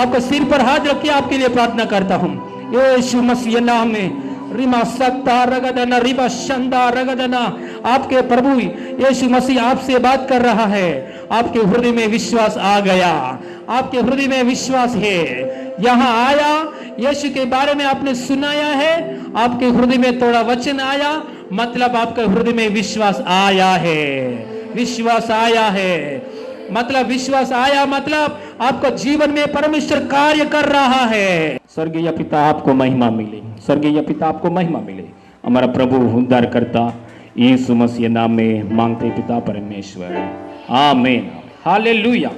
आपका सिर पर हाथ रख के आपके लिए प्रार्थना करता हूं। यीशु मसीह नाम में रिमा सत्ता रगदना रिबा शंदा रगदना। आपके प्रभु यीशु मसीह आपसे बात कर रहा है। आपके हृदय में विश्वास आ गया। आपके हृदय में विश्वास है। यहाँ आया, यीशु के बारे में आपने सुनाया है, आपके हृदय में थोड़ा वचन आया, मतलब आपके हृदय में विश्वास आया है। विश्वास आया है मतलब विश्वास आया मतलब आपका जीवन में परमेश्वर कार्य कर रहा है। स्वर्गीय पिता आपको महिमा मिले। स्वर्गीय पिता आपको महिमा मिले। हमारा प्रभु उद्धारकर्ता यीशु मसीह नाम में मांगते पिता परमेश्वर, आमीन। हालेलुया।